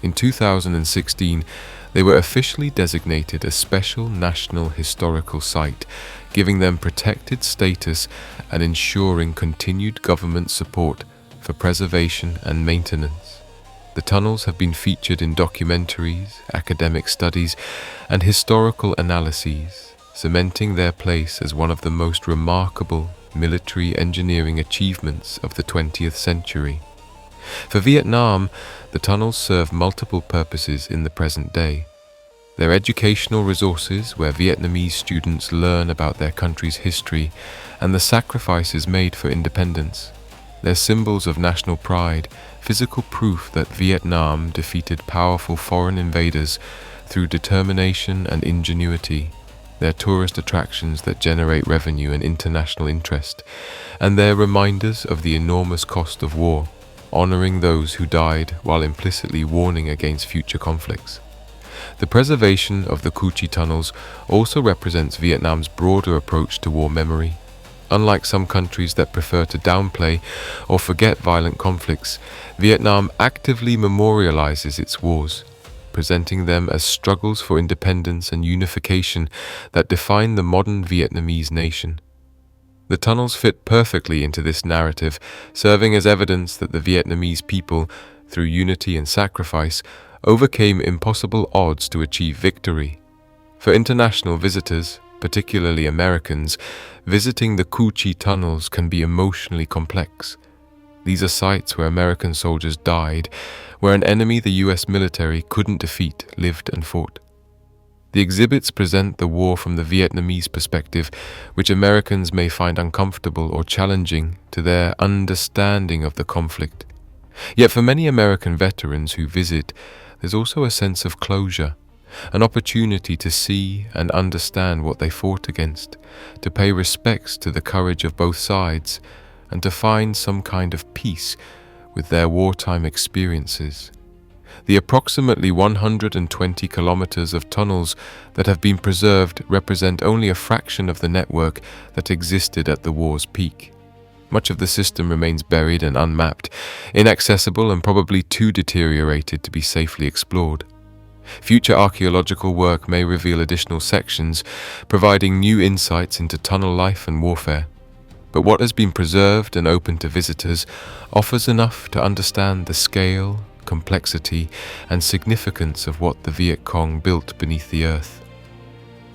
In 2016, they were officially designated a special national historical site, giving them protected status and ensuring continued government support for preservation and maintenance. The tunnels have been featured in documentaries, academic studies, and historical analyses, cementing their place as one of the most remarkable military engineering achievements of the 20th century. For Vietnam, the tunnels serve multiple purposes in the present day. They're educational resources where Vietnamese students learn about their country's history and the sacrifices made for independence. They're symbols of national pride, physical proof that Vietnam defeated powerful foreign invaders through determination and ingenuity. They're tourist attractions that generate revenue and international interest, and they're reminders of the enormous cost of war, honoring those who died while implicitly warning against future conflicts. The preservation of the Cu Chi tunnels also represents Vietnam's broader approach to war memory. Unlike some countries that prefer to downplay or forget violent conflicts, Vietnam actively memorializes its wars, presenting them as struggles for independence and unification that define the modern Vietnamese nation. The tunnels fit perfectly into this narrative, serving as evidence that the Vietnamese people, through unity and sacrifice, overcame impossible odds to achieve victory. For international visitors, particularly Americans, visiting the Cu Chi tunnels can be emotionally complex. These are sites where American soldiers died, where an enemy the US military couldn't defeat lived and fought. The exhibits present the war from the Vietnamese perspective, which Americans may find uncomfortable or challenging to their understanding of the conflict. Yet for many American veterans who visit, there's also a sense of closure, an opportunity to see and understand what they fought against, to pay respects to the courage of both sides, and to find some kind of peace with their wartime experiences. The approximately 120 kilometers of tunnels that have been preserved represent only a fraction of the network that existed at the war's peak. Much of the system remains buried and unmapped, inaccessible and probably too deteriorated to be safely explored. Future archaeological work may reveal additional sections, providing new insights into tunnel life and warfare. But what has been preserved and open to visitors offers enough to understand the scale, complexity, and significance of what the Viet Cong built beneath the earth.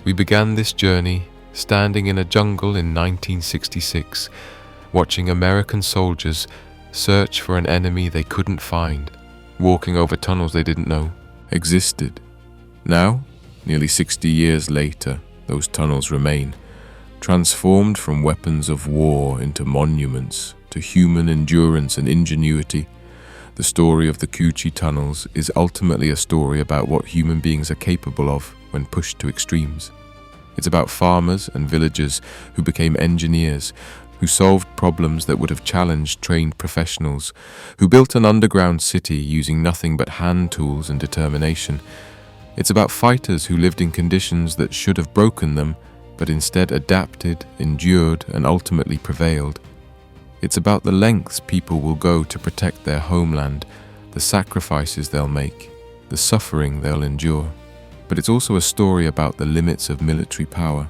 We began this journey standing in a jungle in 1966, watching American soldiers search for an enemy they couldn't find, walking over tunnels they didn't know existed. Now, nearly 60 years later, those tunnels remain, transformed from weapons of war into monuments to human endurance and ingenuity. The story of the Cu Chi tunnels is ultimately a story about what human beings are capable of when pushed to extremes. It's about farmers and villagers who became engineers, who solved problems that would have challenged trained professionals, who built an underground city using nothing but hand tools and determination. It's about fighters who lived in conditions that should have broken them, but instead adapted, endured, and ultimately prevailed. It's about the lengths people will go to protect their homeland, the sacrifices they'll make, the suffering they'll endure. But it's also a story about the limits of military power.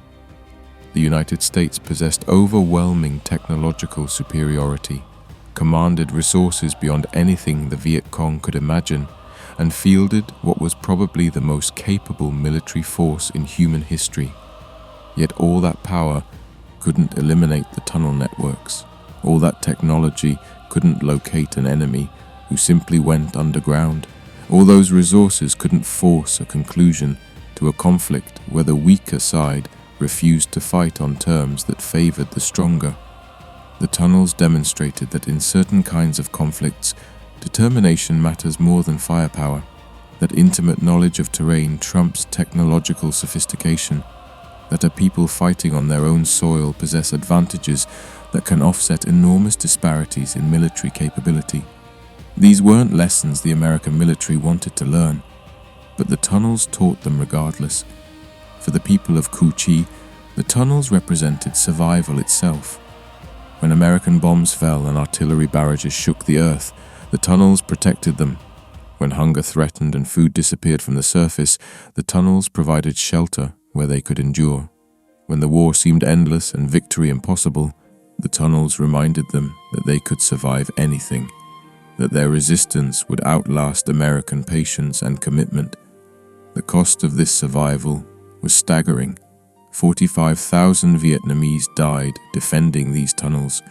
The United States possessed overwhelming technological superiority, commanded resources beyond anything the Viet Cong could imagine, and fielded what was probably the most capable military force in human history. Yet all that power couldn't eliminate the tunnel networks. All that technology couldn't locate an enemy who simply went underground. All those resources couldn't force a conclusion to a conflict where the weaker side refused to fight on terms that favored the stronger. The tunnels demonstrated that in certain kinds of conflicts, determination matters more than firepower, that intimate knowledge of terrain trumps technological sophistication, that a people fighting on their own soil possess advantages that can offset enormous disparities in military capability. These weren't lessons the American military wanted to learn, but the tunnels taught them regardless. For the people of Cu Chi, the tunnels represented survival itself. When American bombs fell and artillery barrages shook the earth, the tunnels protected them. When hunger threatened and food disappeared from the surface, the tunnels provided shelter where they could endure. When the war seemed endless and victory impossible, the tunnels reminded them that they could survive anything, that their resistance would outlast American patience and commitment. The cost of this survival was staggering. 45,000 Vietnamese died defending these tunnels.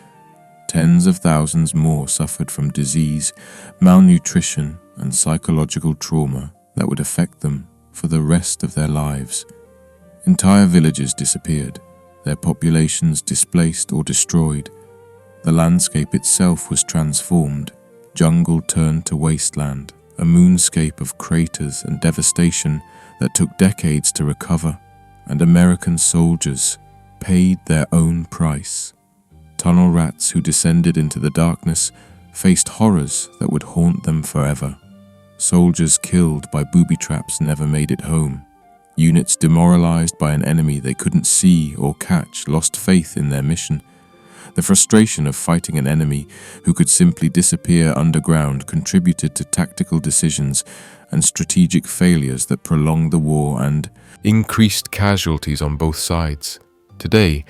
Tens of thousands more suffered from disease, malnutrition, and psychological trauma that would affect them for the rest of their lives. Entire villages disappeared, their populations displaced or destroyed. The landscape itself was transformed. Jungle turned to wasteland, a moonscape of craters and devastation that took decades to recover, and American soldiers paid their own price. Tunnel rats who descended into the darkness faced horrors that would haunt them forever. Soldiers killed by booby traps never made it home. Units demoralized by an enemy they couldn't see or catch lost faith in their mission. The frustration of fighting an enemy who could simply disappear underground contributed to tactical decisions and strategic failures that prolonged the war and increased casualties on both sides. Today,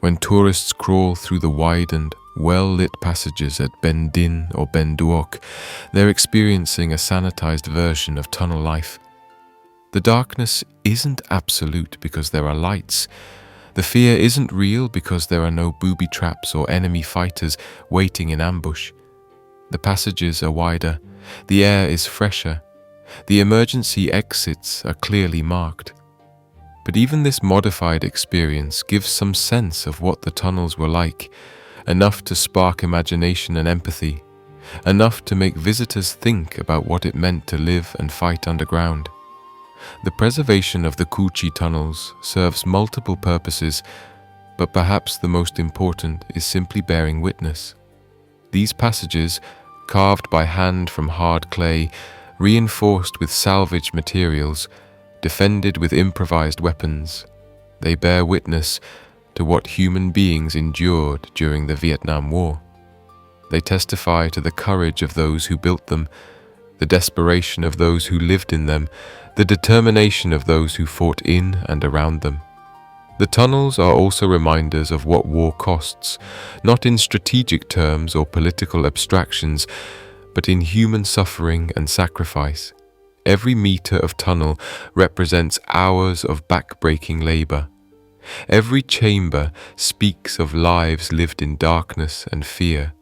when tourists crawl through the widened, well-lit passages at Ben Din or Ben Duoc, they're experiencing a sanitized version of tunnel life. The darkness isn't absolute because there are lights. The fear isn't real because there are no booby traps or enemy fighters waiting in ambush. The passages are wider, the air is fresher, the emergency exits are clearly marked. But even this modified experience gives some sense of what the tunnels were like, enough to spark imagination and empathy, enough to make visitors think about what it meant to live and fight underground. The preservation of the Cu Chi tunnels serves multiple purposes, but perhaps the most important is simply bearing witness. These passages, carved by hand from hard clay, reinforced with salvaged materials, defended with improvised weapons, they bear witness to what human beings endured during the Vietnam War. They testify to the courage of those who built them, the desperation of those who lived in them, the determination of those who fought in and around them. The tunnels are also reminders of what war costs, not in strategic terms or political abstractions, but in human suffering and sacrifice. Every meter of tunnel represents hours of back-breaking labor. Every chamber speaks of lives lived in darkness and fear.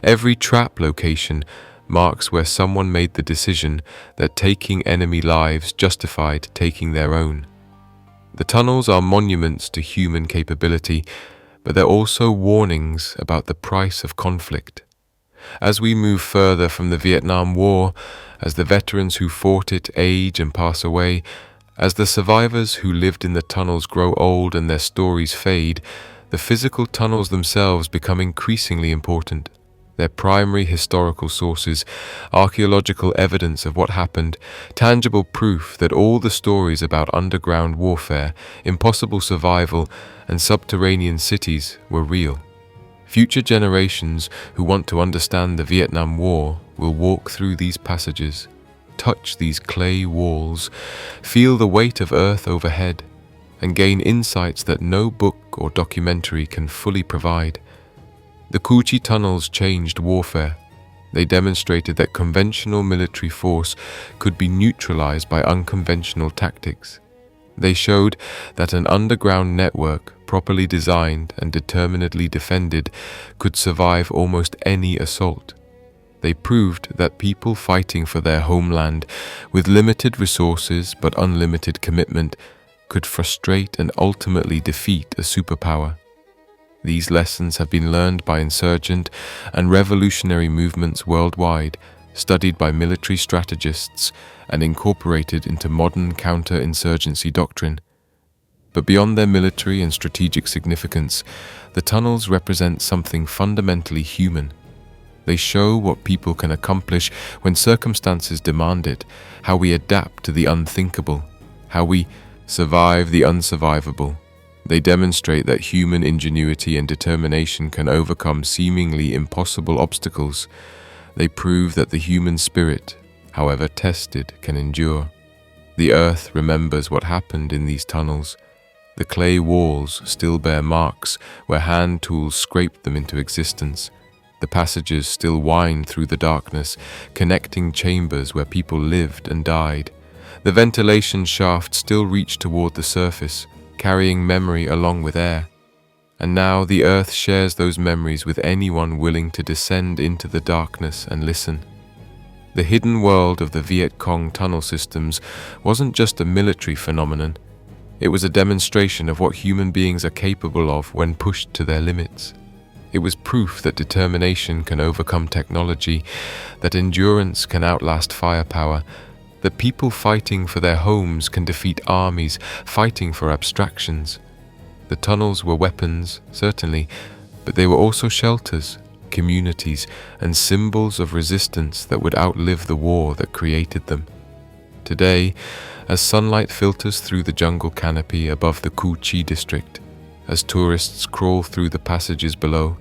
Every trap location marks where someone made the decision that taking enemy lives justified taking their own. The tunnels are monuments to human capability, but they're also warnings about the price of conflict. As we move further from the Vietnam War, as the veterans who fought it age and pass away, as the survivors who lived in the tunnels grow old and their stories fade, the physical tunnels themselves become increasingly important. Their primary historical sources, archaeological evidence of what happened, tangible proof that all the stories about underground warfare, impossible survival, and subterranean cities were real. Future generations who want to understand the Vietnam War will walk through these passages, touch these clay walls, feel the weight of earth overhead, and gain insights that no book or documentary can fully provide. The Cu Chi tunnels changed warfare. They demonstrated that conventional military force could be neutralized by unconventional tactics. They showed that an underground network, properly designed and determinedly defended, could survive almost any assault. They proved that people fighting for their homeland, with limited resources but unlimited commitment, could frustrate and ultimately defeat a superpower. These lessons have been learned by insurgent and revolutionary movements worldwide, studied by military strategists, and incorporated into modern counterinsurgency doctrine. But beyond their military and strategic significance, the tunnels represent something fundamentally human. They show what people can accomplish when circumstances demand it, how we adapt to the unthinkable, how we survive the unsurvivable. They demonstrate that human ingenuity and determination can overcome seemingly impossible obstacles. They prove that the human spirit, however tested, can endure. The earth remembers what happened in these tunnels. The clay walls still bear marks where hand tools scraped them into existence. The passages still wind through the darkness, connecting chambers where people lived and died. The ventilation shafts still reach toward the surface, carrying memory along with air. And now the earth shares those memories with anyone willing to descend into the darkness and listen. The hidden world of the Viet Cong tunnel systems wasn't just a military phenomenon. It was a demonstration of what human beings are capable of when pushed to their limits. It was proof that determination can overcome technology, that endurance can outlast firepower, that people fighting for their homes can defeat armies fighting for abstractions. The tunnels were weapons, certainly, but they were also shelters, communities, and symbols of resistance that would outlive the war that created them. Today, as sunlight filters through the jungle canopy above the Cu Chi district, as tourists crawl through the passages below,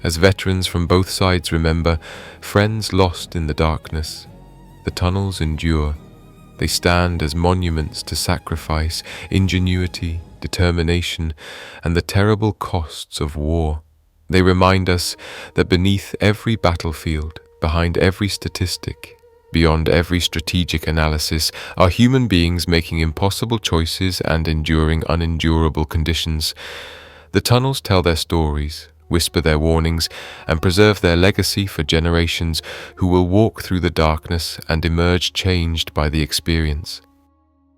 as veterans from both sides remember friends lost in the darkness, the tunnels endure. They stand as monuments to sacrifice, ingenuity, determination, and the terrible costs of war. They remind us that beneath every battlefield, behind every statistic, beyond every strategic analysis, are human beings making impossible choices and enduring unendurable conditions. The tunnels tell their stories, whisper their warnings, and preserve their legacy for generations who will walk through the darkness and emerge changed by the experience.